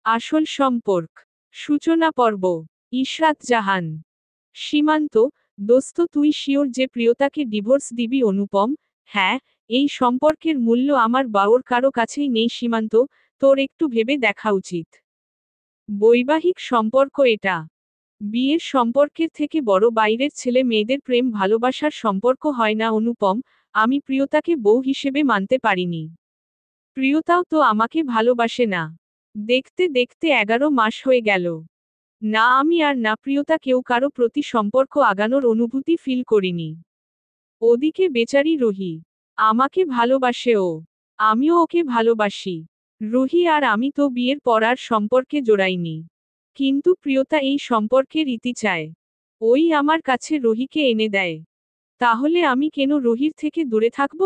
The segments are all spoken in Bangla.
আসল সম্পর্ক। সূচনা পর্ব। ইশরাত জাহান। সীমান্ত, দোস্ত তুই শিওর যে প্রিয়তাকে ডিভোর্স দিবি? অনুপম: হ্যাঁ, এই সম্পর্কের মূল্য আমার বাওর কারো কাছেই নেই সীমান্ত, তোর একটু ভেবে দেখা উচিত। বৈবাহিক সম্পর্ক এটা। বিয়ের সম্পর্কের থেকে বড় বাইরের ছেলে মেয়েদের প্রেম ভালোবাসার সম্পর্ক হয় না অনুপম। আমি প্রিয়তাকে বউ হিসেবে মানতে পারিনি। প্রিয়তাও তো আমাকে ভালোবাসে না। দেখতে দেখতে 11 মাস হয়ে গেল। না আমি আর না প্রিয়তা কেউ কারো প্রতি সম্পর্ক আগানোর অনুভূতি ফিল করিনি। ওদিকে বেচারি রুহি। আমাকে ভালোবাসে ও। আমিও ওকে ভালোবাসি। রুহি আর আমি তো বিয়ের পর আর সম্পর্কে জড়াইনি। কিন্তু প্রিয়তা এই সম্পর্কের ইতি চায়। ওই আমার কাছে রুহিকে এনে দেয়। তাহলে আমি কেন রুহির থেকে দূরে থাকব?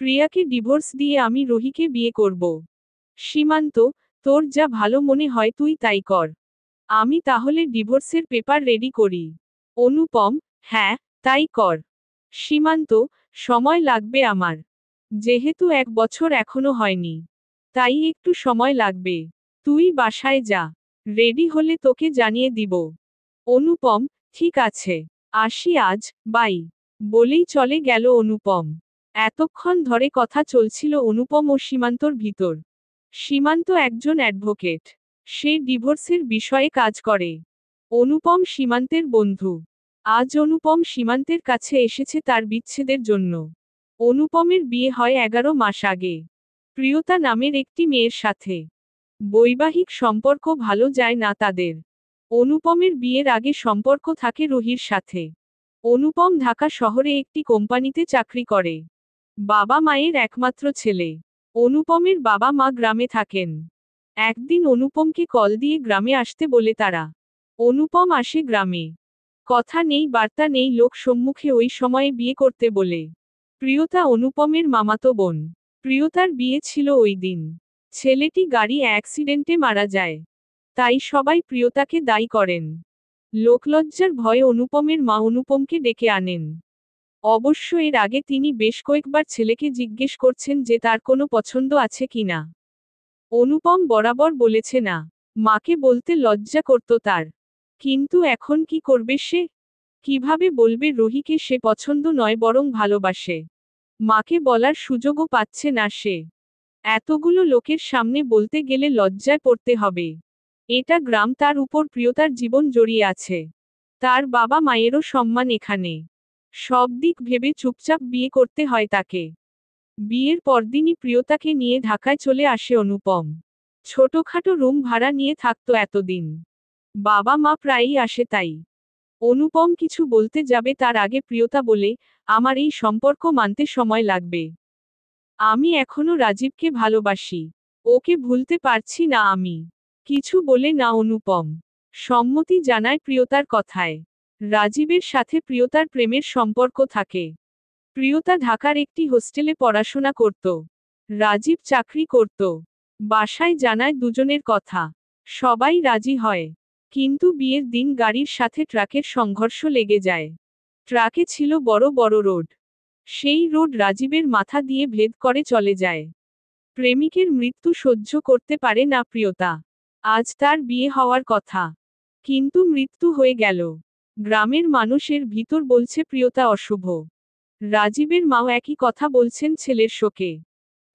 প্রিয়াকে ডিভোর্স দিয়ে আমি রুহিকে বিয়ে করব। সীমান্ত, তোর যা ভালো মনে হয় তুই তাই কর। আমি তাহলে ডিভোর্সের পেপার রেডি করি। অনুপম: হ্যাঁ, তাই কর। সীমান্ত: সময় লাগবে আমার। যেহেতু 1 বছর এখনো হয়নি, তাই একটু সময় লাগবে। তুই বাসায় যা, রেডি হলে তোকে জানিয়ে দিব। অনুপম: ঠিক আছে, আসি আজ, বাই। বলেই চলে গেল অনুপম। এতক্ষণ ধরে কথা চলছিল অনুপম ও সীমান্তর ভিতর। সীমান্ত একজন অ্যাডভোকেট। সে ডিভোর্সের বিষয়ে কাজ করে। অনুপম সীমান্তের বন্ধু। আজ অনুপম সীমান্তের কাছে এসেছে তার বিচ্ছেদের জন্য। অনুপমের বিয়ে হয় 11 মাস আগে, প্রিয়তা নামের একটি মেয়ের সাথে। বৈবাহিক সম্পর্ক ভালো যায় না তাদের। অনুপমের বিয়ের আগে সম্পর্ক থাকে রুহির সাথে। অনুপম ঢাকা শহরে একটি কোম্পানিতে চাকরি করে। বাবা মায়ের একমাত্র ছেলে। অনুপমের বাবা মা গ্রামে থাকেন। একদিন অনুপমকে কল দিয়ে গ্রামে আসতে বলে তারা। অনুপম আসে গ্রামে। কথা নেই বার্তা নেই, লোক সম্মুখে ওই সময়ে বিয়ে করতে বলে। প্রিয়তা অনুপমের মামাতো বোন। প্রিয়তার বিয়ে ছিল ওই দিন। ছেলেটি গাড়ি অ্যাক্সিডেন্টে মারা যায়। তাই সবাই প্রিয়তাকে দায়ী করেন। লোকলজ্জার ভয়ে অনুপমের মা অনুপমকে ডেকে আনেন। অবশ্য এর আগে তিনি বেশ কয়েকবার ছেলেকে জিজ্ঞেস করছেন যে তার কোনো পছন্দ আছে কিনা। অনুপম বরাবর বলেছে না। মাকে বলতে লজ্জা করত তার। কিন্তু এখন কি করবে সে? কিভাবে বলবে রুহিকে সে পছন্দ নয় বরং ভালোবাসে? মাকে বলার সুযোগও পাচ্ছে না সে। এতগুলো লোকের সামনে বলতে গেলে লজ্জায় পড়তে হবে। এটা গ্রাম, তার উপর প্রিয়তার জীবন জড়িয়ে আছে। তার বাবা মায়েরও সম্মান এখানে। সব দিক ভেবে চুপচাপ বিয়ে করতে হয় তাকে। বিয়ের পরদিনই প্রিয়তাকে নিয়ে ঢাকায় চলে আসে অনুপম। ছোটখাটো রুম ভাড়া নিয়ে থাকতো এতদিন। বাবা মা প্রায়ই আসে তাই। অনুপম কিছু বলতে যাবে তার আগে প্রিয়তা বলে, আমার এই সম্পর্ক মানতে সময় লাগবে। আমি এখনো রাজীবকে ভালোবাসি। ওকে ভুলতে পারছি না আমি। কিছু বলে না অনুপম। সম্মতি জানায় প্রিয়তার কথায়। রাজীবের সাথে প্রিয়তার প্রেমের সম্পর্ক থাকে। প্রিয়তা ঢাকার একটি হোস্টেলে পড়াশোনা করত। রাজীব চাকরি করত। বাসায় জানায় দুজনের কথা। সবাই রাজি হয়। কিন্তু বিয়ের দিন গাড়ির সাথে ট্রাকের সংঘর্ষ লেগে যায়। ট্রাকে ছিল বড় বড় রোড। সেই রোড রাজীবের মাথা দিয়ে ভেদ করে চলে যায়। প্রেমিকের মৃত্যু সহ্য করতে পারে না প্রিয়তা। আজ তার বিয়ে হওয়ার কথা, কিন্তু মৃত্যু হয়ে গেল। গ্রামের মানুষের ভিতর বলছে প্রিয়তা অশুভ। রাজীবের মাও একই কথা বলছেন ছেলের শোকে।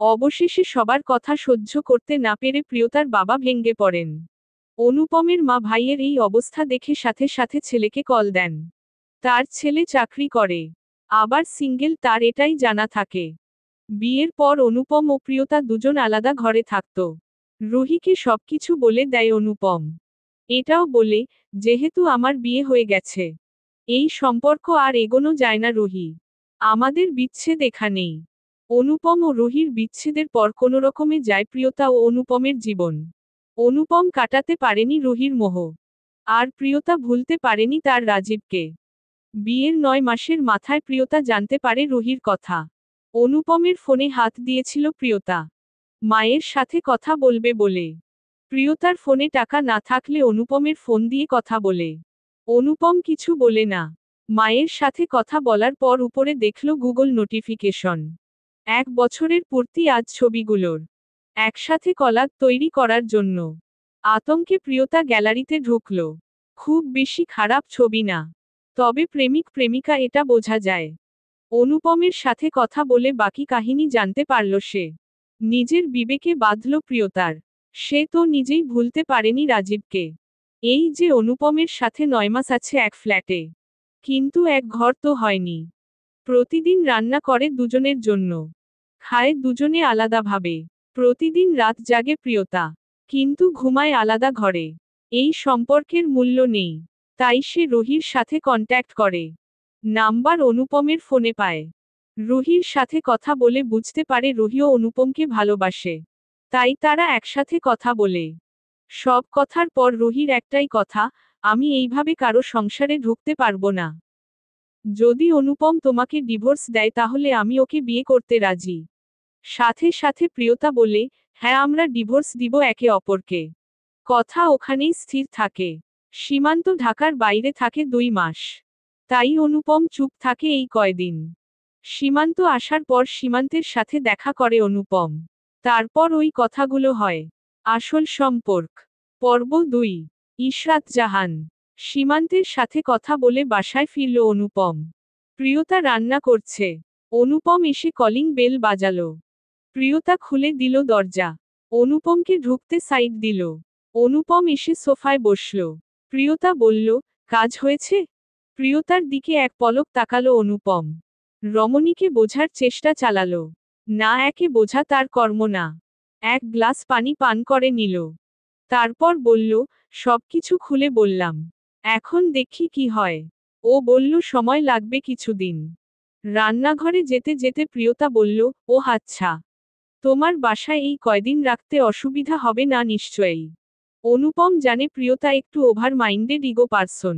অবশেষে সবার কথা সহ্য করতে না পেরে প্রিয়তার বাবা ভেঙে পড়েন। অনুপমের মা ভাইয়ের এই অবস্থা দেখে সাথে সাথে ছেলেকে কল দেন। তার ছেলে চাকরি করে, আবার সিঙ্গেল, তার এটাই জানা থাকে। বিয়ের পর অনুপম ও প্রিয়তা দুজন আলাদা ঘরে থাকত। রুহিকে সবকিছু বলে দেয় অনুপম। এটাও বলে, যেহেতু আমার বিয়ে হয়ে গেছে, এই সম্পর্ক আর এগোনো যায় না রুহি। আমাদের বিচ্ছেদ এখানেই। অনুপম ও রুহির বিচ্ছেদের পর কোনোরকমে যায় প্রিয়তা ও অনুপমের জীবন। অনুপম কাটাতে পারেনি রুহির মোহ। আর প্রিয়তা ভুলতে পারেনি তার রাজীবকে। বিয়ের 9 মাসের মাথায় প্রিয়তা জানতে পারে রুহির কথা। অনুপমের ফোনে হাত দিয়েছিল প্রিয়তা, মায়ের সাথে কথা বলবে বলে। প্রিয়তার ফোনে টাকা না থাকলে অনুপমের ফোন দিয়ে কথা বলে। অনুপম কিছু বলে না। মায়ের সাথে কথা বলার পর উপরে দেখল গুগল নোটিফিকেশন। 1 বছরের পূর্তি আজ ছবিগুলোর। একসাথে কলাগ তৈরি করার জন্য। আতঙ্কে প্রিয়তা গ্যালারিতে ঢুকল। খুব বেশি খারাপ ছবি না, তবে প্রেমিক প্রেমিকা এটা বোঝা যায়। অনুপমের সাথে কথা বলে বাকি কাহিনী জানতে পারল সে। নিজের বিবেকে বাঁধল প্রিয়তার। সে তো নিজেই ভুলতে পারেনি রাজীবকে। এই যে অনুপমের সাথে 9 মাস আছে এক ফ্ল্যাটে, কিন্তু এক ঘর তো হয়নি। প্রতিদিন রান্না করে দুজনের জন্য, খায় দুজনে আলাদাভাবে। প্রতিদিন রাত জাগে প্রিয়তা, কিন্তু ঘুমায় আলাদা ঘরে। এই সম্পর্কের মূল্য নেই, তাই সে রুহির সাথে কন্ট্যাক্ট করে। নাম্বার অনুপমের ফোনে পায়। রুহির সাথে কথা বলে বুঝতে পারে রুহিও অনুপমকে ভালোবাসে। তাই তারা একসাথে কথা বলে। সব কথার পর রুহির একটাই কথা, আমি এইভাবে কারো সংসারে ঢুকতে পারবো না। যদি অনুপম তোমাকে ডিভোর্স দেয় তাহলে আমি ওকে বিয়ে করতে রাজি। সাথে সাথে প্রিয়তা বলে, হ্যাঁ আমরা ডিভোর্স দিব একে অপরকে। কথা ওখানেই স্থির থাকে। সীমান্ত ঢাকার বাইরে থাকে 2 মাস। তাই অনুপম চুপ থাকে এই কয়দিন। সীমান্ত আসার পর সীমান্তের সাথে দেখা করে অনুপম। তারপর ওই কথাগুলো হয়। আসল সম্পর্ক। পর্ব 2। ইশরাত জাহান। সীমান্তের সাথে কথা বলে বাসায় ফিরল অনুপম। প্রিয়তা রান্না করছে। অনুপম এসে কলিং বেল বাজালো। প্রিয়তা খুলে দিল দরজা। অনুপমকে ঢুকতে সাইড দিল। অনুপম এসে সোফায় বসল। প্রিয়তা বলল, কাজ হয়েছে? প্রিয়তার দিকে এক পলক তাকালো অনুপম। রমণীকে বোঝার চেষ্টা চালালো। না, একে বোঝা তার কর্ম না। এক গ্লাস পানি পান করে নিল। তারপর বলল, সবকিছু খুলে বললাম। এখন দেখি কি হয়। ও বলল সময় লাগবে কিছুদিন। রান্নাঘরে যেতে যেতে প্রিয়তা বলল, ও আচ্ছা। তোমার বাসায় এই কয়দিন রাখতে অসুবিধা হবে না নিশ্চয়ই। অনুপম জানে প্রিয়তা একটু ওভার মাইন্ডেড ইগো পারসন।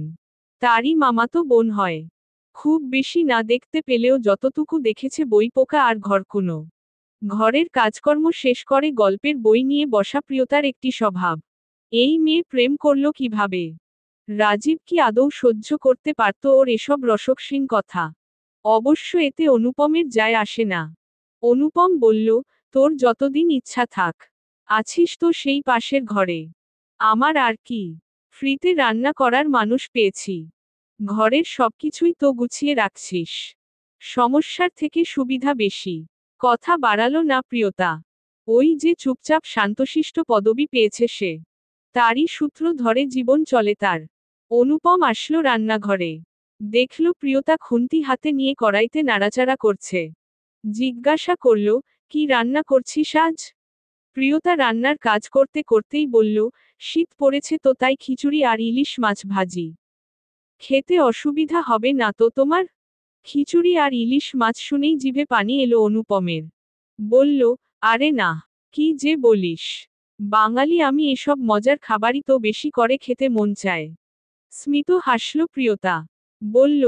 তারই মামাতো বোন হয়। খুব বেশি না দেখতে পেলেও যতটুকু দেখেছে বইপোকা আর ঘরকুনো। ঘরের কাজকর্ম শেষ করে গল্পের বই নিয়ে বসা প্রিয়তার একটি স্বভাব। এই মেয়ে প্রেম করল কিভাবে? রাজীব কি আদৌ সহ্য করতে পারত ওর এসব রসকসীন কথা? অবশ্য এতে অনুপমের যায় আসে না। অনুপম বলল, তোর যতদিন ইচ্ছা থাক। আছিস তো সেই পাশের ঘরে। আমার আর কি, ফ্রিতে রান্না করার মানুষ পেয়েছি। ঘরের সবকিছুই তো গুছিয়ে রাখছিস। সমস্যার থেকে সুবিধা বেশি। কথা বাড়ালো না প্রিয়তা। ওই যে চুপচাপ শান্তশিষ্ট পদবি পেয়েছে সে, তারই সূত্র ধরে জীবন চলে তার। অনুপম আসলো রান্নাঘরে। দেখল প্রিয়তা খুন্তি হাতে নিয়ে কড়াইতে নাড়াচাড়া করছে। জিজ্ঞাসা করল, কি রান্না করছিস আজ? প্রিয়তা রান্নার কাজ করতে করতেই বলল, শীত পড়েছে তো তাই খিচুড়ি আর ইলিশ মাছ ভাজি। খেতে অসুবিধা হবে না তো তোমার? খিচুড়ি আর ইলিশ মাছ শুনেই জিভে পানি এলো অনুপমের। বলল, আরে না, কি যে বলিস। বাঙালি আমি, এসব মজার খাবারই তো বেশি করে খেতে মন চায়। স্মিত হাসল প্রিয়তা। বলল,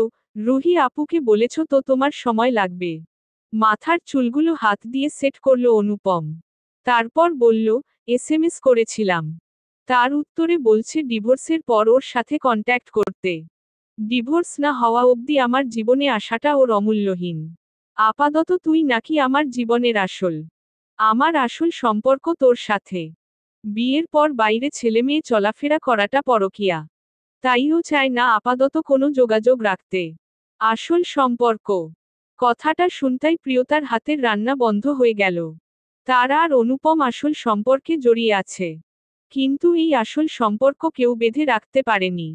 রুহি আপুকে বলেছ তো তোমার সময় লাগবে? মাথার চুলগুলো হাত দিয়ে সেট করল অনুপম। তারপর বলল, এসএমএস করেছিলাম। তার উত্তরে বলছে ডিভোর্সের পর ওর সাথে কন্ট্যাক্ট করতে। ডিভোর্স না হওয়া অবধি আমার জীবনে আসাটা ওর অমূল্যহীন। আপাতত তুই নাকি আমার জীবনের আসল। আমার আসল সম্পর্ক তোর সাথে। বিয়ের পর বাইরে ছেলেমেয়ে চলাফেরা করাটা পরকীয়া। তাইও চায় না আপাতত কোনো যোগাযোগ রাখতে। আসল সম্পর্ক। কথাটা শুনতাই প্রিয়তার হাতের রান্না বন্ধ হয়ে গেল। তারা আর অনুপম আসল সম্পর্কে জড়িয়ে আছে। কিন্তু এই আসল সম্পর্ক কেউ বেঁধে রাখতে পারেনি।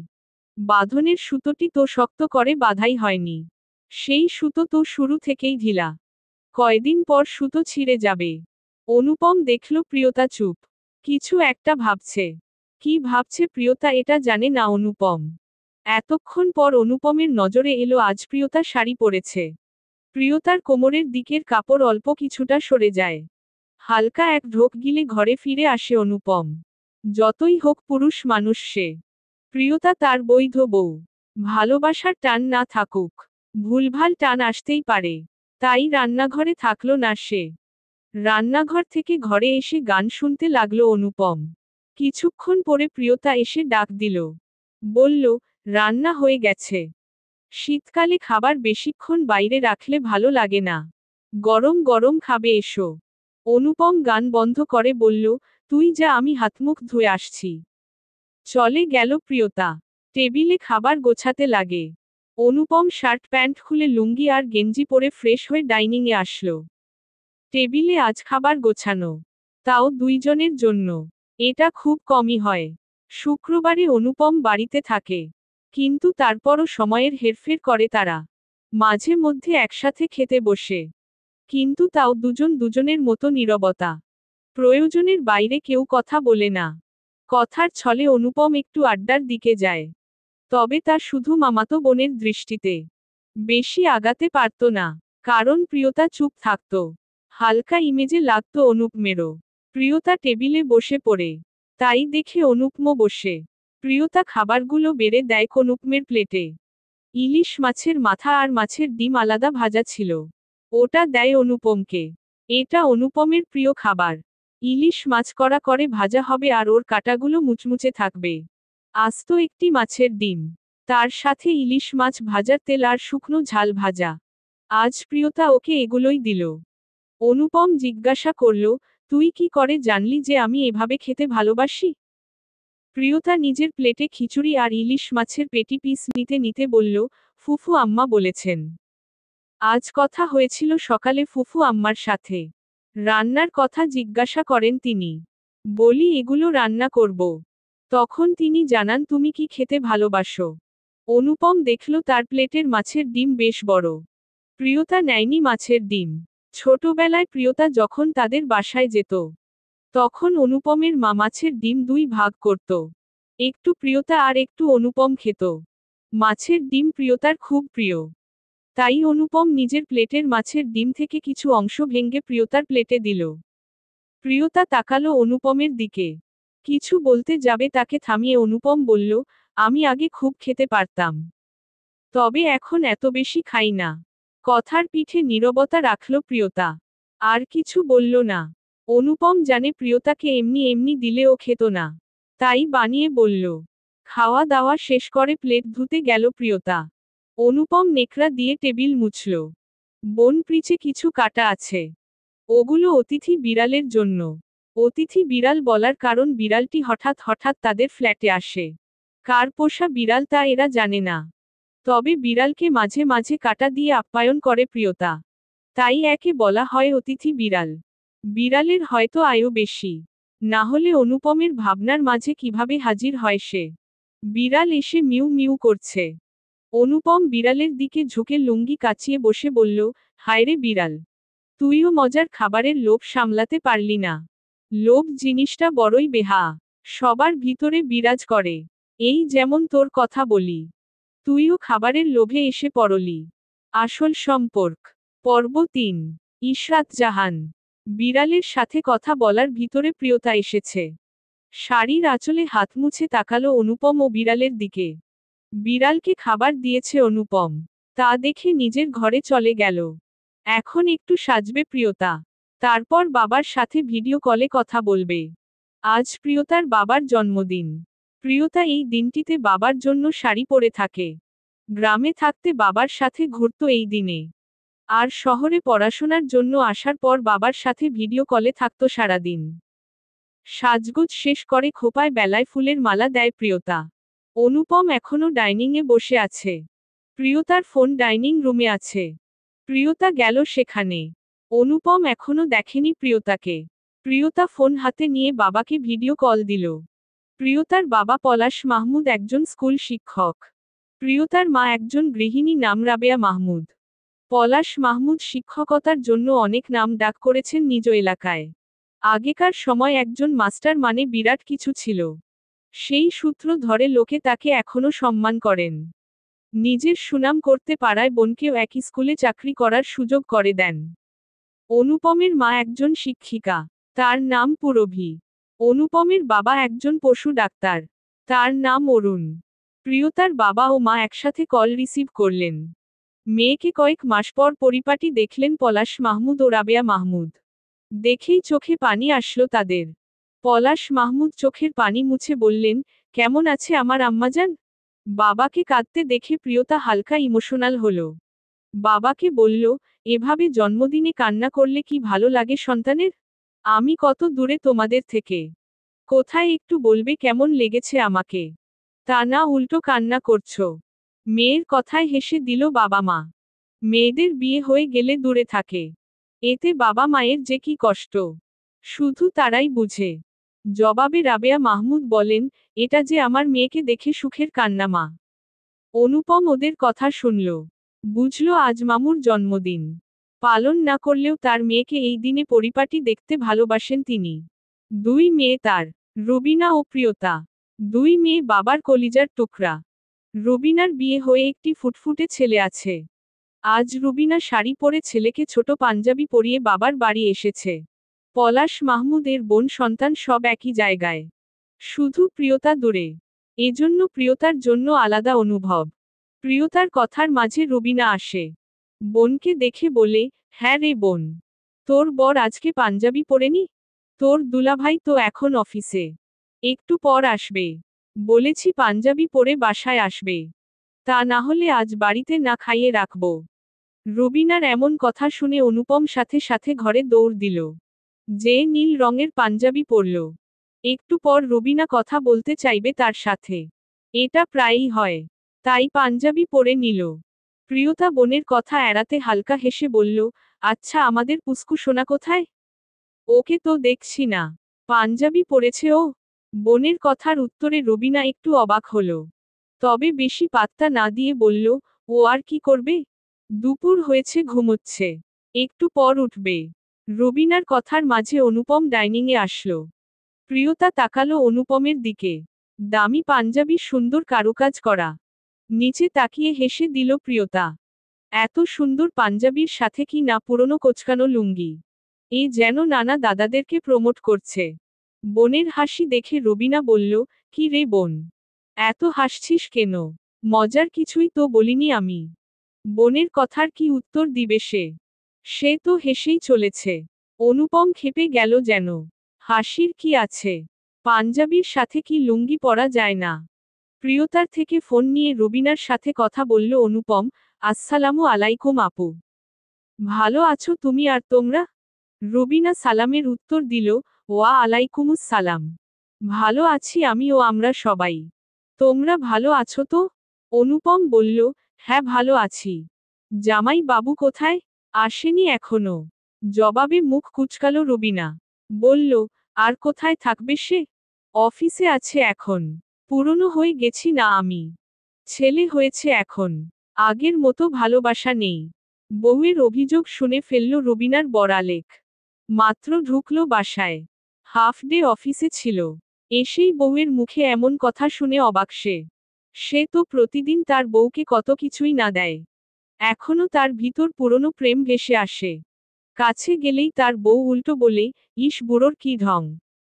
বাঁধনের সুতোটি তো শক্ত করে বাঁধাই হয়নি। সেই সুতো তো শুরু থেকেই ঢিলা। কয়দিন পর সুতো ছিঁড়ে যাবে। অনুপম দেখল প্রিয়তা চুপ। কিছু একটা ভাবছে। কি ভাবছে প্রিয়তা এটা জানে না অনুপম। এতক্ষণ পর অনুপমের নজরে এলো আজ প্রিয়তা শাড়ি পরেছে। প্রিয়তার কোমরের দিকের কাপড় অল্প কিছুটা সরে যায়। হালকা এক ঢোক গিলে ঘরে ফিরে আসে অনুপম। যতই হোক পুরুষ মানুষ সে। প্রিয়তা তার বৈধ বউ। ভালোবাসার টান না থাকুক, ভুলভাল টান আসতেই পারে। তাই রান্নাঘরে থাকলো না সে। রান্নাঘর থেকে ঘরে এসে গান শুনতে লাগলো অনুপম। কিছুক্ষণ পরে প্রিয়তা এসে ডাক দিল। বলল, রান্না হয়ে গেছে। শীতকালে খাবার বেশিক্ষণ বাইরে রাখলে ভালো লাগে না। গরম গরম খাবে এসো। অনুপম গান বন্ধ করে বলল, তুই যা, আমি হাতমুখ ধুয়ে আসছি। চলে গেল প্রিয়তা। টেবিলে খাবার গোছাতে লাগে। অনুপম শার্ট প্যান্ট খুলে লুঙ্গি আর গেঞ্জি পরে ফ্রেশ হয়ে ডাইনিংয়ে আসলো। টেবিলে আজ খাবার গোছানো, তাও দুইজনের জন্য। এটা খুব কমই হয়। শুক্রবারে অনুপম বাড়িতে থাকে, কিন্তু তারপরও সময়ের হেরফের করে তারা। মাঝে মধ্যে একসাথে খেতে বসে, কিন্তু তাও দুজন দুজনের মতো নীরবতা। প্রয়োজনের বাইরে কেউ কথা বলে না। কথার ছলে অনুপম একটু আড্ডার দিকে যায়, তবে তা শুধু মামাতো বোনের দৃষ্টিতে। বেশি আগাতে পারত না, কারণ প্রিয়তা চুপ থাকত। হালকা ইমেজে লাগত অনুপমেরও। প্রিয়তা টেবিলে বসে পড়ে, তাই দেখে অনুপমও বসে। প্রিয়তা খাবারগুলো বেড়ে দেয় অনুপমের প্লেটে। ইলিশ মাছের মাথা আর মাছের ডিম আলাদা ভাজা ছিল, ওটা দেয় অনুপমকে। এটা অনুপমের প্রিয় খাবার। ইলিশ মাছ কড়া করে ভাজা হবে আর ওর কাঁটাগুলো মুচমুচে থাকবে। আস্ত একটি মাছের ডিম, তার সাথে ইলিশ মাছ ভাজার তেল আর শুকনো ঝাল ভাজা। আজ প্রিয়তা ওকে এগুলোই দিল। অনুপম জিজ্ঞাসা করল, তুই কি করে জানলি যে আমি এভাবে খেতে ভালোবাসি? প্রিয়তা নিজের প্লেটে খিচুড়ি আর ইলিশ মাছের পেটি পিস নিতে নিতে বলল, ফুফু আম্মা বলেছেন। আজ কথা হয়েছিল সকালে ফুফু আম্মার সাথে। রান্নার কথা জিজ্ঞাসা করেন তিনি। বলি এগুলো রান্না করব। তখন তিনি জানান তুমি কি খেতে ভালোবাসো। অনুপম দেখল তার প্লেটের মাছের ডিম বেশ বড়। প্রিয়তা নেয়নি মাছের ডিম। ছোটবেলায় প্রিয়তা যখন তাদের বাসায় যেত, তখন অনুপমের মা মাছের ডিম দুই ভাগ করত। একটু প্রিয়তা আর একটু অনুপম খেত। মাছের ডিম প্রিয়তার খুব প্রিয়, তাই অনুপম নিজের প্লেটের মাছের ডিম থেকে কিছু অংশ ভেঙে প্রিয়তার প্লেটে দিল। প্রিয়তা তাকালো অনুপমের দিকে, কিছু বলতে যাবে তাকে থামিয়ে অনুপম বলল, আমি আগে খুব খেতে পারতাম, তবে এখন এত বেশি খাই না। কথার পিঠে নীরবতা রাখল প্রিয়তা, আর কিছু বলল না। অনুপম জানে প্রিয়তাকে এমনি এমনি দিলে ও খেত না, তাই বানিয়ে বলল। খাওয়া দাওয়া শেষ করে প্লেট ধুতে গেল প্রিয়তা। অনুপম নেকড়া দিয়ে টেবিল মুছল। বোন পিছে কিছু কাটা আছে, ওগুলো অতিথি বিড়ালের জন্য। অতিথি বিড়াল বলার কারণ বিড়ালটি হঠাৎ হঠাৎ তাদের ফ্ল্যাটে আসে। কার পোষা বিড়াল তা এরা জানে না, তবে বিড়ালকে মাঝে মাঝে কাটা দিয়ে আপ্যায়ন করে প্রিয়তা, তাই একে বলা হয় অতিথি বিড়াল। বিড়ালের হয়তো আয়ু বেশি, না হলে অনুপমের ভাবনার মাঝে কিভাবে হাজির হয় সে। বিড়াল এসে মিউ মিউ করছে। অনুপম বিড়ালের দিকে ঝুঁকে লুঙ্গি কাচিয়ে বসে বলল, হায়রে বিড়াল, তুইও মজার খাবারের লোভ সামলাতে পারলি না। লোভ জিনিসটা বড়ই বেহা, সবার ভিতরে বিরাজ করে। এই যেমন তোর কথা বলি, তুইও খাবারের লোভে এসে পড়লি। আসল সম্পর্ক, পর্ব ৩। ইশরাত জাহান। বিড়ালের সাথে কথা বলার ভিতরে প্রিয়তা এসেছে। শাড়ির আঁচলে হাত মুছে তাকালো অনুপম ও বিড়ালের দিকে। বিড়ালকে খাবার দিয়েছে অনুপম, তা দেখে নিজের ঘরে চলে গেল। এখন একটু সাজবে প্রিয়তা, তারপর বাবার সাথে ভিডিও কলে কথা বলবে। আজ প্রিয়তার বাবার জন্মদিন। প্রিয়তা এই দিনটিতে বাবার জন্য শাড়ি পরে থাকে। গ্রামে থাকতে বাবার সাথে ঘুরত এই দিনে, আর শহরে পড়াশোনার জন্য আসার পর বাবার সাথে ভিডিও কলে থাকত সারাদিন। সাজগোজ শেষ করে খোপায় বেলায় ফুলের মালা দেয় প্রিয়তা। অনুপম এখনো ডাইনিংয়ে বসে আছে। প্রিয়তার ফোন ডাইনিং রুমে আছে। প্রিয়তা গেল সেখানে। অনুপম এখনো দেখেনি প্রিয়তাকে। প্রিয়তা ফোন হাতে নিয়ে বাবাকে ভিডিও কল দিল। প্রিয়তার বাবা পলাশ মাহমুদ একজন স্কুল শিক্ষক। প্রিয়তার মা একজন গৃহিণী নাম রাবেয়া মাহমুদ। পলাশ মাহমুদ শিক্ষকতার জন্য অনেক নাম ডাক করেছেন নিজ এলাকায়। আগেকার সময় একজন মাস্টার মানে বিরাট কিছু ছিল। সেই সূত্র ধরে লোকে তাকে এখনো সম্মান করেন। নিজের সুনাম করতে পারায় বোনকেও একই স্কুলে চাকরি করার সুযোগ করে দেন। অনুপমের মা একজন শিক্ষিকা, তার নাম পুরভী। অনুপমের বাবা একজন পশু ডাক্তার, তার নাম অরুণ। প্রিয়তার বাবা ও মা একসাথে কল রিসিভ করলেন। মেয়েকে কয়েক মাস পর পরিপাটি দেখলেন পলাশ মাহমুদ ও রাবেয়া মাহমুদ। দেখেই চোখে পানি আসলো তাদের। পলাশ মাহমুদ চোখের পানি মুছে বললেন, কেমন আছে আমার আম্মাজান? বাবাকে কাঁদতে দেখে প্রিয়তা হালকা ইমোশনাল হলো। বাবাকে বলল, এভাবে জন্মদিনে কান্না করলে কি ভালো লাগে সন্তানের? আমি কত দূরে তোমাদের থেকে। কোথায় একটু বলবে কেমন লেগেছে আমাকে? তা না উল্টো কান্না করছো। মেয়ের কথায় হেসে দিল বাবা মা। মেয়েদের বিয়ে হয়ে গেলে দূরে থাকে। এতে বাবা মায়ের যে কি কষ্ট, শুধু তারাই বুঝে। জবাবে রাবেয়া মাহমুদ বলেন, এটা যে আমার মেয়েকে দেখে সুখের কান্না মা। অনুপম ওদের কথা শুনল। বুঝল আজ মামুর জন্মদিন। পালন না করলেও তার মেয়েকে এই দিনে পরিপাটি দেখতে ভালোবাসেন তিনি। দুই মেয়ে তার, রুবিনা ও প্রিয়তা। দুই মেয়ে বাবার কলিজার টুকরা। রুবিনার বিয়ে হয়ে একটি ফুটফুটে ছেলে আছে। আজ রুবিনা শাড়ি পরে ছেলেকে ছোট পাঞ্জাবি পরিয়ে বাবার বাড়ি এসেছে। পলাশ মাহমুদের বোন সন্তান সব একই জায়গায়, শুধু প্রিয়তা দূরে। এজন্য প্রিয়তার জন্য আলাদা অনুভব। প্রিয়তার কথার মাঝে রুবিনা আসে। বোনকে দেখে বলে, হ্যাঁ রে বোন, তোর বর আজকে পাঞ্জাবি পরেনি? তোর দুলাভাই তো এখন অফিসে, একটু পর আসবে। বলেছি পাঞ্জাবি পরে বাসায় আসবে, তা না হলে আজ বাড়িতে না খাইয়ে রাখব। রুবিনার এমন কথা শুনে অনুপম সাথে সাথে ঘরে দৌড় দিল। যে নীল রঙের পাঞ্জাবি পরল। একটু পর রুবিনা কথা বলতে চাইবে তার সাথে। এটা প্রায়ই হয়, তাই পাঞ্জাবি পরে নিল। প্রিয়তা বোনের কথা এড়াতে হালকা হেসে বলল, আচ্ছা আমাদের পুস্কু সোনা কোথায়? ওকে তো দেখছি না। পাঞ্জাবি পরেছে ও? বোনের কথার উত্তরে রুবিনা একটু অবাক হলো। তবে বেশি পাত্তা না দিয়ে বলল, ও আর কি করবে? দুপুর হয়েছে, ঘুমোচ্ছে। একটু পর উঠবে। রুবিনার কথার মাঝে অনুপম ডাইনিংয়ে আসলো। প্রিয়তা তাকালো অনুপমের দিকে। দামি পাঞ্জাবি, সুন্দর কারুকাজ করা। নিচে তাকিয়ে হেসে দিল প্রিয়তা। এত সুন্দর পাঞ্জাবির সাথে কি না পুরনো কোচকানো লুঙ্গি। এ যেন নানা দাদাদেরকে প্রমোট করছে। বোনের হাসি দেখে রুবিনা বলল, কি রে বোন, এত হাসছিস কেন? মজার কিছুই তো বলিনি আমি। বোনের কথার কি উত্তর দিবে সে? সে তো হেসেই চলেছে। অনুপম ক্ষেপে গেল যেন। হাসির কি আছে? পাঞ্জাবির সাথে কি লুঙ্গি পরা যায় না? প্রিয়তার থেকে ফোন নিয়ে রুবিনার সাথে কথা বলল অনুপম, আসসালামু আলাইকুম আপু। ভালো আছো তুমি আর তোমরা? রুবিনা সালামের উত্তর দিল, ওয়া আলাইকুমুস সালাম। ভালো আছি আমি ও আমরা সবাই। তোমরা ভালো আছো তো? অনুপম বলল, হ্যাঁ ভালো আছি। জামাই বাবু কোথায়? আসেনি এখনো। জবাবে মুখ কুচকালো রুবিনা। বলল, আর কোথায় থাকবে সে? অফিসে আছে এখন। পুরনো হয়ে গেছি না আমি। ছেলে হয়েছে এখন। আগের মতো ভালোবাসা নেই। বউয়ের অভিযোগ শুনে ফেলল রুবিনার বর আলেক। মাত্র ঢুকলো বাসায়। হাফ ডে অফিসে ছিল। এসেই বউয়ের মুখে এমন কথা শুনে অবাক সে। সে তো প্রতিদিন তার বউকে কত কিছুই না দেয়। এখনো তার ভিতর পুরনো প্রেম ভেসে আসে। কাছে গেলেই তার বউ উল্টো বলে, ইস বুড়োর কি ঢং।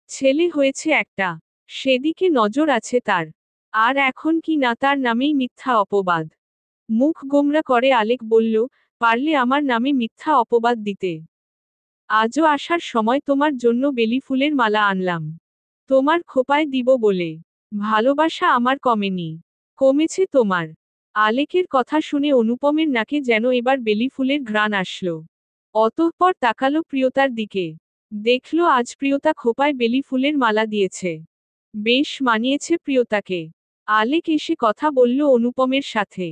ছেলে হয়েছে একটা, সেদিকে নজর আছে তার। আর এখন কি না তার নামেই মিথ্যা অপবাদ। মুখ গোমরা করে আলেক বলল, পারলে আমার নামে মিথ্যা অপবাদ দিতে। আজও আসার সময় তোমার জন্য বেলি ফুলের মালা আনলাম। তোমার খোপায় দিব বলে। ভালোবাসা আমার কমেনি, কমেছে তোমার। আলেকের কথা শুনে অনুপমের নাকে যেন এবার বেলি ফুলের ঘ্রাণ আসলো। অতঃপর তাকালো প্রিয়তার দিকে। দেখল আজ প্রিয়তা খোপায় বেলি ফুলের মালা দিয়েছে। বেশ মানিয়েছে প্রিয়তাকে। আলেক এসে কথা বলল অনুপমের সাথে।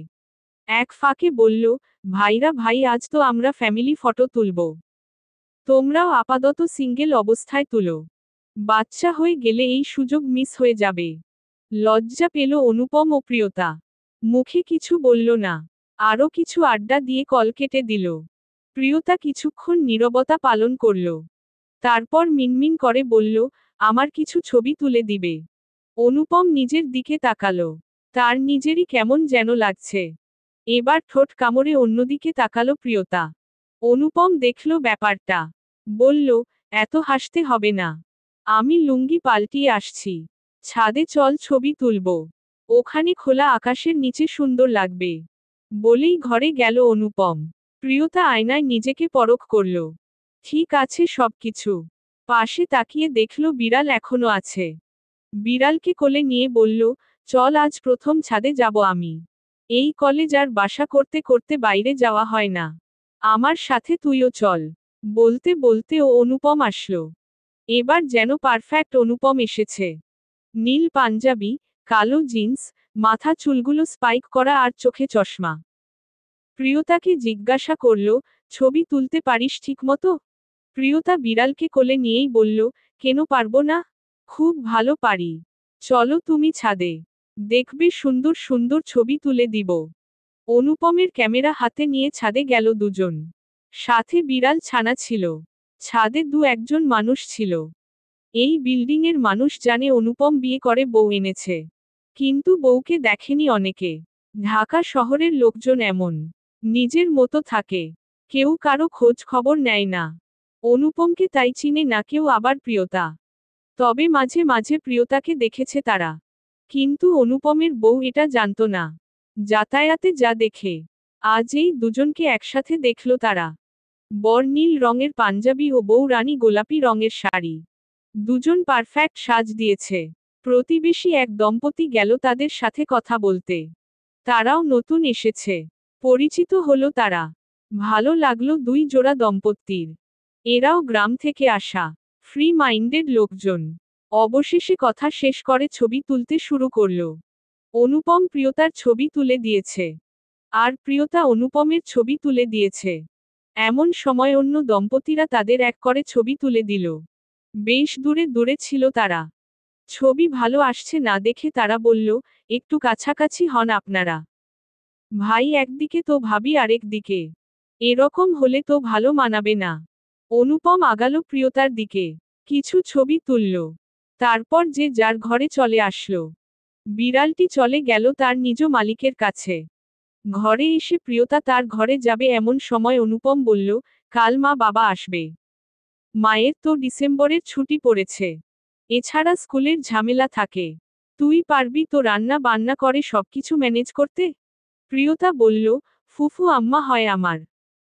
এক ফাঁকে বলল, ভাইরা ভাই আজ তো আমরা ফ্যামিলি ফটো তুলব। তোমরাও আপাতত সিঙ্গেল অবস্থায় তুলো। বাচ্চা হয়ে গেলে এই সুযোগ মিস হয়ে যাবে। লজ্জা পেল অনুপম ও প্রিয়তা। মুখে কিছু বলল না। আরও কিছু আড্ডা দিয়ে কল কেটে দিল। প্রিয়তা কিছুক্ষণ নীরবতা পালন করল। তারপর মিনমিন করে বলল, আমার কিছু ছবি তুলে দিবে। অনুপম নিজের দিকে তাকালো। তার নিজেরই কেমন যেন লাগছে। এবার ঠোঁট কামড়ে অন্যদিকে তাকালো প্রিয়তা। অনুপম দেখল ব্যাপারটা। বলল, এত হাসতে হবে না। আমি লুঙ্গি পাল্টিয়ে আসছি। ছাদে চল ছবি তুলব। ওখানে খোলা আকাশের নিচে সুন্দর লাগবে। বলেই ঘরে গেল অনুপম। প্রিয়তা আয়নায় নিজেকে পরখ করল। ঠিক আছে সবকিছু। পাশে তাকিয়ে দেখল বিড়াল এখনো আছে। বিড়ালকে কোলে নিয়ে বলল, চল আজ প্রথম ছাদে যাব আমি। এই কলেজ আর বাসা করতে করতে বাইরে যাওয়া হয় না। আমার সাথে তুইও চল। বলতে বলতে ও অনুপম আসলো। এবার যেন পারফেক্ট অনুপম এসেছে। নীল পাঞ্জাবি, কালো জিন্স, মাথা চুলগুলো স্পাইক করা আর চোখে চশমা। প্রিয়তাকে জিজ্ঞাসা করল, ছবি তুলতে পারিস ঠিকমতো? প্রিয়তা বিড়ালকে কোলে নিয়েই বলল, কেন পারবো না? খুব ভালো পারি। চলো তুমি ছাদে। দেখবে সুন্দর সুন্দর ছবি তুলে দিব। অনুপমের ক্যামেরা হাতে নিয়ে ছাদে গেল দুজন। সাথে বিড়াল ছানা ছিল। ছাদে একজন মানুষ ছিল। এই বিল্ডিংয়ের মানুষ জানে অনুপম বিয়ে করে বউ এনেছে। কিন্তু বউকে দেখেনি অনেকে। ঢাকা শহরের লোকজন এমন। নিজের মতো থাকে। কেউ কারো খোঁজ খবর নেয় না। অনুপমকে তাই চিনে না কেউ, আবার প্রিয়তা। তবে মাঝে মাঝে প্রিয়তাকে দেখেছে তারা। কিন্তু অনুপমের বউ এটা জানত না। যাতায়াতে যা দেখে। আজ এই দুজনকে একসাথে দেখল তারা। বর নীল রঙের পাঞ্জাবি ও বউ রানী গোলাপি রঙের শাড়ি। দুজন পারফেক্ট সাজ দিয়েছে। প্রতিবেশী এক দম্পতি গেল তাদের সাথে কথা বলতে। তারাও নতুন এসেছে। পরিচিত হলো তারা। ভালো লাগলো দুই জোড়া দম্পতির। এরাও গ্রাম থেকে আসা। ফ্রি মাইন্ডেড লোকজন। অবশেষে কথা শেষ করে ছবি তুলতে শুরু করল। অনুপম প্রিয়তার ছবি তুলে দিয়েছে। আর প্রিয়তা অনুপমের ছবি তুলে দিয়েছে। এমন সময় অন্য দম্পতিরা তাদের এক করে ছবি তুলে দিল। বেশ দূরে দূরে ছিল তারা। ছবি ভালো আসছে না দেখে তারা বলল, একটু কাছাকাছি হন আপনারা। ভাই একদিকে তো ভাবি আরেক দিকে। এরকম হলে তো ভালো মানাবে না। অনুপম আগালো প্রিয়তার দিকে। কিছু ছবি তুলল। তারপর যে যার ঘরে চলে আসলো। বিড়ালটি চলে গেল তার নিজ মালিকের কাছে। ঘরে এসে প্রিয়তা তার ঘরে যাবে এমন সময় অনুপম বলল, কাল মা বাবা আসবে। মায়ের তো ডিসেম্বরের ছুটি পড়েছে। এছাড়া স্কুলের ঝামেলা থাকে। তুই পারবি তো রান্না বান্না করে সবকিছু ম্যানেজ করতে? প্রিয়তা বলল, ফুফু আম্মা হয় আমার।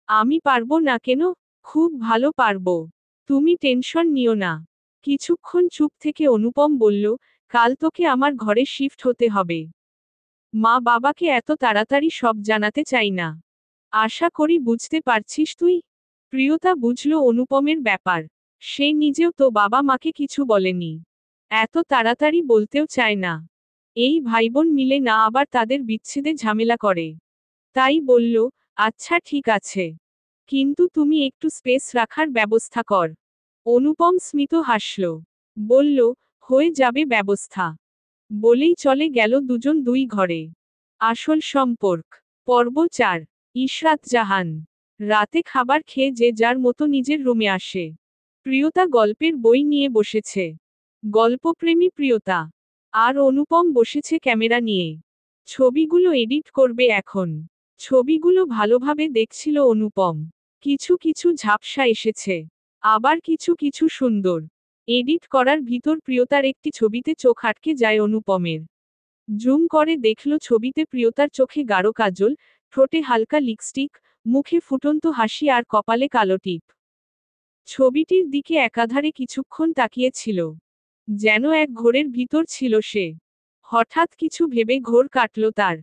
আমি পারবো না কেন? খুব ভালো পারবো। তুমি টেনশন নিও না। কিছুক্ষণ চুপ থেকে অনুপম বলল, কাল তোকে আমার ঘরে শিফট হতে হবে। মা বাবাকে এত তাড়াতাড়ি সব জানাতে চাই না। আশা করি বুঝতে পারছিস তুই? প্রিয়তা বুঝল অনুপমের ব্যাপার। সে নিজেও তো বাবা মাকে কিছু বলেনি। এত তাড়াতাড়ি বলতেও চায় না। এই ভাইবোন মিলে না আবার তাদের বিচ্ছেদে ঝামেলা করে। তাই বলল, আচ্ছা ঠিক আছে। কিন্তু তুমি একটু স্পেস রাখার ব্যবস্থা কর। অনুপম স্মিত হাসল। বলল, হয়ে যাবে ব্যবস্থা। বলেই চলে গেল দুজন দুই ঘরে। আসল সম্পর্ক। পর্ব 4। ইশরাত জাহান। রাতে খাবার খেয়ে যে যার মতো নিজের রুমে আসে। প্রিয়তা গল্পের বই নিয়ে বসেছে। গল্পপ্রেমী প্রিয়তা। আর অনুপম বসেছে ক্যামেরা নিয়ে। ছবিগুলো এডিট করবে এখন। ছবিগুলো ভালোভাবে দেখছিল অনুপম। কিছু কিছু ঝাপসা এসেছে। আবার কিছু কিছু সুন্দর। এডিট করার ভিতর প্রিয়তার একটি ছবিতে চোখ আটকে যায় অনুপমের। জুম করে দেখল ছবিতে প্রিয়তার চোখে গাঢ় কাজল, ঠোঁটে হালকা লিপস্টিক, মুখে ফুটন্ত হাসি আর কপালে কালো টিপ। ছবিটির দিকে একাধারে কিছুক্ষণ তাকিয়েছিল। যেন এক ঘোরের ভিতর ছিল সে। হঠাৎ কিছু ভেবে ঘোর কাটল তার।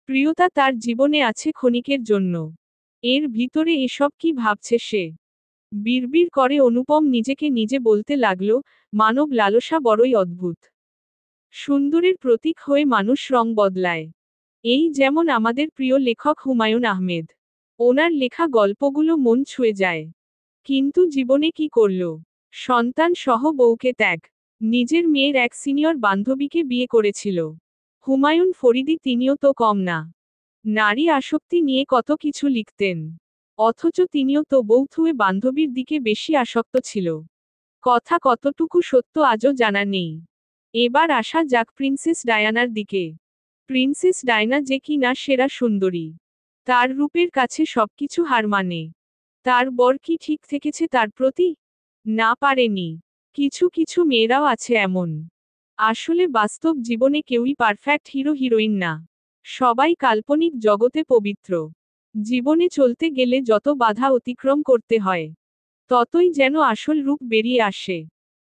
প্রিয়তা তার জীবনে আছে ক্ষণিকের জন্য। এর ভিতরে এসব কি ভাবছে সে? বিড়বিড় করে অনুপম নিজেকে নিজে বলতে লাগল, মানব লালসা বড়ই অদ্ভুত। সুন্দরের প্রতীক হয়ে মানুষ রং বদলায়। এই যেমন আমাদের প্রিয় লেখক হুমায়ুন আহমেদ। ওনার লেখা গল্পগুলো মন ছুঁয়ে যায়। কিন্তু জীবনে কি করল? সন্তান সহ বউকে ত্যাগ। নিজের মেয়ের এক সিনিয়র বান্ধবীকে বিয়ে করেছিল। হুমায়ুন ফরিদি তিনিও তো কম না। নারী আসক্তি নিয়ে কত কিছু লিখতেন। অথচ তিনিও তো বউ থুয়ে বান্ধবীর দিকে বেশি আসক্ত ছিল। কথা কতটুকু সত্য আজও জানা নেই। এবার আসা যাক প্রিন্সেস ডায়ানার দিকে। প্রিন্সেস ডায়না যে কি না সেরা সুন্দরী। তার রূপের কাছে সবকিছু হার মানে। তার বর কি ঠিক থেকেছে তার প্রতি? না পারেনি। কিছু কিছু মেয়েরাও আছে এমন। আসলে বাস্তব জীবনে কেউই পারফেক্ট হিরো হিরোইন না। সবাই কাল্পনিক জগতে পবিত্র। জীবনে চলতে গেলে যত বাধা অতিক্রম করতে হয়, ততই যেন আসল রূপ বেরিয়ে আসে।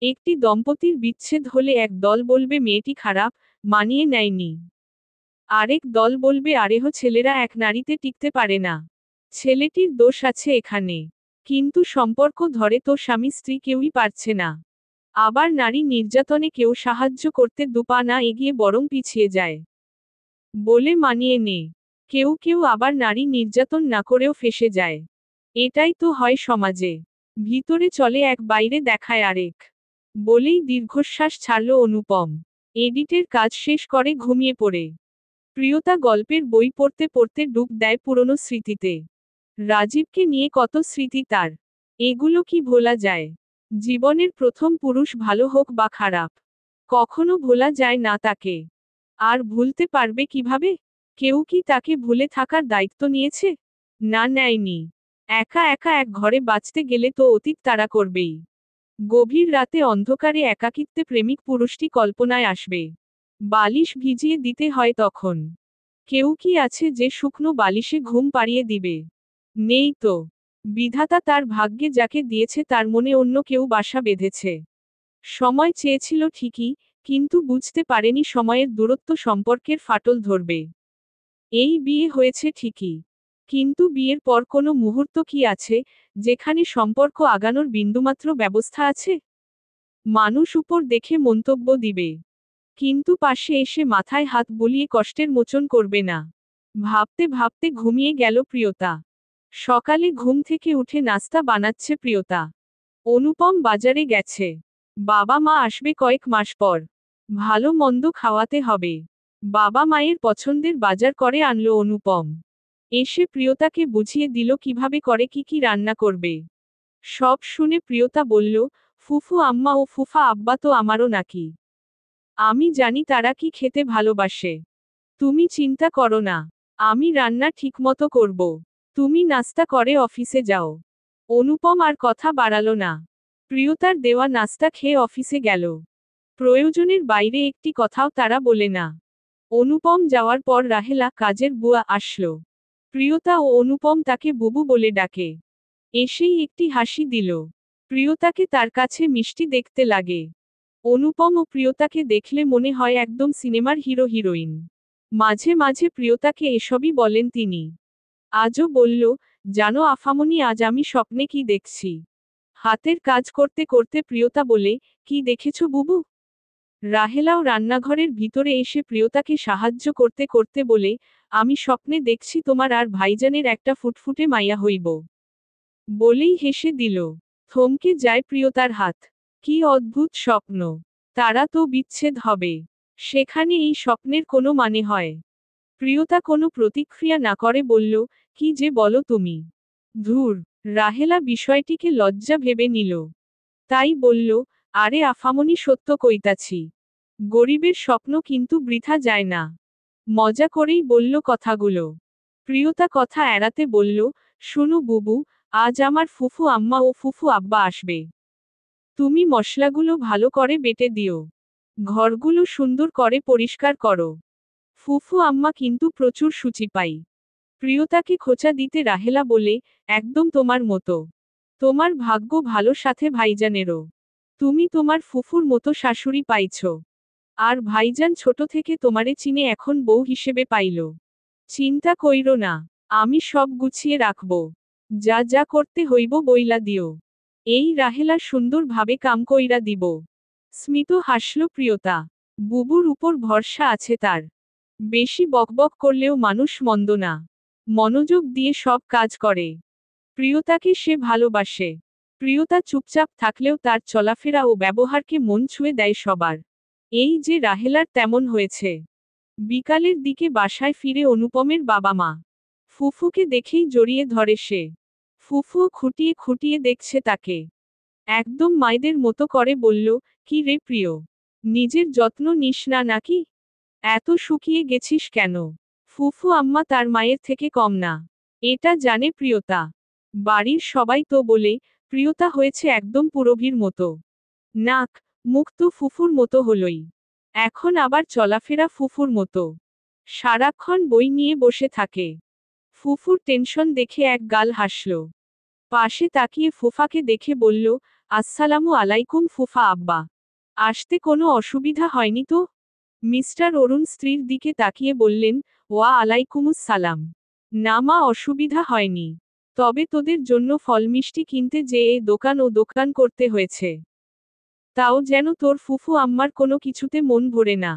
একটি দম্পতির বিচ্ছেদ হলে এক দল বলবে মেয়েটি খারাপ, মানিয়ে নেয়নি। আরেক দল বলবে আরেহ ছেলেরা এক নারীতে টিকতে পারে না। ছেলেটির দোষ আছে এখানে। কিন্তু সম্পর্ক ধরে তো স্বামী স্ত্রী কেউই পারছে না। আবার নারী নির্যাতনে কেউ সাহায্য করতে দুপা না এগিয়ে বরং পিছিয়ে যায় বলে মানিয়ে নে। কেউ কেউ আবার নারী নির্যাতন না করেও ফেঁসে যায়। এটাই তো হয় সমাজে। ভিতরে চলে এক, বাইরে দেখায় আরেক। বলেই দীর্ঘশ্বাস ছাড়ল অনুপম। এডিটের কাজ শেষ করে ঘুমিয়ে পড়ে। প্রিয়তা গল্পের বই পড়তে পড়তে ডুব দেয় পুরনো স্মৃতিতে। রাজীবকে নিয়ে কত স্মৃতি তার। এগুলো কি ভোলা যায়? জীবনের প্রথম পুরুষ, ভালো হোক বা খারাপ, কখনো ভোলা যায় না তাকে। আর ভুলতে পারবে কিভাবে? কেউ কি তাকে ভুলে থাকার দায়িত্ব নিয়েছে? না, নেয়নি। একা একা এক ঘরে বাঁচতে গেলে তো অতীত তাড়া করবেই। গভীর রাতে অন্ধকারে একাকিত্বে প্রেমিক পুরুষটি কল্পনায় আসবে। বালিশ ভিজিয়ে দিতে হয় তখন। কেউ কি আছে যে শুকনো বালিশে ঘুম পাড়িয়ে দিবে? নেই তো। বিধাতা তার ভাগ্যে যাকে দিয়েছে তার মনে অন্য কেউ বাসা বেঁধেছে। সময় চেয়েছিল ঠিকই, কিন্তু বুঝতে পারেনি সময়ের দূরত্ব সম্পর্কের ফাটল ধরবে। এই বিয়ে হয়েছে ঠিকই, কিন্তু বিয়ের পর কোনো মুহূর্ত কি আছে যেখানে সম্পর্ক আগানোর বিন্দুমাত্র ব্যবস্থা আছে? মানুষ উপর দেখে মন্তব্য দিবে, কিন্তু পাশে এসে মাথায় হাত বুলিয়ে কষ্টের মোচন করবে না। ভাবতে ভাবতে ঘুমিয়ে গেল প্রিয়তা। সকালে ঘুম থেকে উঠে নাস্তা বানাচ্ছে প্রিয়তা। অনুপম বাজারে গেছে। বাবা মা আসবে কয়েক মাস পর। ভালো মন্দ খাওয়াতে হবে। বাবা মায়ের পছন্দের বাজার করে আনলো অনুপম। এসে প্রিয়তাকে বুঝিয়ে দিল কিভাবে করে কি কি রান্না করবে। সব শুনে প্রিয়তা বলল, ফুফু আম্মা ও ফুফা আব্বা তো আমারও নাকি। আমি জানি তারা কি খেতে ভালোবাসে। তুমি চিন্তা করো না, আমি রান্না ঠিকমতো করব। তুমি নাস্তা করে অফিসে যাও। অনুপম আর কথা বাড়ালো না। প্রিয়তার দেওয়া নাস্তা খেয়ে অফিসে গেল। প্রয়োজনের বাইরে একটি কথাও তারা বলে না। অনুপম যাওয়ার পর রাহেলা, কাজের বুয়া, আসলো। প্রিয়তা ও অনুপম তাকে বুবু বলে ডাকে। এসেই একটি হাসি দিল। প্রিয়তাকে তার কাছে মিষ্টি দেখতে লাগে। অনুপম ও প্রিয়তাকে দেখলে মনে হয় একদম সিনেমার হিরো হিরোইন। মাঝে মাঝে প্রিয়তাকে এসবই বলেন তিনি। আজও বলল, জানো আফামনি, আজ আমি স্বপ্নে কি দেখছি। হাতের কাজ করতে করতে প্রিয়তা বলে, কি দেখেছ বুবু? রাহেলাও রান্নাঘরের ভিতরে এসে প্রিয়তাকে সাহায্য করতে করতে বলে, আমি স্বপ্নে দেখছি তোমার আর ভাইজানের একটা ফুটফুটে মাইয়া হইব। বলেই হেসে দিল। থমকে যায় প্রিয়তার হাত। কি অদ্ভুত স্বপ্ন! তারা তো বিচ্ছেদ হবে, সেখানে এই স্বপ্নের কোনো মানে হয়? প্রিয়তা কোনো প্রতিক্রিয়া না করে বলল, কি যে বলো তুমি। ধুর। রাহেলা বিষয়টিকে লজ্জা ভেবে নিল। তাই বলল, আরে আফামনি, সত্য কইতাছি। গরিবের স্বপ্ন কিন্তু বৃথা যায় না। মজা করেই বলল কথাগুলো। প্রিয়তা কথা এড়াতে বলল, শুনো বুবু, আজ আমার ফুফু আম্মা ও ফুফু আব্বা আসবে। তুমি মশলাগুলো ভালো করে বেটে দিও। ঘরগুলো সুন্দর করে পরিষ্কার করো। ফুফু আম্মা কিন্তু প্রচুর শুচি পাই। প্রিয়তাকে খোঁচা দিতে রাহেলা বলে, একদম তোমার মতো। তোমার ভাগ্য ভালো, সাথে ভাইজানেরও। তুমি তোমার ফুফুর মতো শাশুড়ি পাইছ। আর ভাইজান ছোট থেকে তোমারে চিনে এখন বউ হিসেবে পাইল। চিন্তা কইরো না, আমি সব গুছিয়ে রাখব। যা যা করতে হইব বইলা দিও। এই রাহেলা সুন্দরভাবে কাম কইরা দিব। স্মিত হাসল প্রিয়তা। বুবুর উপর ভরসা আছে তার। বেশি বকবক করলেও মানুষ মন্দ না। মনোযোগ দিয়ে সব কাজ করে। প্রিয়তাকে সে ভালোবাসে। প্রিয়তা চুপচাপ থাকলেও তার চলাফেরা ও ব্যবহারকে মন ছুঁয়ে দেয় সবার। এই যে রাহেলার তেমন হয়েছে। বিকালের দিকে বাসায় ফিরে অনুপমের বাবা মা। ফুফুকে দেখেই জড়িয়ে ধরে সে। ফুফুও খুঁটিয়ে খুঁটিয়ে দেখছে তাকে। একদম মায়েদের মতো করে বলল, কি রে প্রিয়, নিজের যত্ন নিস না নাকি? এত শুকিয়ে গেছিস কেন? ফুফু আম্মা তার মায়ের থেকে কম না, এটা জানে প্রিয়তা। বাড়ির সবাই তো বলে, প্রিয়তা হয়েছে একদম পুরভীর মতো। নাক মুখ তো ফুফুর মতো হলই। এখন আবার চলাফেরা ফুফুর মতো। সারাক্ষণ বই নিয়ে বসে থাকে। ফুফুর টেনশন দেখে এক গাল হাসল। পাশে তাকিয়ে ফুফাকে দেখে বলল, আসসালামু আলাইকুম ফুফা আব্বা। আসতে কোনো অসুবিধা হয়নি তো? মিস্টার অরুণ স্ত্রীর দিকে তাকিয়ে বললেন, ওয়া আলাইকুমুস সালাম। না মা, অসুবিধা হয়নি। তবে তোদের জন্য ফল মিষ্টি কিনতে যেয়ে দোকান ও দোকান করতে হয়েছে। তাও যেন তোর ফুফু আম্মার কোনো কিছুতে মন ভরে না।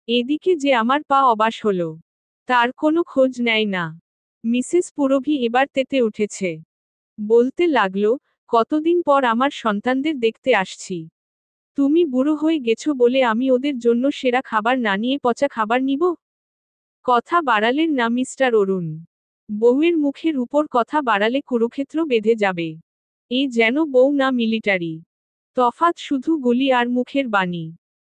এদিকে যে আমার পা অবাস হলো, তার কোনো খোঁজ নেয় না। মিসেস পুরভি এবার তেতে উঠেছে। বলতে লাগলো, কতদিন পর আমার সন্তানদের দেখতে আসছি। তুমি বুড়ো হয়ে গেছো বলে আমি ওদের জন্য সেরা খাবার না নিয়ে পচা খাবার নিব? কথা বাড়ালেন না মিস্টার অরুণ। বউয়ের মুখের উপর কথা বাড়ালে কুরুক্ষেত্র বেঁধে যাবে। এ যেন বউ না মিলিটারি। তফাৎ শুধু গুলি আর মুখের বাণী।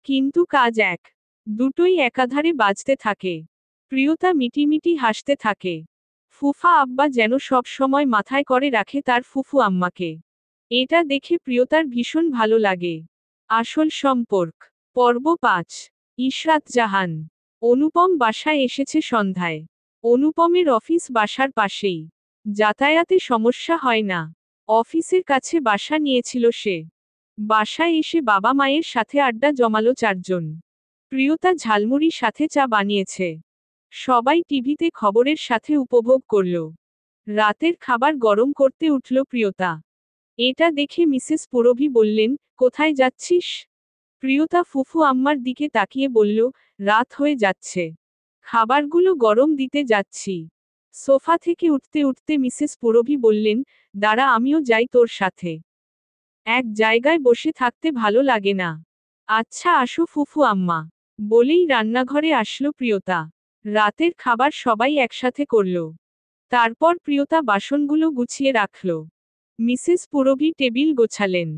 কিন্তু কাজ এক। দুটোই একাধারে বাজতে থাকে। প্রিয়তা মিটিমিটি হাসতে থাকে। ফুফা আব্বা যেন সব সময় মাথায় করে রাখে তার ফুফু আম্মাকে। এটা দেখে প্রিয়তার ভীষণ ভালো লাগে। আসল সম্পর্ক। পর্ব ৫। ইশরাত জাহান। অনুপম বাসায় এসেছে সন্ধ্যায়। অনুপমের অফিস বাসার পাশেই। যাতায়াতে সমস্যা হয় না। অফিসের কাছে বাসা নিয়েছিল সে। বাসায় এসে বাবা মায়ের সাথে আড্ডা জমালো ৪ জন। প্রিয়তা ঝালমুড়ির সাথে চা বানিয়েছে। সবাই টিভিতে খবরের সাথে উপভোগ করল। রাতের খাবার গরম করতে উঠল প্রিয়তা। এটা দেখে মিসেস পুরভি বললেন, কোথায় যাচ্ছিস? প্রিয়তা ফুফু আম্মার দিকে তাকিয়ে বলল, রাত হয়ে যাচ্ছে। খাবারগুলো গরম দিতে যাচ্ছি। সোফা থেকে উঠতে উঠতে মিসেস পুরভি বললেন, দাঁড়া আমিও যাই তোর সাথে। এক জায়গায় বসে থাকতে ভালো লাগে না। আচ্ছা আসো ফুফু আম্মা। বলেই রান্নাঘরে আসলো প্রিয়তা। রাতের খাবার সবাই একসাথে করল। তারপর প্রিয়তা বাসনগুলো গুছিয়ে রাখল। মিসেস পুরভি টেবিল গোছালেন।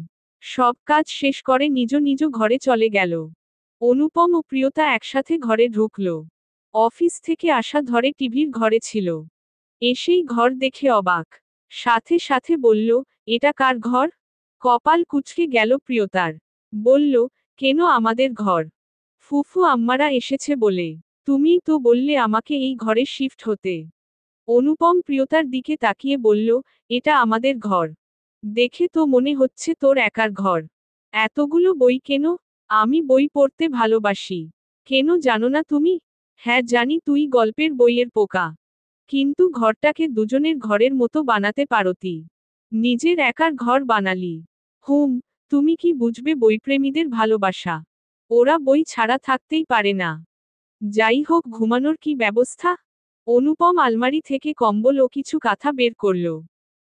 সব কাজ শেষ করে নিজ নিজ ঘরে চলে গেল। অনুপম ও প্রিয়তা একসাথে ঘরে ঢুকল। অফিস থেকে আসা ধরে টিভির ঘরে ছিল। এসেই ঘর দেখে অবাক। সাথে সাথে বলল, এটা কার ঘর? কপাল কুঁচকে গেল প্রিয়তার। বলল, কেন আমাদের ঘর? ফুফু আম্মারা এসেছে বলে। তুমিই তো বললে আমাকে এই ঘরে শিফট হতে। অনুপম প্রিয়তার দিকে তাকিয়ে বলল, এটা আমাদের ঘর। দেখে তো মনে হচ্ছে তোর একার ঘর। এতগুলো বই কেন? আমি বই পড়তে ভালোবাসি। কেন জানো না তুমি? হ্যাঁ জানি তুই গল্পের বইয়ের পোকা। কিন্তু ঘরটাকে দুজনের ঘরের মতো বানাতে পারতি। নিজের একার ঘর বানালি। হুম, তুমি কি বুঝবে বইপ্রেমীদের ভালোবাসা? ওরা বই ছাড়া থাকতেই পারে না। যাই হোক ঘুমানোর কি ব্যবস্থা? অনুপম আলমারি থেকে কম্বল ও কিছু কাঁথা বের করল।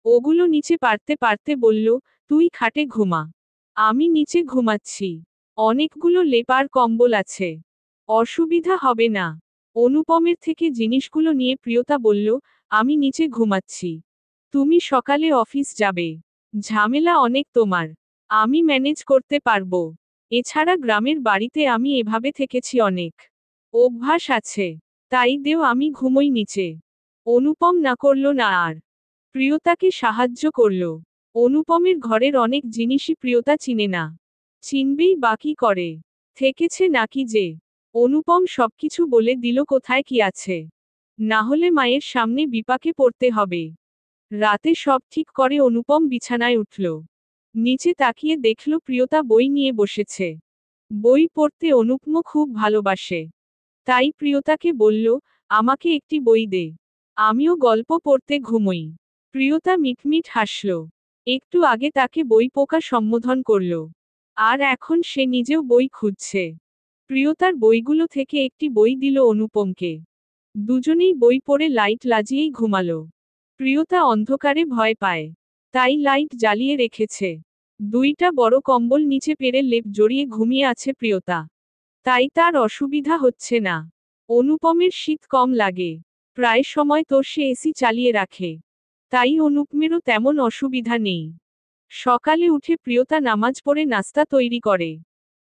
ওগুলো নিচে পারতে পারতে বলল, তুই খাটে ঘুমা। আমি নিচে ঘুমাচ্ছি। অনেকগুলো লেপার কম্বল আছে। অসুবিধা হবে না। অনুপমের থেকে জিনিসগুলো নিয়ে প্রিয়তা বলল, আমি নিচে ঘুমাচ্ছি। তুমি সকালে অফিস যাবে। ঝামেলা অনেক তোমার। আমি ম্যানেজ করতে পারবো। এছাড়া গ্রামের বাড়িতে আমি এভাবে থেকেছি অনেক। অভ্যাস আছে। তাই দেও আমি ঘুমোই নিচে। অনুপম না করল না আর। প্রিয়তাকে সাহায্য করল। অনুপমের ঘরের অনেক জিনিসই প্রিয়তা চিনে না। চিনবেই বা কি করে? থেকেছে নাকি যে? অনুপম সবকিছু বলে দিল কোথায় কি আছে। না হলে মায়ের সামনে বিপাকে পড়তে হবে। রাতে সব ঠিক করে অনুপম বিছানায় উঠল। নিচে তাকিয়ে দেখল প্রিয়তা বই নিয়ে বসেছে। বই পড়তে অনুপম খুব ভালোবাসে। তাই প্রিয়তাকে বলল, আমাকে একটি বই দে। আমিও গল্প পড়তে ঘুমোই। প্রিয়তা মিটমিট হাসল। একটু আগে তাকে বই পোকা সম্বোধন করল। আর এখন সে নিজেও বই খুঁজছে। প্রিয়তার বইগুলো থেকে একটি বই দিল অনুপমকে। দুজনেই বই পড়ে লাইট লাগিয়েই ঘুমালো। প্রিয়তা অন্ধকারে ভয় পায়। তাই লাইট জ্বালিয়ে রেখেছে। দুইটা বড় কম্বল নিচে পেরে লেপ জড়িয়ে ঘুমিয়ে আছে প্রিয়তা। তাই তার অসুবিধা হচ্ছে না। অনুপমের শীত কম লাগে। প্রায় সময় তো সে এসি চালিয়ে রাখে। তাই অনুপমেরও তেমন অসুবিধা নেই। সকালে উঠে প্রিয়তা নামাজ পড়ে নাস্তা তৈরি করে।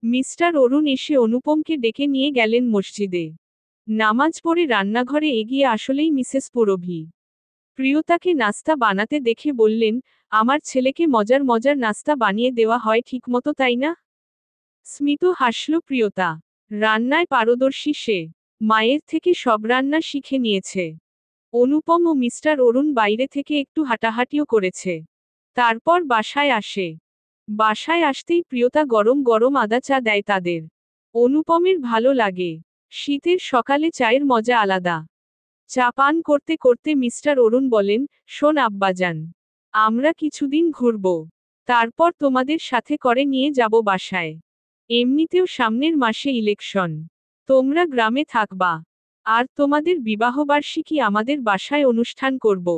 মিস্টার অরুণ এসে অনুপমকে ডেকে নিয়ে গেলেন মসজিদে। নামাজ পড়ে রান্নাঘরে এগিয়ে আসলেই মিসেস পুরভি। প্রিয়তাকে নাস্তা বানাতে দেখে বললেন, আমার ছেলেকে মজার মজার নাস্তা বানিয়ে দেওয়া হয় ঠিকমতো তাই না? স্মিত হাসল প্রিয়তা। রান্নায় পারদর্শী সে। মায়ের থেকে সব রান্না শিখে নিয়েছে। অনুপম ও মিস্টার অরুণ বাইরে থেকে একটু হাঁটাহাঁটিও করেছে। তারপর বাসায় আসে। বাসায় আসতেই প্রিয়তা গরম গরম আদা চা দেয় তাদের। অনুপমের ভালো লাগে। শীতের সকালে চায়ের মজা আলাদা। চা পান করতে করতে মিস্টার অরুণ বলেন, শোন আব্বাজান, আমরা কিছুদিন ঘুরব। তারপর তোমাদের সাথে করে নিয়ে যাব বাসায়। এমনিতেও সামনের মাসে ইলেকশন। তোমরা গ্রামে থাকবা। আর তোমাদের বিবাহবার্ষিকী আমাদের বাসায় অনুষ্ঠান করব।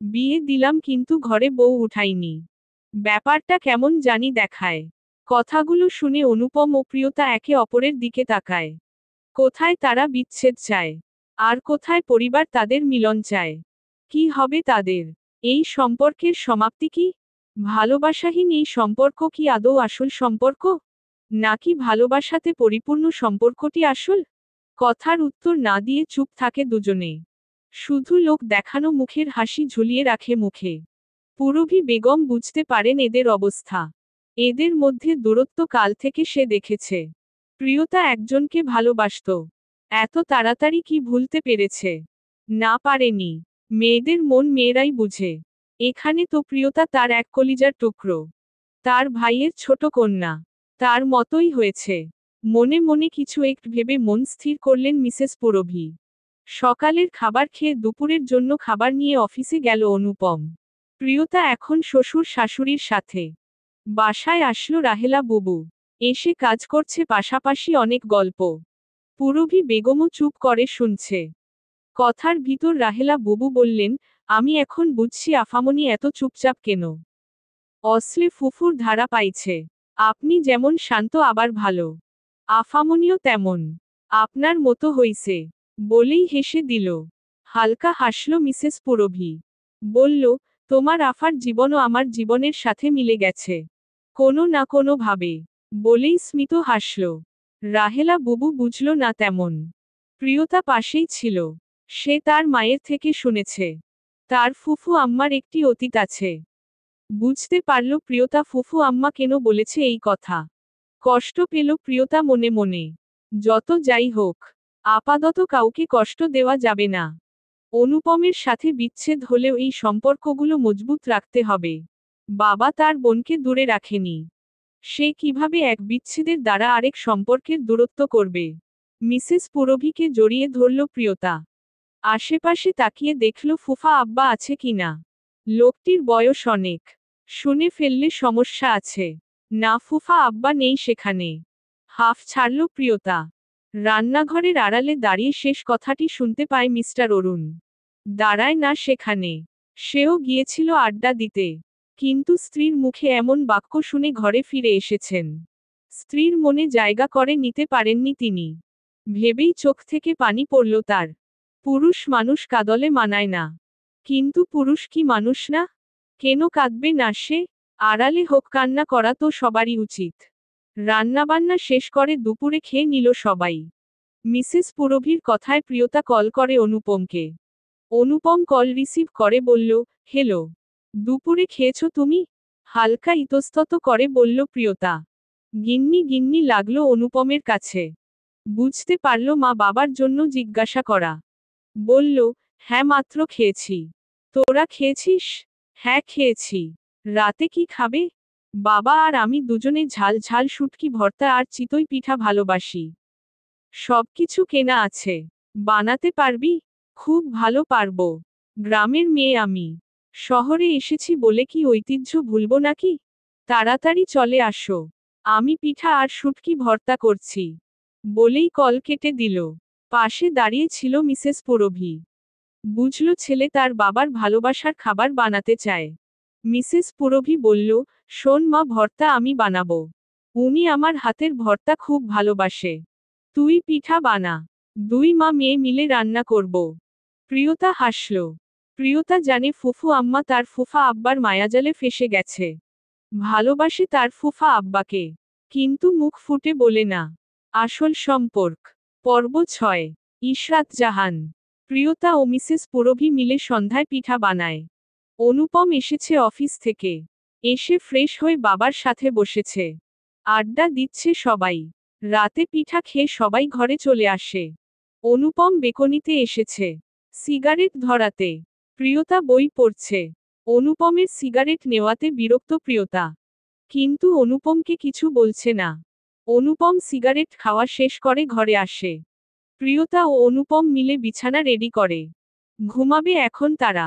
বিয়ে দিলাম কিন্তু ঘরে বউ উঠাইনি। ব্যাপারটা কেমন জানি দেখায়। কথাগুলো শুনে অনুপম ও প্রিয়তা একে অপরের দিকে তাকায়। কোথায় তারা বিচ্ছেদ চায়, আর কোথায় পরিবার তাদের মিলন চায়। কি হবে তাদের এই সম্পর্কের সমাপ্তি কি? ভালোবাসাহীন এই সম্পর্ক কি আদৌ আসল সম্পর্ক, নাকি ভালোবাসাতে পরিপূর্ণ সম্পর্কটি আসল? কথার উত্তর না দিয়ে চুপ থাকে দুজনে। শুধু লোক দেখানো মুখের হাসি ঝুলিয়ে রাখে মুখে। পুরভী বেগম বুঝতে পারেন এদের অবস্থা। এদের মধ্যে দূরত্ব কাল থেকে সে দেখেছে। প্রিয়তা একজনকে ভালোবাসত। এত তাড়াতাড়ি কি ভুলতে পেরেছে? না পারেনি। মেয়েদের মন মেয়েরাই বুঝে। এখানে তো প্রিয়তা তার এক কলিজার টুকরো। তার ভাইয়ের ছোট কন্যা। তার মতোই হয়েছে। মনে মনে কিছু একটু ভেবে মন স্থির করলেন মিসেস পুরভী। সকালের খাবার খেয়ে দুপুরের জন্য খাবার নিয়ে অফিসে গেল অনুপম। প্রিয়তা এখন শ্বশুর শাশুড়ির সাথে। বাসায় আসলো রাহেলা বুবু। এসে কাজ করছে, পাশাপাশি অনেক গল্প। পুরভী বেগমও চুপ করে শুনছে। কথার ভিতর রাহেলা বুবু বললেন, আমি এখন বুঝছি আফামনি এত চুপচাপ কেন। অশ্লে ফুফুর ধারা পাইছে। আপনি যেমন শান্ত আবার ভালো, আফামনিও তেমন। আপনার মতো হইছে বলেই হেসে দিল। হালকা হাসল মিসেস পুরভী। বলল, তোমার আফার জীবনও আমার জীবনের সাথে মিলে গেছে কোনো না কোনো ভাবে, বলেই স্মিত হাসল। রাহেলা বুবু বুঝল না তেমন। প্রিয়তা পাশেই ছিল। সে তার মায়ের থেকে শুনেছে তার ফুফু আম্মার একটি অতীত আছে। বুঝতে পারল প্রিয়তা ফুফু আম্মা কেন বলেছে এই কথা। কষ্ট পেল প্রিয়তা মনে মনে। যত যাই হোক, আপাতত কাউকে কষ্ট দেওয়া যাবে না। অনুপমের সাথে বিচ্ছেদ হলেও এই সম্পর্কগুলো মজবুত রাখতে হবে। বাবা তার বোনকে দূরে রাখেনি। সে কিভাবে এক বিচ্ছেদের দ্বারা আরেক সম্পর্কের দূরত্ব করবে? মিসেস পুরভীকে জড়িয়ে ধরল প্রিয়তা। আশেপাশে তাকিয়ে দেখল ফুফা আব্বা আছে কিনা। লোকটির বয়স অনেক। শুনে ফেললে সমস্যা আছে। না, ফুফা আব্বা নেই সেখানে। হাফ ছাড়ল প্রিয়তা। রান্নাঘরের আড়ালে দাঁড়িয়ে শেষ কথাটি শুনতে পায় মিস্টার অরুণ। দাঁড়ায় না সেখানে। সেও গিয়েছিল আড্ডা দিতে। কিন্তু স্ত্রীর মুখে এমন বাক্য শুনে ঘরে ফিরে এসেছেন। স্ত্রীর মনে জায়গা করে নিতে পারেননি তিনি। ভেবেই চোখ থেকে পানি পড়ল তার। পুরুষ মানুষ কাঁদলে মানায় না। কিন্তু পুরুষ কি মানুষ না? কেন কাঁদবে না সে? আড়ালে হোক কান্না করা তো সবারই উচিত। রান্নাবান্না শেষ করে দুপুরে খেয়ে নিল সবাই। মিসেস পুরভীর কথায় প্রিয়তা কল করে অনুপমকে। অনুপম কল রিসিভ করে বলল, হ্যালো, দুপুরে খেয়েছো তুমি? হালকা ইতস্তত করে বলল প্রিয়তা। গিন্নি গিন্নি লাগলো অনুপমের কাছে। বুঝতে পারল মা বাবার জন্য জিজ্ঞাসা করা। বলল, হ্যাঁ মাত্র খেয়েছি। তোরা খেয়েছিস? হ্যাঁ খেয়েছি। রাতে কি খাবে? বাবা আর আমি দুজনে ঝাল ঝাল শুটকি ভর্তা আর চিতই পিঠা ভালোবাসি। সবকিছু কেনা আছে। বানাতে পারবি? খুব ভালো পারবো। গ্রামের মেয়ে আমি। শহরে এসেছি বলে কি ঐতিহ্য ভুলবো নাকি? তাড়াতাড়ি চলে আসো। আমি পিঠা আর শুটকি ভর্তা করছি। বলেই কল কেটে দিল। পাশে দাঁড়িয়ে ছিল মিসেস পুরভী। বুঝল ছেলে তার বাবার ভালোবাসার খাবার বানাতে চায়। মিসেস পুরভী বলল, শোন মা, ভর্তা আমি বানাবো। উনি আমার হাতের ভর্তা খুব ভালোবাসে। তুই পিঠা বানা। দুই মা মেয়ে মিলে রান্না করব। প্রিয়তা হাসল। প্রিয়তা জানে ফুফু আম্মা তার ফুফা আব্বার মায়াজালে ফেসে গেছে। ভালোবাসে তার ফুফা আব্বাকে। কিন্তু মুখ ফুটে বলে না। আসল সম্পর্ক। পর্ব 6। ইশরাত জাহান। প্রিয়তা ও মিসেস পুরভী মিলে সন্ধ্যায় পিঠা বানায়। অনুপম এসেছে অফিস থেকে। এসে ফ্রেশ হয়ে বাবার সাথে বসেছে। আড্ডা দিচ্ছে সবাই। রাতে পিঠা খেয়ে সবাই ঘরে চলে আসে। অনুপম বেকনিতে এসেছে সিগারেট ধরাতে। প্রিয়তা বই পড়ছে। অনুপমের সিগারেট নেওয়াতে বিরক্ত প্রিয়তা। কিন্তু অনুপমকে কিছু বলছে না। অনুপম সিগারেট খাওয়া শেষ করে ঘরে আসে। প্রিয়তা ও অনুপম মিলে বিছানা রেডি করে। ঘুমাবে এখন তারা।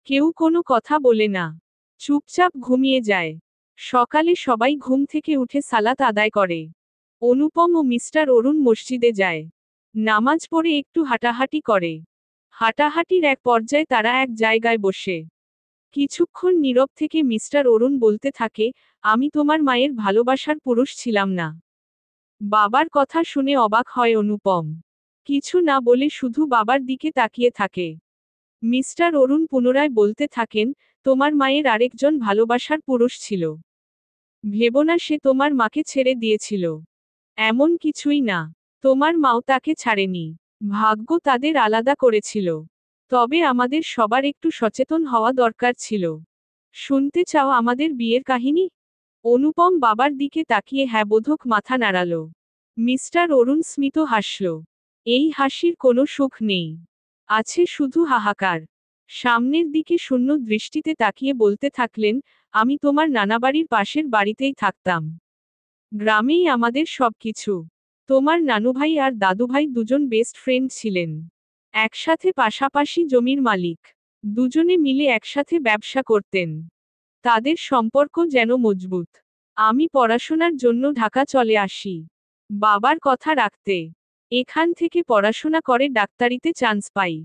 কেউ কোনো কথা বলে না। চুপচাপ ঘুমিয়ে যায়। সকালে সবাই ঘুম থেকে উঠে সালাত আদায় করে। অনুপম ও মিস্টার অরুণ মসজিদে যায়। নামাজ পড়ে একটু হাঁটাহাঁটি করে। হাঁটাহাঁটির এক পর্যায়ে তারা এক জায়গায় বসে কিছুক্ষণ নীরব থেকে মিস্টার অরুণ বলতে থাকে, আমি তোমার মায়ের ভালোবাসার পুরুষ ছিলাম না। বাবার কথা শুনে অবাক হয় অনুপম। কিছু না বলে শুধু বাবার দিকে তাকিয়ে থাকে। মিস্টার অরুণ পুনরায় বলতে থাকেন, তোমার মায়ের আরেকজন ভালোবাসার পুরুষ ছিল। ভেবো না সে তোমার মাকে ছেড়ে দিয়েছিল। এমন কিছুই না। তোমার মাও তাকে ছাড়েনি। ভাগ্য তাদের আলাদা করেছিল। তবে আমাদের সবার একটু সচেতন হওয়া দরকার ছিল। শুনতে চাও আমাদের বিয়ের কাহিনী? অনুপম বাবার দিকে তাকিয়ে হ্যাঁ বোধক মাথা নাড়াল। মিস্টার অরুণ স্মিত হাসল। এই হাসির কোনো সুখ নেই। আছে শুধু হাহাকার। সামনের দিকে শূন্য দৃষ্টিতে তাকিয়ে বলতে থাকলেন, আমি তোমার নানাবাড়ির পাশের বাড়িতেই থাকতাম। গ্রামেই আমাদের সবকিছু। তোমার নানুভাই আর দাদুভাই দুজন বেস্ট ফ্রেন্ড ছিলেন। একসাথে পাশাপাশি জমির মালিক। দুজনে মিলে একসাথে ব্যবসা করতেন। তাদের সম্পর্ক যেন মজবুত। আমি পড়াশোনার জন্য ঢাকা চলে আসি বাবার কথা রাখতে। এখান থেকে পড়াশোনা করে ডাক্তারিতে চান্স পাই।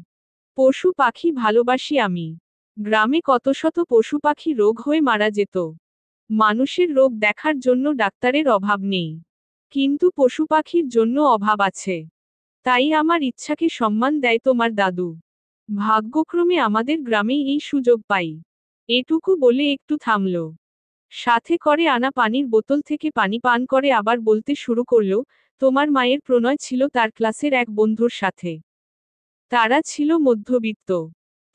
পশু পাখি ভালোবাসি আমি। গ্রামে কত শত পশু পাখি রোগ হয়ে মারা যেত। মানুষের রোগ দেখার জন্য ডাক্তারের অভাব নেই। কিন্তু পশু পাখির জন্য অভাব আছে। তাই আমার ইচ্ছাকে সম্মান দেয় তোমার দাদু। ভাগ্যক্রমে আমাদের গ্রামেই এই সুযোগ পাই। এটুকু বলে একটু থামল। সাথে করে আনা পানির বোতল থেকে পানি পান করে আবার বলতে শুরু করল, তোমার মায়ের প্রণয় ছিল তার ক্লাসের এক বন্ধুর সাথে। তারা ছিল মধ্যবিত্ত।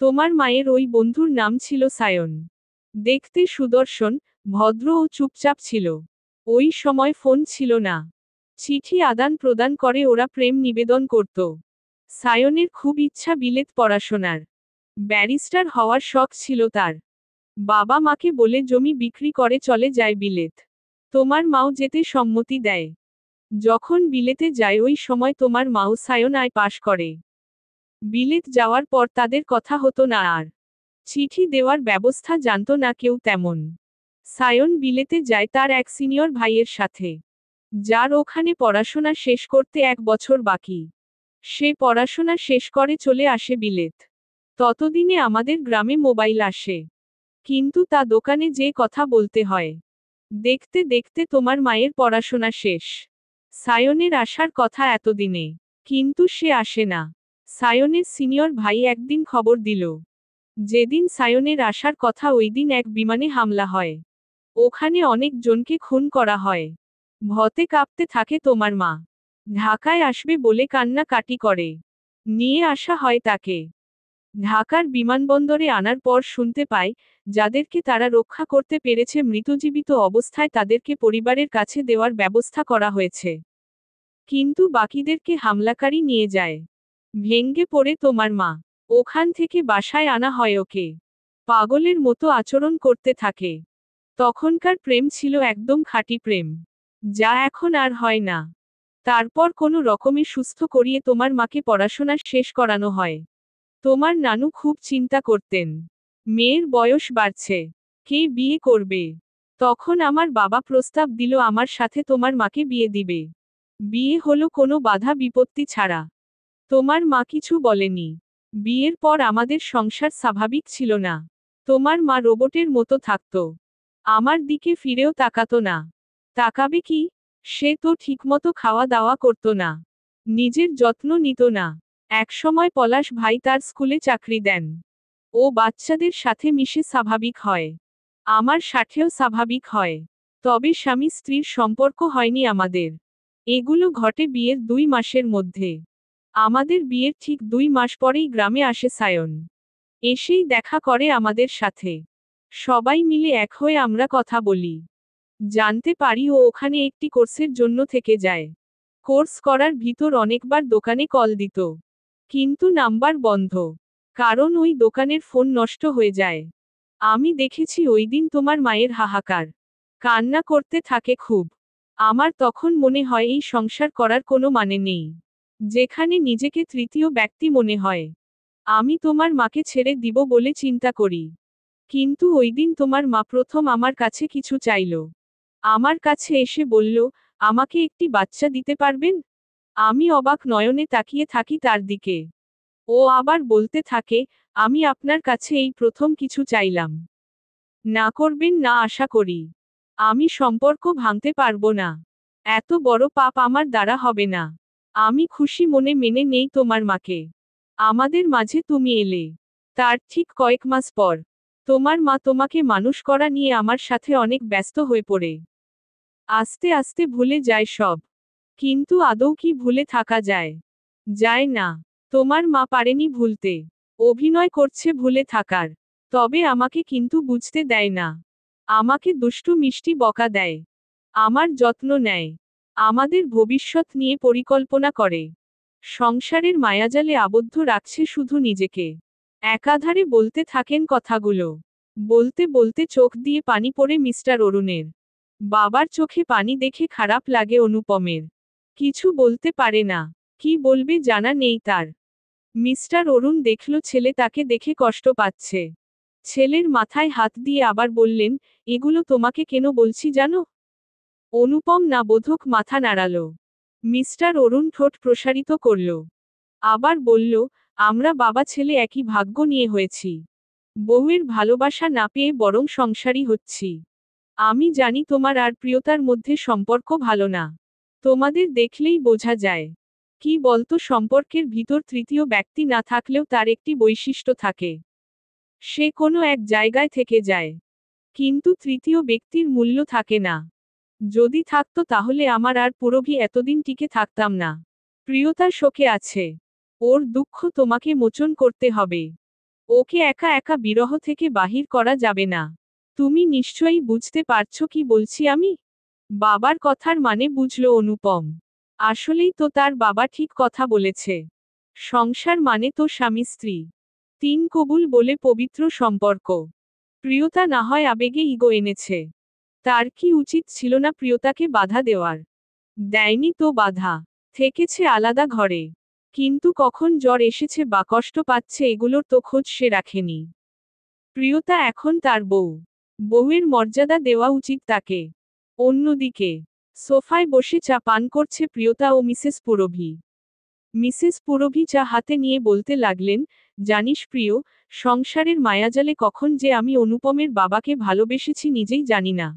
তোমার মায়ের ওই বন্ধুর নাম ছিল সায়ন। দেখতে সুদর্শন, ভদ্র ও চুপচাপ ছিল। ওই সময় ফোন ছিল না। চিঠি আদান প্রদান করে ওরা প্রেম নিবেদন করত। সায়নের খুব ইচ্ছা বিলেত পড়াশোনার। ব্যারিস্টার হওয়ার শখ ছিল তার। বাবা মাকে বলে জমি বিক্রি করে চলে যায় বিলেত। তোমার মাও যেতে সম্মতি দেয়। যখন বিলেতে যায় ওই সময় তোমার মাও সায়ন আই পাশ করে। বিলেত যাওয়ার পর তাদের কথা হতো না আর। চিঠি দেওয়ার ব্যবস্থা জানতো না কেউ তেমন। সায়ন বিলেতে যায় তার এক সিনিয়র ভাইয়ের সাথে, যার ওখানে পড়াশোনা শেষ করতে 1 বছর বাকি। সে পড়াশোনা শেষ করে চলে আসে বিলেত। ততদিনে আমাদের গ্রামে মোবাইল আসে। কিন্তু তা দোকানে যে কথা বলতে হয়। দেখতে দেখতে তোমার মায়ের পড়াশোনা শেষ। সায়নের আসার কথা এতদিনে। কিন্তু সে আসে না। সায়নের সিনিয়র ভাই একদিন খবর দিল, যেদিন সায়নের আসার কথা ওই দিন এক বিমানে হামলা হয়। ওখানে অনেক জনকে খুন করা হয়। ভতে কাঁপতে থাকে তোমার মা। ঢাকায় আসবে বলে কান্নাকাটি করে। নিয়ে আসা হয় তাকে। ঢাকার বিমানবন্দরে আনার পর শুনতে পায়, যাদেরকে তারা রক্ষা করতে পেরেছে মৃতজীবিত অবস্থায় তাদেরকে পরিবারের কাছে দেওয়ার ব্যবস্থা করা হয়েছে। কিন্তু বাকিদেরকে হামলাকারী নিয়ে যায়। ভেঙ্গে পড়ে তোমার মা। ওখান থেকে বাসায় আনা হয় ওকে। পাগলের মতো আচরণ করতে থাকে। তখনকার প্রেম ছিল একদম খাঁটি প্রেম, যা এখন আর হয় না। তারপর কোনো রকমে সুস্থ করিয়ে তোমার মাকে পড়াশোনা শেষ করানো হয়। তোমার নানু খুব চিন্তা করতেন। মেয়ের বয়স বাড়ছে, কে বিয়ে করবে? তখন আমার বাবা প্রস্তাব দিল আমার সাথে তোমার মাকে বিয়ে দিবে। বিয়ে হলো কোনো বাধা বিপত্তি ছাড়া। তোমার মা কিছু বলেনি। বিয়ের পর আমাদের সংসার স্বাভাবিক ছিল না। তোমার মা রোবটের মতো থাকত। আমার দিকে ফিরেও তাকাতো না। তাকাবে কি? সে তো ঠিকমতো খাওয়া দাওয়া করত না। নিজের যত্ন নিত না। একসময় পলাশ ভাই তার স্কুলে চাকরি দেন। ও বাচ্চাদের সাথে মিশে স্বাভাবিক হয়। আমার সাথেও স্বাভাবিক হয়। তবে স্বামী স্ত্রীর সম্পর্ক হয়নি আমাদের। এগুলো ঘটে বিয়ের 2 মাসের মধ্যে। আমাদের বিয়ের ঠিক 2 মাস পরেই গ্রামে আসে সায়ন। এসেই দেখা করে আমাদের সাথে। সবাই মিলে এক হয়ে আমরা কথা বলি। জানতে পারি ও ওখানে একটি কোর্সের জন্য থেকে যায়। কোর্স করার ভিতর অনেকবার দোকানে কল দিত। কিন্তু নাম্বার বন্ধ। কারণ ওই দোকানের ফোন নষ্ট হয়ে যায়। আমি দেখেছি ওই দিন তোমার মায়ের হাহাকার। কান্না করতে থাকে খুব। আমার তখন মনে হয় এই সংসার করার কোনো মানে নেই। যেখানে নিজেকে তৃতীয় ব্যক্তি মনে হয়। আমি তোমার মাকে ছেড়ে দিব বলে চিন্তা করি। কিন্তু ওই দিন তোমার মা প্রথম আমার কাছে কিছু চাইল। আমার কাছে এসে বলল, আমাকে একটি বাচ্চা দিতে পারবেন? আমি অবাক নয়নে তাকিয়ে থাকি তার দিকে। ও আবার বলতে থাকে, আমি আপনার কাছে এই প্রথম কিছু চাইলাম। না করবেন না আশা করি। আমি সম্পর্ক ভাঙতে পারবো না। এত বড় পাপ আমার দ্বারা হবে না। আমি খুশি মনে মেনে নেই তোমার মাকে। আমাদের মাঝে তুমি এলে। তার ঠিক কয়েক মাস পর তোমার মা তোমাকে মানুষ করা নিয়ে আমার সাথে অনেক ব্যস্ত হয়ে পড়ে। আস্তে আস্তে ভুলে যায় সব। কিন্তু আদৌ কি ভুলে থাকা যায়? যায় না। তোমার মা পারেনি ভুলতে। অভিনয় করছে ভুলে থাকার। তবে আমাকে কিন্তু বুঝতে দেয় না। আমাকে দুষ্টু মিষ্টি বকা দেয়। আমার যত্ন নেয়। আমাদের ভবিষ্যৎ নিয়ে পরিকল্পনা করে। সংসারের মায়াজালে আবদ্ধ রাখছে শুধু নিজেকে। একাধারে বলতে থাকেন কথাগুলো। বলতে বলতে চোখ দিয়ে পানি পড়ে মিস্টার অরুণের। বাবার চোখে পানি দেখে খারাপ লাগে অনুপমের। কিছু বলতে পারে না। কি বলবে জানা নেই তার। মিস্টার অরুণ দেখল ছেলে তাকে দেখে কষ্ট পাচ্ছে। ছেলের মাথায় হাত দিয়ে আবার বললেন, এগুলো তোমাকে কেন বলছি জানো? অনুপম না বোধক মাথা নাড়াল। মিস্টার অরুণ ঠোঁট প্রসারিত করল। আবার বলল, আমরা বাবা ছেলে একই ভাগ্য নিয়ে হয়েছি। বউয়ের ভালোবাসা না পেয়ে বরং সংসারী হচ্ছি। আমি জানি তোমার আর প্রিয়তার মধ্যে সম্পর্ক ভালো না। তোমাদের দেখলেই বোঝা যায়। কি বলতো, সম্পর্কের ভিতর তৃতীয় ব্যক্তি না থাকলেও তার একটি বৈশিষ্ট্য থাকে। সে কোনো এক জায়গায় থেকে যায়। কিন্তু তৃতীয় ব্যক্তির মূল্য থাকে না। যদি থাকতো তাহলে আমার আর পুরভি এতদিন টিকে থাকতাম না। প্রিয়তা শোকে আছে। ওর দুঃখ তোমাকে মোচন করতে হবে। ওকে একা একা বিরহ থেকে বাহির করা যাবে না। তুমি নিশ্চয়ই বুঝতে পারছো কি বলছি আমি? বাবার কথার মানে বুঝল অনুপম। আসলেই তো তার বাবা ঠিক কথা বলেছে। সংসার মানে তো স্বামী স্ত্রী। তিন কবুল বলে পবিত্র সম্পর্ক। প্রিয়তা না হয় আবেগে ইগো এনেছে। তার কি উচিত ছিল না প্রিয়তাকে বাধা দেওয়ার? দেয়নি তো বাধা। থেকেছে আলাদা ঘরে। কিন্তু কখন জ্বর এসেছে বা কষ্ট পাচ্ছে এগুলোর তো খোঁজ সে রাখেনি। প্রিয়তা এখন তার বউ। বউয়ের মর্যাদা দেওয়া উচিত তাকে। অন্যদিকে সোফায় বসে চা পান করছে প্রিয়তা ও মিসেস পুরভি। মিসেস পুরভি চা হাতে নিয়ে বলতে লাগলেন, জানিস প্রিয়, সংসারের মায়াজালে কখন যে আমি অনুপমের বাবাকে ভালোবেসেছি নিজেই জানি না।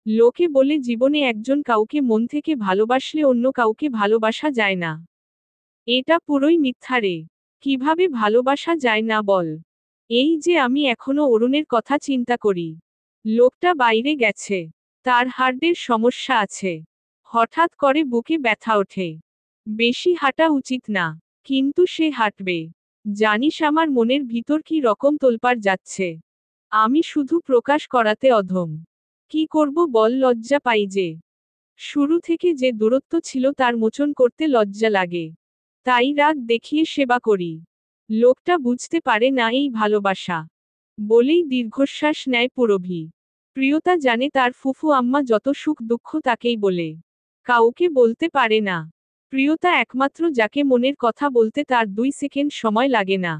লোকে বলে জীবনে একজন কাউকে মন থেকে ভালোবাসলে অন্য কাউকে ভালোবাসা যায় না। এটা পুরোই মিথ্যা রে। কিভাবে ভালোবাসা যায় না বল? এই যে আমি এখনো অরুণের কথা চিন্তা করি। লোকটা বাইরে গেছে। তার হার্টের সমস্যা আছে। হঠাৎ করে বুকে ব্যথা ওঠে। বেশি হাঁটা উচিত না। কিন্তু সে হাঁটবে। জানিস আমার মনের ভিতর কি রকম তোলপাড় যাচ্ছে। আমি শুধু প্রকাশ করাতে অধম। কি করব বল, লজ্জা পাই যে। শুরু থেকে যে দূরত্ব ছিল তার মোচন করতে লজ্জা লাগে। তাই রাগ দেখিয়ে সেবা করি। লোকটা বুঝতে পারে না এই ভালোবাসা। বলেই দীর্ঘশ্বাস নেয় পুরভি। প্রিয়তা জানে তার ফুফু আম্মা যত সুখ দুঃখ তাকেই বলে। কাউকে বলতে পারে না। প্রিয়তা একমাত্র যাকে মনের কথা বলতে তার 2 সেকেন্ড সময় লাগে না।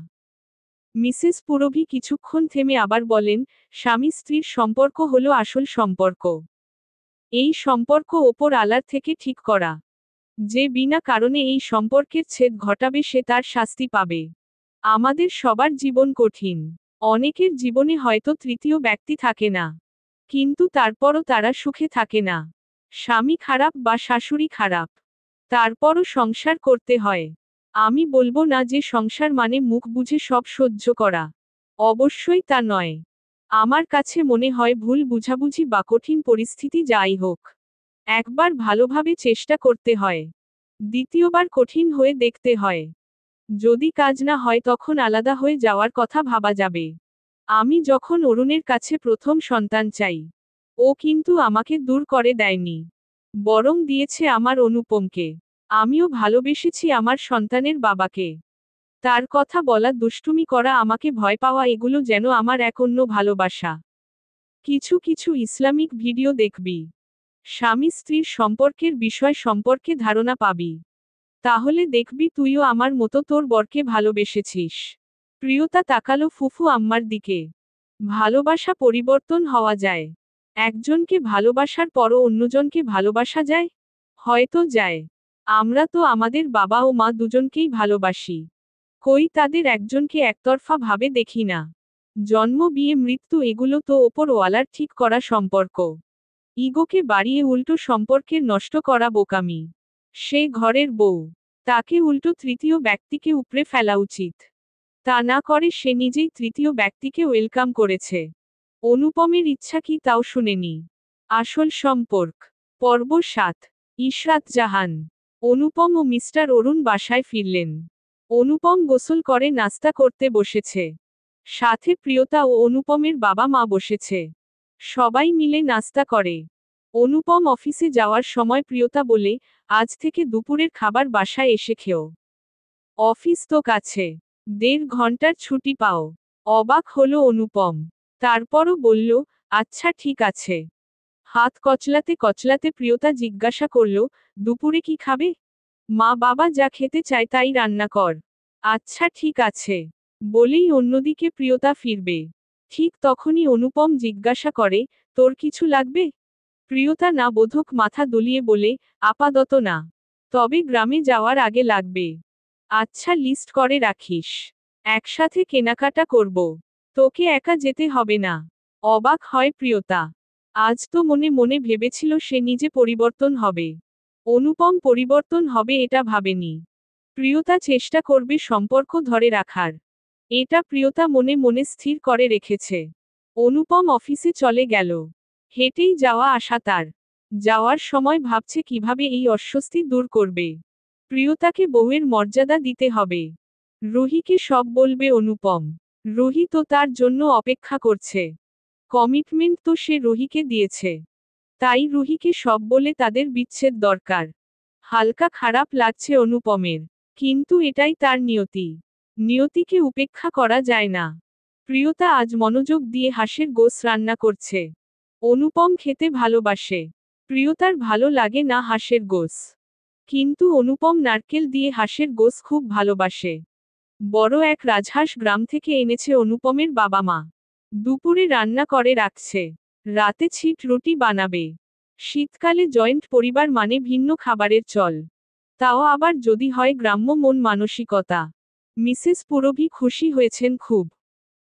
মিসেস পুরভি কিছুক্ষণ থেমে আবার বলেন, স্বামী স্ত্রীর সম্পর্ক হলো আসল সম্পর্ক। এই সম্পর্ক ওপর আলার থেকে ঠিক করা। যে বিনা কারণে এই সম্পর্কের ছেদ ঘটাবে সে তার শাস্তি পাবে। আমাদের সবার জীবন কঠিন। অনেকের জীবনে হয়তো তৃতীয় ব্যক্তি থাকে না। কিন্তু তারপরও তারা সুখে থাকে না। স্বামী খারাপ বা শাশুড়ি খারাপ। তারপরও সংসার করতে হয়। আমি বলবো না যে সংসার মানে মুখ বুজে সব সহ্য করা। অবশ্যই তা নয়। আমার কাছে মনে হয় ভুল বুঝাবুঝি বা কঠিন পরিস্থিতি যাই হোক, একবার ভালোভাবে চেষ্টা করতে হয়। দ্বিতীয়বার কঠিন হয়ে দেখতে হয়। যদি কাজ না হয় তখন আলাদা হয়ে যাওয়ার কথা ভাবা যাবে। আমি যখন অরুণের কাছে প্রথম সন্তান চাই, ও কিন্তু আমাকে দূর করে দেয়নি। বরং দিয়েছে আমার অনুপমকে। আমিও ভালোবেসেছি আমার সন্তানের বাবাকে। তার কথা বলা, দুষ্টুমি করা, আমাকে ভয় পাওয়া, এগুলো যেন আমার এক অন্য ভালোবাসা। কিছু কিছু ইসলামিক ভিডিও দেখবি। স্বামী স্ত্রীর সম্পর্কের বিষয় সম্পর্কে ধারণা পাবি। তাহলে দেখবি তুইও আমার মতো তোর বরকে ভালোবেসেছিস। প্রিয়তা তাকালো ফুফু আম্মার দিকে। ভালোবাসা পরিবর্তন হওয়া যায়। একজনকে ভালোবাসার পরও অন্যজনকে ভালোবাসা যায়? হয়তো যায়। আমরা তো আমাদের বাবা ও মা দুজনকেই ভালোবাসি। কই তাদের একজনকে একতরফা ভাবে দেখি না। জন্ম বিয়ে মৃত্যু এগুলো তো ওপরওয়ালার ঠিক করা সম্পর্ক। ইগোকে বাড়িয়ে উল্টো সম্পর্কের নষ্ট করা বোকামি। সে ঘরের বউ। তাকে উল্টো তৃতীয় ব্যক্তিকে উপড়ে ফেলা উচিত। তা না করে সে নিজেই তৃতীয় ব্যক্তিকে ওয়েলকাম করেছে। অনুপমের ইচ্ছা কি তাও শুনেনি। আসল সম্পর্ক। পর্ব ৭। ইশরাত জাহান। অনুপম ও মিস্টার অরুণ বাসায় ফিরলেন। অনুপম গোসল করে নাস্তা করতে বসেছে। সাথে প্রিয়তা ও অনুপমের বাবা মা বসেছে। সবাই মিলে নাস্তা করে। অনুপম অফিসে যাওয়ার সময় প্রিয়তা বলে, আজ থেকে দুপুরের খাবার বাসায় এসে খেও। অফিস তো কাছে। ১.৫ ঘন্টার ছুটি পাও। অবাক হলো অনুপম। তারপরও বলল, আচ্ছা ঠিক আছে। হাত কচলাতে কচলাতে প্রিয়তা জিজ্ঞাসা করল, দুপুরে কি খাবে? মা বাবা যা খেতে চায় তাই রান্না কর। আচ্ছা ঠিক আছে। বলেই অন্যদিকে প্রিয়তা ফিরবে। ঠিক তখনই অনুপম জিজ্ঞাসা করে, তোর কিছু লাগবে? প্রিয়তা না বোধক মাথা দুলিয়ে বলে, আপাতত না। তবে গ্রামে যাওয়ার আগে লাগবে। আচ্ছা লিস্ট করে রাখিস। একসাথে কেনাকাটা করব। তোকে একা যেতে হবে না। অবাক হয় প্রিয়তা। আজ তো মনে মনে ভেবেছিল সে নিজে পরিবর্তন হবে। অনুপম পরিবর্তন হবে এটা ভাবেনি। প্রিয়তা চেষ্টা করবে সম্পর্ক ধরে রাখার। এটা প্রিয়তা মনে মনে স্থির করে রেখেছে। অনুপম অফিসে চলে গেল। হেঁটেই যাওয়া আসা তার। যাওয়ার সময় ভাবছে কিভাবে এই অস্বস্তি দূর করবে। প্রিয়তাকে বউয়ের মর্যাদা দিতে হবে। রুহিকে সব বলবে অনুপম। রুহি তো তার জন্য অপেক্ষা করছে। কমিটমেন্ট তো সে রুহিকে দিয়েছে। তাই রুহিকে সব বলে তাদের বিচ্ছেদ দরকার। হালকা খারাপ লাগছে অনুপমের। কিন্তু এটাই তার নিয়তি। নিয়তিকে উপেক্ষা করা যায় না। প্রিয়তা আজ মনোযোগ দিয়ে হাঁসের গোশ রান্না করছে। অনুপম খেতে ভালোবাসে। প্রিয়তার ভালো লাগে না হাঁসের গোশ। কিন্তু অনুপম নারকেল দিয়ে হাঁসের গোশ খুব ভালোবাসে। বড় এক রাজহাঁস গ্রাম থেকে এনেছে অনুপমের বাবা মা। দুপুরে রান্না করে রাখছে। রাতে ছিট রুটি বানাবে। শীতকালে জয়েন্ট পরিবার মানে ভিন্ন খাবারের চল। তাও আবার যদি হয় গ্রাম্য মন মানসিকতা। মিসেস পুরভি খুশি হয়েছেন খুব।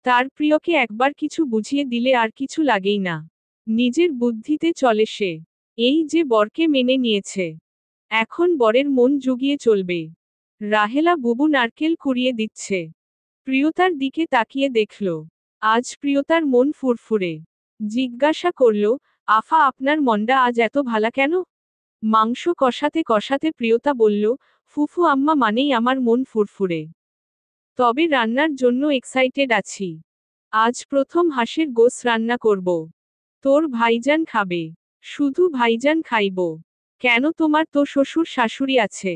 তার প্রিয়কে একবার কিছু বুঝিয়ে দিলে আর কিছু লাগেই না। নিজের বুদ্ধিতে চলে সে। এই যে বরকে মেনে নিয়েছে। এখন বরের মন জুগিয়ে চলবে। রাহেলা বুবু নারকেল কুড়িয়ে দিচ্ছে। প্রিয়তার দিকে তাকিয়ে দেখল। আজ প্রিয়তার মন ফুরফুরে। জিজ্ঞাসা করল, আফা আপনার মনটা আজ এত ভালা কেন? মাংস কষাতে কষাতে প্রিয়তা বলল, ফুফু আম্মা মানেই আমার মন ফুরফুরে। তবে রান্নার জন্য এক্সাইটেড আছি। আজ প্রথম হাঁসের গোশ রান্না করব। তোর ভাইজান খাবে। শুধু ভাইজান খাইব। কেন তোমার তো শ্বশুর শাশুড়ি আছে।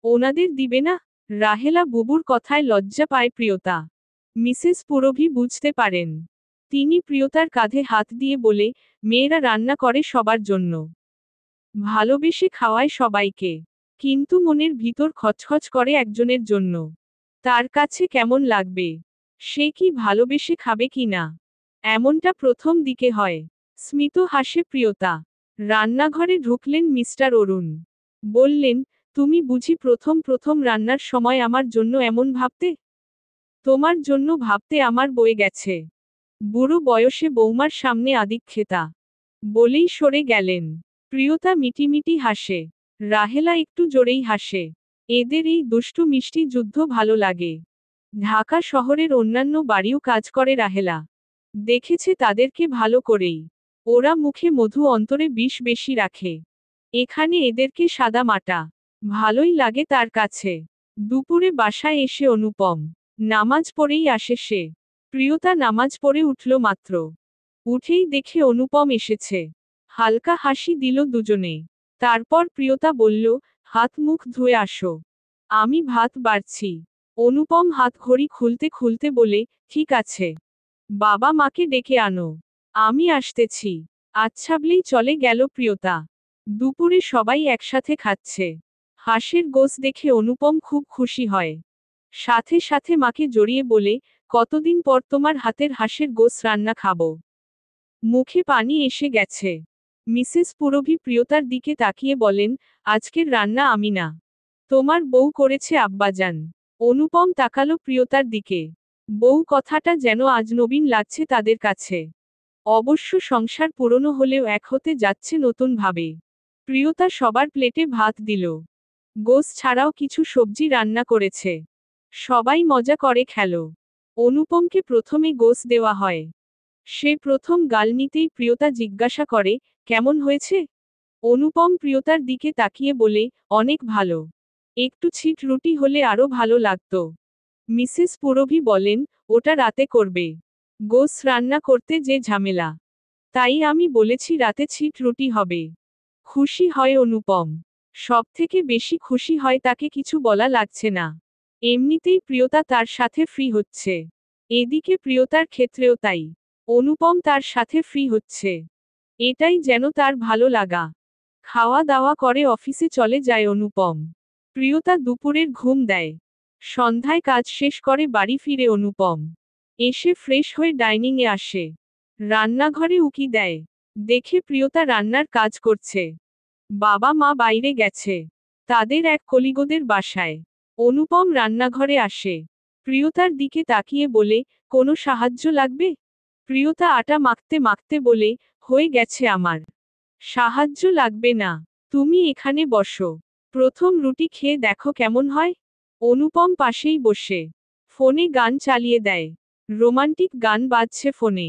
ওনাদের দিবে না? রাহেলা বুবুর কথায় লজ্জা পায় প্রিয়তা। মিসেস পুরভি বুঝতে পারেন। তিনি প্রিয়তার কাঁধে হাত দিয়ে বলে, মেয়েরা রান্না করে সবার জন্য। ভালোবেসে খাওয়ায় সবাইকে। কিন্তু মনের ভিতর খচখচ করে একজনের জন্য। তার কাছে কেমন লাগবে? সে কি ভালোবেসে খাবে কি না? এমনটা প্রথম দিকে হয়। স্মিত হাসে প্রিয়তা। রান্নাঘরে ঢুকলেন মিস্টার অরুণ। বললেন, তুমি বুঝি প্রথম প্রথম রান্নার সময় আমার জন্য এমন ভাবতে? তোমার জন্য ভাবতে আমার বয়ে গেছে। বুড়ো বয়সে বৌমার সামনে আদিক্ষেতা। বলেই সরে গেলেন। প্রিয়তা মিটিমিটি হাসে। রাহেলা একটু জোরেই হাসে। এদের এই দুষ্টু মিষ্টি যুদ্ধ ভালো লাগে। ঢাকা শহরের অন্যান্য বাড়িও কাজ করে রাহেলা। দেখেছে তাদেরকে ভালো করেই। ওরা মুখে মধু অন্তরে বিষ বেশি রাখে। এখানে এদেরকে সাদা মাটা। ভালোই লাগে তার কাছে। দুপুরে বাসায় এসে অনুপম। নামাজ পড়েই আসে সে। প্রিয়তা নামাজ পড়ে উঠল মাত্র। উঠেই দেখে অনুপম এসেছে। হালকা হাসি দিল দুজনে। তারপর প্রিয়তা বলল, হাত মুখ ধুয়ে আসো। আমি ভাত বাড়ছি। অনুপম হাত ঘড়ি খুলতে খুলতে বলে, ঠিক আছে। বাবা মাকে ডেকে আনো। আমি আসতেছি। আচ্ছা বলেই চলে গেল প্রিয়তা। দুপুরে সবাই একসাথে খাচ্ছে। হাঁসের গোশ দেখে অনুপম খুব খুশি হয়। সাথে সাথে মাকে জড়িয়ে বলে, কতদিন পর তোমার হাতের হাঁসের গোস রান্না খাবো। মুখে পানি এসে গেছে। মিসেস পুরভি প্রিয়তার দিকে তাকিয়ে বলেন, আজকের রান্না আমি না, তোমার বউ করেছে আব্বাজান। অনুপম তাকালো প্রিয়তার দিকে। বউ কথাটা যেন আজ নবীন লাগছে তাদের কাছে। অবশ্য সংসার পুরনো হলেও এক হতে যাচ্ছে নতুন ভাবে। প্রিয়তা সবার প্লেটে ভাত দিল। গোস ছাড়াও কিছু সবজি রান্না করেছে। সবাই মজা করে খেলো। অনুপমকে প্রথমে গোস দেওয়া হয়। সে প্রথম গাল নিতেই প্রিয়তা জিজ্ঞাসা করে, কেমন হয়েছে? অনুপম প্রিয়তার দিকে তাকিয়ে বলে, অনেক ভালো। একটু ছিট রুটি হলে আরো ভালো লাগতো। মিসেস পুরভি বলেন, ওটা রাতে করবে। গোস রান্না করতে যে ঝামেলা। তাই আমি বলেছি রাতে ছিট রুটি হবে। খুশি হয় অনুপম। সবথেকে বেশি খুশি হয় তাকে কিছু বলা লাগছে না। এমনিতেই প্রিয়তা তার সাথে ফ্রি হচ্ছে। এদিকে প্রিয়তার ক্ষেত্রেও তাই। অনুপম তার সাথে ফ্রি হচ্ছে। এটাই যেন তার ভালো লাগা। খাওয়া দাওয়া করে অফিসে চলে যায় অনুপম। প্রিয়তা দুপুরের ঘুম দেয়। সন্ধ্যায় কাজ শেষ করে বাড়ি ফিরে অনুপম। এসে ফ্রেশ হয়ে ডাইনিংয়ে আসে। রান্নাঘরে উকি দেয়। দেখে প্রিয়তা রান্নার কাজ করছে। বাবা মা বাইরে গেছে। তাদের এক কলিগদের বাসায়। অনুপম রান্নাঘরে আসে। প্রিয়তার দিকে তাকিয়ে বলে, কোনো সাহায্য লাগবে? প্রিয়তা আটা মাখতে মাখতে বলে, হয়ে গেছে আমার। সাহায্য লাগবে না। তুমি এখানে বসো। প্রথম রুটি খেয়ে দেখো কেমন হয়। অনুপম পাশেই বসে ফোনে গান চালিয়ে দেয়। রোমান্টিক গান বাজছে ফোনে।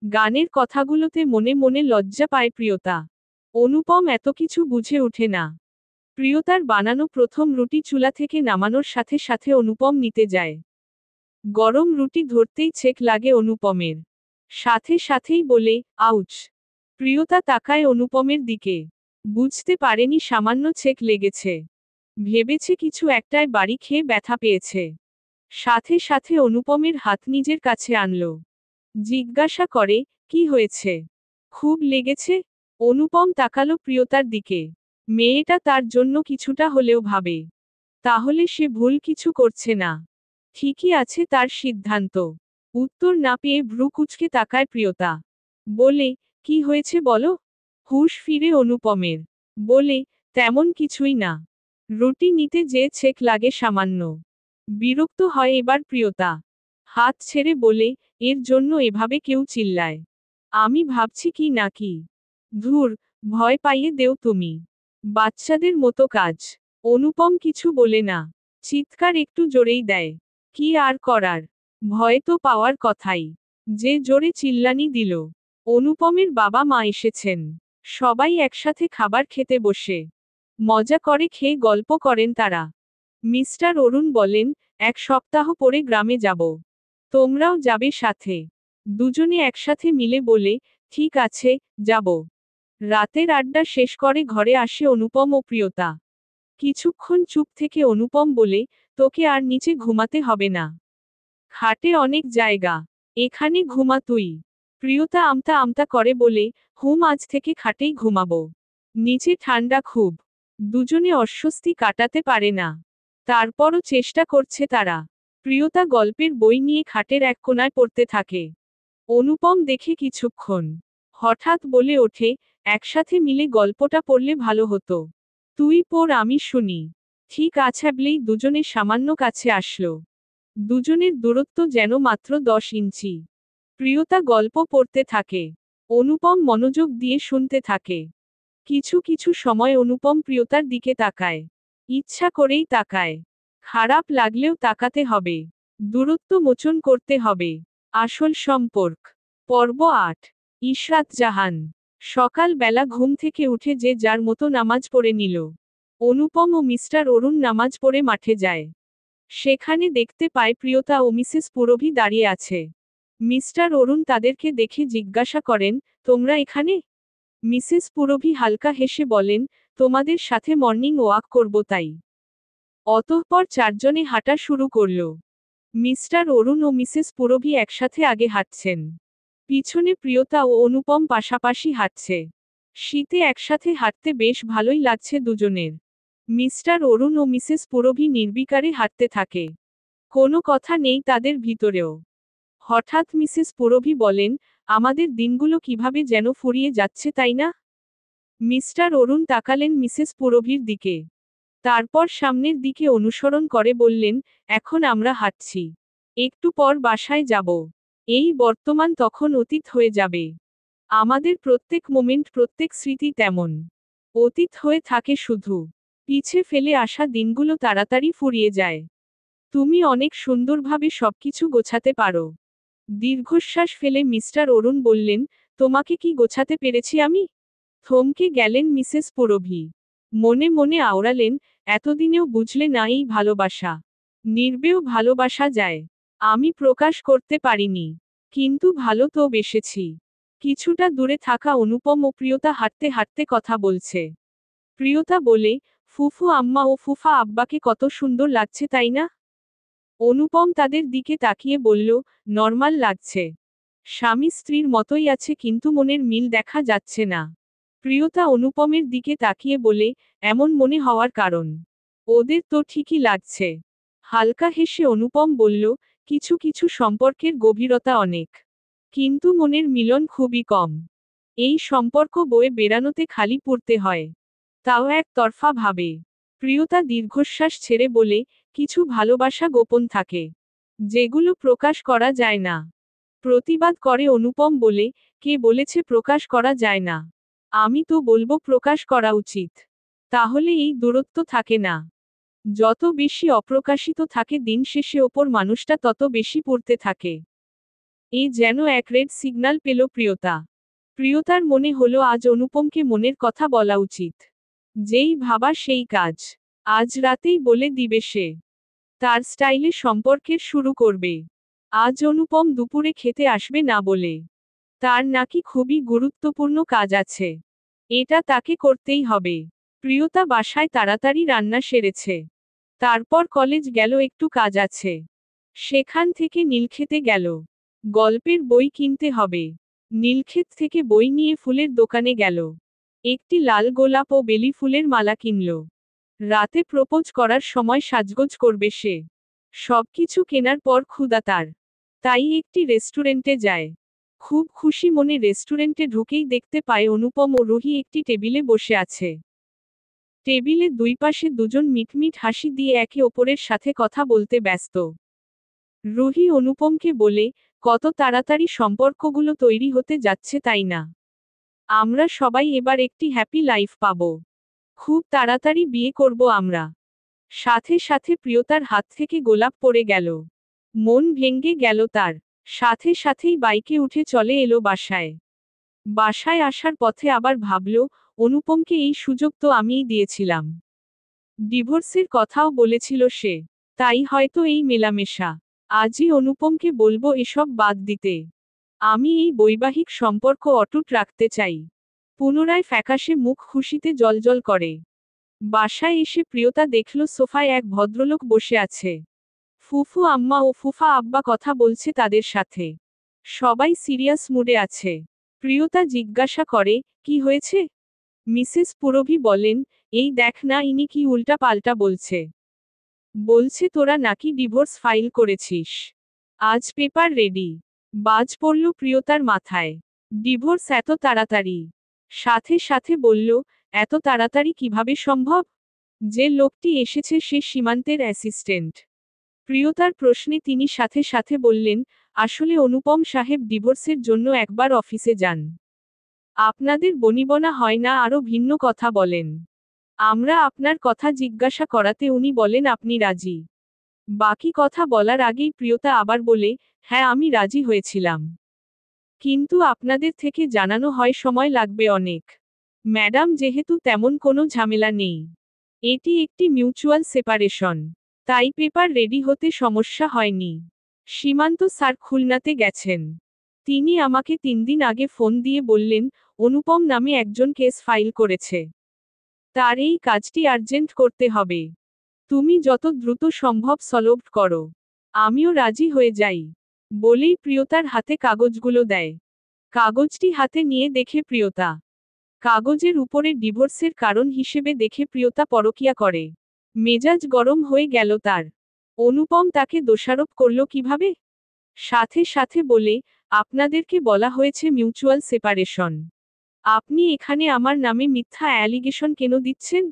গানের কথাগুলোতে মনে মনে লজ্জা পায় প্রিয়তা। অনুপম এত কিছু বুঝে ওঠে না। প্রিয়তার বানানো প্রথম রুটি চুলা থেকে নামানোর সাথে সাথে অনুপম নিতে যায়। গরম রুটি ধরতেই ছেক লাগে অনুপমের। সাথে সাথেই বলে, আউচ। প্রিয়তা তাকায় অনুপমের দিকে। বুঝতে পারেনি সামান্য ছেক লেগেছে। ভেবেছে কিছু একটায় বাড়ি খেয়ে ব্যথা পেয়েছে। সাথে সাথে অনুপমের হাত নিজের কাছে আনল। জিজ্ঞাসা করে, কি হয়েছে? খুব লেগেছে? অনুপম তাকালো প্রিয়তার দিকে। মেয়েটা তার জন্য কিছুটা হলেও ভাবে। তাহলে সে ভুল কিছু করছে না। ঠিকই আছে তার সিদ্ধান্ত। উত্তর না পেয়ে ভ্রু কুঁচকে তাকায় প্রিয়তা। বলে, কি হয়েছে বলো? হুঁশ ফিরে অনুপমের। বলে, তেমন কিছুই না। রুটি নিতে যে ছেক লাগে সামান্য। বিরক্ত হয় এবার প্রিয়তা। হাত ছেড়ে বলে, এর জন্য এভাবে কেউ চিল্লায়? আমি ভাবছি কি না কি। ধুর, ভয় পাইয়ে দেও তুমি। বাচ্চাদের মতো কাজ। অনুপম কিছু বলে না। চিৎকার একটু জোরেই দেয়। কি আর করার। ভয় তো পাওয়ার কথাই। যে জোরে চিল্লানি দিল। অনুপমের বাবা মা এসেছেন। সবাই একসাথে খাবার খেতে বসে মজা করে খেয়ে গল্প করেন তারা। মিস্টার অরুণ বলেন, এক সপ্তাহ পরে গ্রামে যাব। তোমরাও যাবে সাথে? দুজনে একসাথে মিলে বলে, ঠিক আছে, যাব। রাতের আড্ডা শেষ করে ঘরে আসে অনুপম ও প্রিয়তা। কিছুক্ষণ চুপ থেকে অনুপম বলে, তোকে আর নিচে ঘুমাতে হবে না। খাটে অনেক জায়গা। এখানে ঘুমা তুই। প্রিয়তা আমতা আমতা করে বলে, হুম, আজ থেকে খাটেই ঘুমাবো। নিচে ঠান্ডা খুব। দুজনে অস্বস্তি কাটাতে পারে না। তারপরও চেষ্টা করছে তারা। প্রিয়তা গল্পের বই নিয়ে খাটের এক কোণায় পড়তে থাকে। অনুপম দেখে কিছুক্ষণ। হঠাৎ বলে ওঠে, একসাথে মিলে গল্পটা পড়লে ভালো হতো। তুই পড় আমি শুনি। ঠিক আছে বলেই দুজনে সামান্য কাছে আসলো। দুজনের দূরত্ব যেন মাত্র 10 ইঞ্চি। প্রিয়তা গল্প পড়তে থাকে। অনুপম মনোযোগ দিয়ে শুনতে থাকে। কিছু কিছু সময় অনুপম প্রিয়তার দিকে তাকায়। ইচ্ছা করেই তাকায়। খারাপ লাগলেও তাকাতে হবে। দূরত্ব মোচন করতে হবে। আসল সম্পর্ক। পর্ব 8। ইশরাত জাহান। সকাল বেলা ঘুম থেকে উঠে যে যার মতো নামাজ পড়ে নিল। অনুপম ও মিস্টার অরুণ নামাজ পড়ে মাঠে যায়। সেখানে দেখতে পায় প্রিয়তা ও মিসেস পুরভি দাঁড়িয়ে আছে। মিস্টার অরুণ তাদেরকে দেখে জিজ্ঞাসা করেন, তোমরা এখানে? মিসেস পুরভি হালকা হেসে বলেন, তোমাদের সাথে মর্নিং ওয়াক করব তাই। অতঃপর চারজনে হাঁটা শুরু করল। মিস্টার অরুণ ও মিসেস পুরভি একসাথে আগে হাঁটছেন। পিছনে প্রিয়তা ও অনুপম পাশাপাশি হাঁটছে। শীতে একসাথে হাঁটতে বেশ ভালোই লাগছে দুজনের। মিস্টার অরুণ ও মিসেস পুরভি নির্বিকারে হাঁটতে থাকে। কোনো কথা নেই তাদের ভিতরেও। হঠাৎ মিসেস পুরভি বলেন, আমাদের দিনগুলো কিভাবে যেন ফুরিয়ে যাচ্ছে তাই না? মিস্টার অরুণ তাকালেন মিসেস পুরভির দিকে। তারপর সামনের দিকে অনুসরণ করে বললেন, এখন আমরা হাঁটছি। একটু পর বাসায় যাব। এই বর্তমান তখন অতীত হয়ে যাবে। আমাদের প্রত্যেক মোমেন্ট, প্রত্যেক স্মৃতি তেমন অতীত হয়ে থাকে শুধু। পিছে ফেলে আসা দিনগুলো তাড়াতাড়ি ফুরিয়ে যায়। তুমি অনেক সুন্দরভাবে সবকিছু গোছাতে পারো। দীর্ঘশ্বাস ফেলে মিস্টার অরুণ বললেন, তোমাকে কি গোছাতে পেরেছি আমি? থমকে গেলেন মিসেস পুরভি। মনে মনে আওড়ালেন, এতদিনেও বুঝলে না এই ভালোবাসা। নির্বেও ভালোবাসা যায়। আমি প্রকাশ করতে পারিনি। কিন্তু ভালো তো বেসেছি। কিছুটা দূরে থাকা অনুপম ও প্রিয়তা হাঁটতে হাঁটতে কথা বলছে। প্রিয়তা বলে, ফুফু আম্মা ও ফুফা আব্বাকে কত সুন্দর লাগছে তাই না? অনুপম তাদের দিকে তাকিয়ে বলল, নর্মাল লাগছে। স্বামী স্ত্রীর মতোই আছে কিন্তু মনের মিল দেখা যাচ্ছে না। প্রিয়তা অনুপমের দিকে তাকিয়ে বলে, এমন মনে হওয়ার কারণ? ওদের তো ঠিকই লাগছে। হালকা হেসে অনুপম বলল, কিছু কিছু সম্পর্কের গভীরতা অনেক। কিন্তু মনের মিলন খুবই কম। এই সম্পর্ক বয়ে বেড়ানোতে খালি পড়তে হয়। তাও একতরফা ভাবে। প্রিয়তা দীর্ঘশ্বাস ছেড়ে বলে, কিছু ভালোবাসা গোপন থাকে। যেগুলো প্রকাশ করা যায় না। প্রতিবাদ করে অনুপম বলে, কে বলেছে প্রকাশ করা যায় না? আমি তো বলবো প্রকাশ করা উচিত। তাহলে এই দূরত্ব থাকে না। যত বেশি অপ্রকাশিত থাকে দিন শেষে ওপর মানুষটা তত বেশি পড়তে থাকে। এই যেন এক রেড সিগন্যাল পেল প্রিয়তা। প্রিয়তার মনে হলো আজ অনুপমকে মনের কথা বলা উচিত। যেই ভাবা সেই কাজ। আজ রাতেই বলে দিবে সে। তার স্টাইলে সম্পর্কের শুরু করবে। আজ অনুপম দুপুরে খেতে আসবে না বলে। তার নাকি খুবই গুরুত্বপূর্ণ কাজ আছে। এটা তাকে করতেই হবে। প্রিয়তা বাসায় তাড়াতাড়ি রান্না সেরেছে। তারপর কলেজ গেল, একটু কাজ আছে। সেখান থেকে নীলক্ষেতে গেল। গল্পের বই কিনতে হবে। নীলক্ষেত থেকে বই নিয়ে ফুলের দোকানে গেল। একটি লাল গোলাপ ও বেলি ফুলের মালা কিনল। রাতে প্রপোজ করার সময় সাজগোজ করবে সে। সবকিছু কেনার পর ক্ষুধা তার। তাই একটি রেস্টুরেন্টে যায়। খুব খুশি মনে রেস্টুরেন্টে ঢুকেই দেখতে পায় অনুপম ও রুহি একটি টেবিলে বসে আছে। টেবিলে দুই পাশে দুজন মিটমিট হাসি দিয়ে একে অপরের সাথে কথা বলতে ব্যস্ত। রুহি অনুপমকে বলে, কত তাড়াতাড়ি সম্পর্কগুলো তৈরি হতে যাচ্ছে তাই না? আমরা সবাই এবার একটি হ্যাপি লাইফ পাবো। খুব তাড়াতাড়ি বিয়ে করব আমরা। সাথে সাথে প্রিয়তার হাত থেকে গোলাপ পড়ে গেল। মন ভেঙে গেল তার। সাথে সাথেই বাইকে উঠে চলে এলো বাসায়। বাসায় আসার পথে আবার ভাবল, অনুপমকে এই সুযোগ তো আমিই দিয়েছিলাম। ডিভোর্সের কথাও বলেছিল সে। তাই হয়তো এই মেলামেশা। আজই অনুপমকে বলবো এসব বাদ দিতে। আমি এই বৈবাহিক সম্পর্ক অটুট রাখতে চাই। পুনরায় ফ্যাকাশে মুখ খুশিতে জ্বলজ্বল করে। বাসায় এসে প্রিয়তা দেখল সোফায় এক ভদ্রলোক বসে আছে। ফুফু আম্মা ও ফুফা আব্বা কথা বলছে তাদের সাথে। সবাই সিরিয়াস মুডে আছে। প্রিয়তা জিজ্ঞাসা করে, কি হয়েছে? মিসেস পুরভি বলেন, এই দেখ না ইনি কি উল্টা পাল্টা বলছে। বলছে তোরা নাকি ডিভোর্স ফাইল করেছিস। আজ পেপার রেডি। বাজ পড়ল প্রিয়তার মাথায়। ডিভোর্স এত তাড়াতাড়ি? সাথে সাথে বলল, এত তাড়াতাড়ি কিভাবে সম্ভব? যে লোকটি এসেছে সে সীমান্তের অ্যাসিস্ট্যান্ট। প্রিয়তার প্রশ্নে তিনি সাথে সাথে বললেন, আসলে অনুপম সাহেব ডিভোর্সের জন্য একবার অফিসে যান। আপনাদের বনিবনা হয় না আরও ভিন্ন কথা বলেন। আমরা আপনার কথা জিজ্ঞাসা করাতে উনি বলেন আপনি রাজি। বাকি কথা বলার আগেই প্রিয়তা আবার বলে, হ্যাঁ আমি রাজি হয়েছিলাম। কিন্তু আপনাদের থেকে জানানো হয় সময় লাগবে অনেক। ম্যাডাম যেহেতু তেমন কোনো ঝামেলা নেই। এটি একটি মিউচুয়াল সেপারেশন। তাই পেপার রেডি হতে সমস্যা হয়নি। সীমান্ত স্যার খুলনাতে গেছেন। তিনি আমাকে 3 দিন আগে ফোন দিয়ে বললেন, অনুপম নামে একজন কেস ফাইল করেছে। তার এই কাজটি আর্জেন্ট করতে হবে। তুমি যত দ্রুত সম্ভব সলভ করো। আমিও রাজি হয়ে যাই। বলেই প্রিয়তার হাতে কাগজগুলো দেয়। কাগজটি হাতে নিয়ে দেখে প্রিয়তা। কাগজের উপরে ডিভোর্সের কারণ হিসেবে দেখে প্রিয়তা পরকিয়া করে। মেজাজ গরম হয়ে গেল তার। অনুপম তাকে দোষারোপ করল কিভাবে? সাথে সাথে বলে, আপনাদেরকে বলা হয়েছে মিউচুয়াল সেপারেশন। আপনি এখানে আমার নামে মিথ্যা অ্যালিগেশন কেন দিচ্ছেন?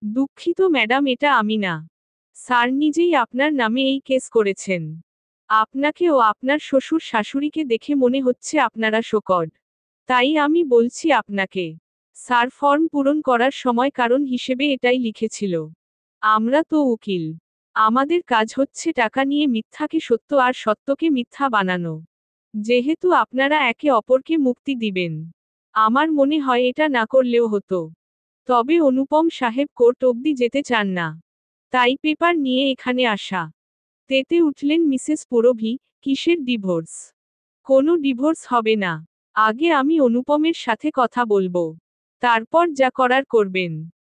দুঃখিত ম্যাডাম, এটা আমি না। স্যার নিজেই আপনার নামে এই কেস করেছেন। আপনাকে ও আপনার শ্বশুর শাশুড়িকে দেখে মনে হচ্ছে আপনারা শোকড। তাই আমি বলছি আপনাকে। স্যার ফর্ম পূরণ করার সময় কারণ হিসেবে এটাই লিখেছিল। আমরা তো উকিল। আমাদের কাজ হচ্ছে টাকা নিয়ে মিথ্যাকে সত্য আর সত্যকে মিথ্যা বানানো। যেহেতু আপনারা একে অপরকে মুক্তি দিবেন, আমার মনে হয় এটা না করলেও হতো। তবে অনুপম সাহেব কোর্ট অবধি যেতে চান না। তাই পেপার নিয়ে এখানে আসা। তেতে উঠলেন মিসেস পুরভি, কিসের ডিভোর্স? কোনো ডিভোর্স হবে না। আগে আমি অনুপমের সাথে কথা বলবো। তারপর যা করার করবেন।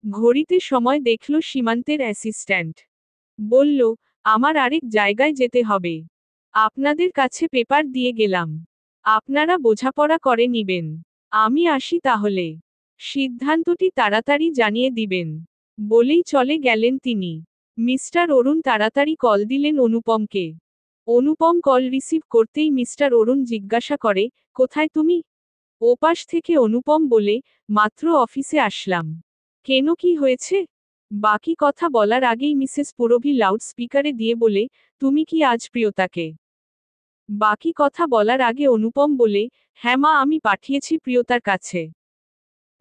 ঘড়িতে সময় দেখল সীমান্তের অ্যাসিস্ট্যান্ট। বলল, আমার আরেক জায়গায় যেতে হবে। আপনাদের কাছে পেপার দিয়ে গেলাম। আপনারা বোঝাপড়া করে নিবেন। আমি আসি তাহলে। সিদ্ধান্তটি তাড়াতাড়ি জানিয়ে দিবেন। বলেই চলে গেলেন তিনি। মিস্টার অরুণ তাড়াতাড়ি কল দিলেন অনুপমকে। অনুপম কল রিসিভ করতেই মিস্টার অরুণ জিজ্ঞাসা করে, কোথায় তুমি? ওপাশ থেকে অনুপম বলে, মাত্র অফিসে আসলাম। কেন, কি হয়েছে? বাকি কথা বলার আগেই মিসেস পুরভি লাউড স্পিকারে দিয়ে বলে, তুমি কি আজ প্রিয়তাকে? বাকি কথা বলার আগে অনুপম বলে, হ্যাঁ মা, আমি পাঠিয়েছি প্রিয়তার কাছে।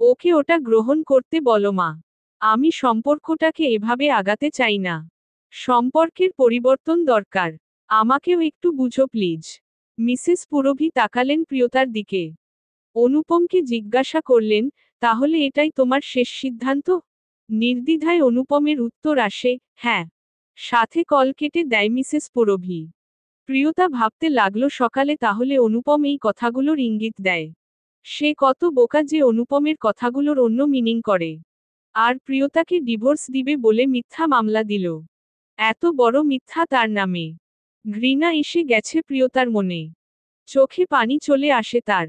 ওকে ওটা গ্রহণ করতে বলো মা। আমি সম্পর্কটাকে এভাবে আগাতে চাই না। সম্পর্কের পরিবর্তন দরকার। আমাকেও একটু বুঝো প্লিজ। মিসেস পুরভি তাকালেন প্রিয়তার দিকে। অনুপমকে জিজ্ঞাসা করলেন, তাহলে এটাই তোমার শেষ সিদ্ধান্ত? নির্দ্বিধায় অনুপমের উত্তর আসে, হ্যাঁ। সাথে কল কেটে দেয় মিসেস পুরভি। প্রিয়তা ভাবতে লাগলো সকালে তাহলে অনুপম এই কথাগুলোর ইঙ্গিত দেয়। সে কত বোকা যে অনুপমের কথাগুলোর অন্য মিনিং করে। আর প্রিয়তাকে ডিভোর্স দিবে বলে মিথ্যা মামলা দিল। এত বড় মিথ্যা তার নামে। ঘৃণা এসে গেছে প্রিয়তার মনে। চোখে পানি চলে আসে তার।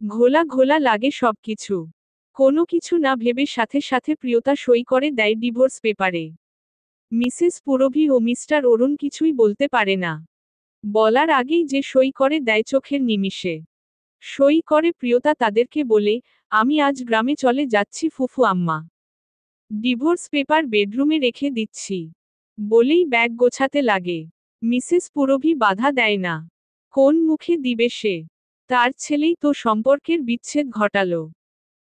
ঘোলা ঘোলা লাগে সবকিছু। কোনো কিছু না ভেবে সাথে সাথে প্রিয়তা সই করে দেয় ডিভোর্স পেপারে। মিসেস পুরভি ও মিস্টার অরুণ কিছুই বলতে পারে না। বলার আগেই যে সই করে দেয় চোখের নিমিষে। সই করে প্রিয়তা তাদেরকে বলে, আমি আজ গ্রামে চলে যাচ্ছি ফুফু আম্মা। ডিভোর্স পেপার বেডরুমে রেখে দিচ্ছি। বলেই ব্যাগ গোছাতে লাগে। মিসেস পুরভি বাধা দেয় না। কোন মুখে দিবে সে? তার ছেলেই তো সম্পর্কের বিচ্ছেদ ঘটালো।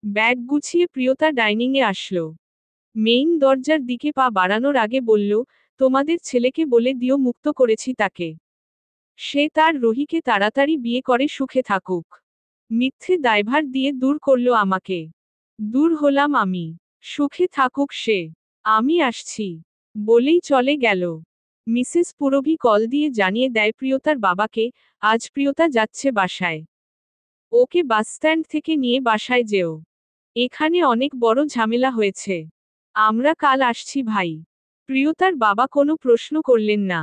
ব্যাগ গুছিয়ে প্রিয়তা ডাইনিংয়ে আসলো। মেইন দরজার দিকে পা বাড়ানোর আগে বলল, তোমাদের ছেলেকে বলে দিও মুক্ত করেছি তাকে। সে তার রুহিকে তাড়াতাড়ি বিয়ে করে সুখে থাকুক। মিথ্যে দায়ভার দিয়ে দূর করলো আমাকে। দূর হলাম আমি। সুখে থাকুক সে। আমি আসছি। বলেই চলে গেল। মিসেস পুরভি কল দিয়ে জানিয়ে দেয় প্রিয়তার বাবাকে, আজ প্রিয়তা যাচ্ছে বাসায়। ওকে বাসস্ট্যান্ড থেকে নিয়ে বাসায় যেও। এখানে অনেক বড় ঝামেলা হয়েছে। আমরা কাল আসছি ভাই। প্রিয়তার বাবা কোনো প্রশ্ন করলেন না।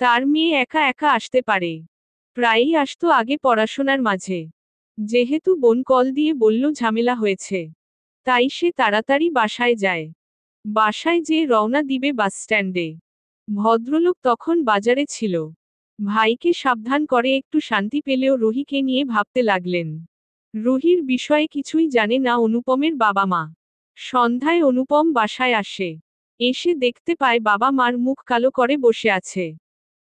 তার মেয়ে একা একা আসতে পারে। প্রায়ই আসতো আগে পড়াশোনার মাঝে। যেহেতু বোন কল দিয়ে বলল ঝামেলা হয়েছে, তাই সে তাড়াতাড়ি বাসায় যায়। বাসায় যেয়ে রওনা দিবে বাসস্ট্যান্ডে। ভদ্রলোক তখন বাজারে ছিল। ভাইকে সাবধান করে একটু শান্তি পেলেও রুহিকে নিয়ে ভাবতে লাগলেন। রুহির বিষয়ে কিছুই জানে না অনুপমের বাবা মা। সন্ধ্যায় অনুপম বাসায় আসে। এসে দেখতে পায় বাবা মার মুখ কালো করে বসে আছে।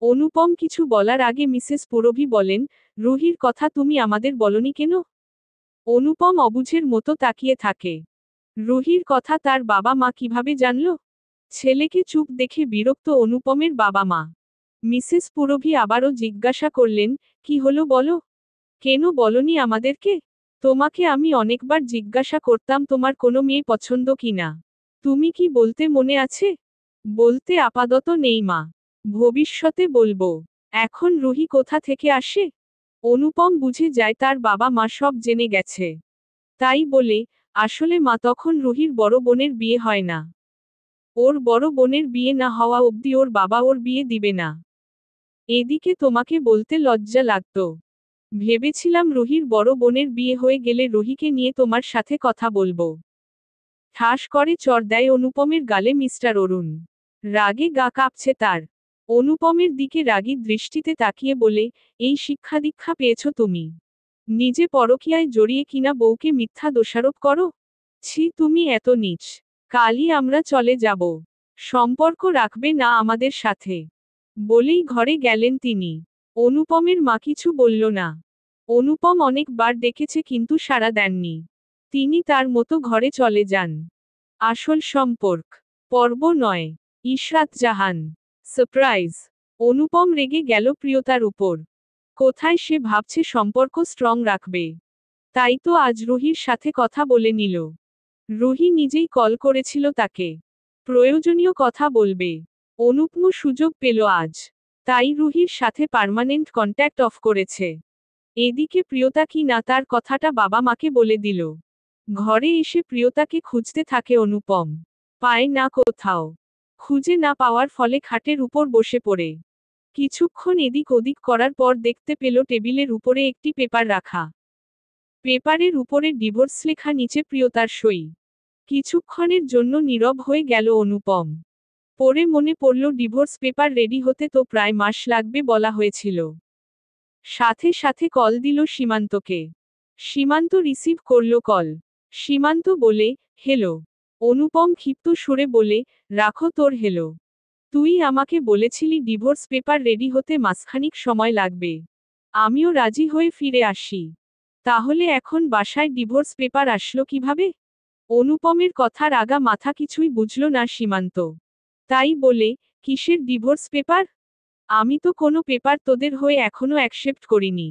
অনুপম কিছু বলার আগে মিসেস পুরভি বলেন, রুহির কথা তুমি আমাদের বলনি কেন? অনুপম অবুঝের মতো তাকিয়ে থাকে। রুহির কথা তার বাবা মা কিভাবে জানল? ছেলেকে চুপ দেখে বিরক্ত অনুপমের বাবা মা। মিসেস পুরভি আবারও জিজ্ঞাসা করলেন, কি হলো বলো? কেন বলনি আমাদেরকে? তোমাকে আমি অনেকবার জিজ্ঞাসা করতাম তোমার কোনো মেয়ে পছন্দ কিনা। তুমি কি বলতে মনে আছে? বলতে আপাতত নেই মা। ভবিষ্যতে বলবো। এখন রুহি কোথা থেকে আসে? অনুপম বুঝে যায় তার বাবা মা সব জেনে গেছে। তাই বলে, আসলে মা তখন রুহির বড় বোনের বিয়ে হয় না। ওর বড় বোনের বিয়ে না হওয়া অবধি ওর বাবা ওর বিয়ে দিবে না। এদিকে তোমাকে বলতে লজ্জা লাগতো। ভেবেছিলাম রুহির বড় বোনের বিয়ে হয়ে গেলে রুহিকে নিয়ে তোমার সাথে কথা বলবো। ঠাস করে চড় দেয় অনুপমের গালে মিস্টার অরুণ। রাগে গা কাঁপছে তার। অনুপমের দিকে রাগী দৃষ্টিতে তাকিয়ে বলে, এই শিক্ষা দীক্ষা পেয়েছ তুমি? নিজে পরকীয়ায় জড়িয়ে কিনা বউকে মিথ্যা দোষারোপ করো? ছি, তুমি এত নীচ। কালই আমরা চলে যাব। সম্পর্ক রাখবে না আমাদের সাথে। বলেই ঘরে গেলেন তিনি। অনুপমের মা কিছু বলল না। অনুপম অনেকবার ডেকেছে কিন্তু সাড়া দেননি। তিনি তার মতো ঘরে চলে যান। আসল সম্পর্ক পর্ব 9। ইশরাত জাহান। সারপ্রাইজ। অনুপম রেগে গেল প্রিয়তার উপর। কোথায় সে ভাবছে সম্পর্ক স্ট্রং রাখবে। তাই তো আজ রুহির সাথে কথা বলে নিল। রুহি নিজেই কল করেছিল তাকে। প্রয়োজনীয় কথা বলবে। অনুপম সুযোগ পেল আজ। তাই রুহির সাথে পার্মানেন্ট কন্ট্যাক্ট অফ করেছে। এদিকে প্রিয়তা কি না তার কথাটা বাবা মাকে বলে দিল। ঘরে এসে প্রিয়তাকে খুঁজতে থাকে অনুপম। পায় না কোথাও। খুঁজে না পাওয়ার ফলে খাটের উপর বসে পড়ে কিছুক্ষণ এদিক ওদিক করার পর দেখতে পেল টেবিলের উপরে একটি পেপার রাখা। পেপারের উপরে ডিভোর্স লেখা, নিচে প্রিয়তার সই। কিছুক্ষণের জন্য নীরব হয়ে গেল অনুপম। পরে মনে পড়ল ডিভোর্স পেপার রেডি হতে তো প্রায় মাস লাগবে বলা হয়েছিল। সাথে সাথে কল দিল সীমান্তকে। সীমান্ত রিসিভ করল কল। সীমান্ত বলে, হেলো। অনুপম ক্ষিপ্ত সুরে বলে, রাখো তোর হেলো। তুই আমাকে বলেছিলি ডিভোর্স পেপার রেডি হতে মাসখানিক সময় লাগবে। আমিও রাজি হয়ে ফিরে আসি। তাহলে এখন বাসায় ডিভোর্স পেপার আসলো কিভাবে? অনুপমের কথার আগা মাথা কিছুই বুঝল না সীমান্ত। তাই বলে, কিসের ডিভোর্স পেপার? আমি তো কোনো পেপার তোদের হয়ে এখনো অ্যাকসেপ্ট করিনি।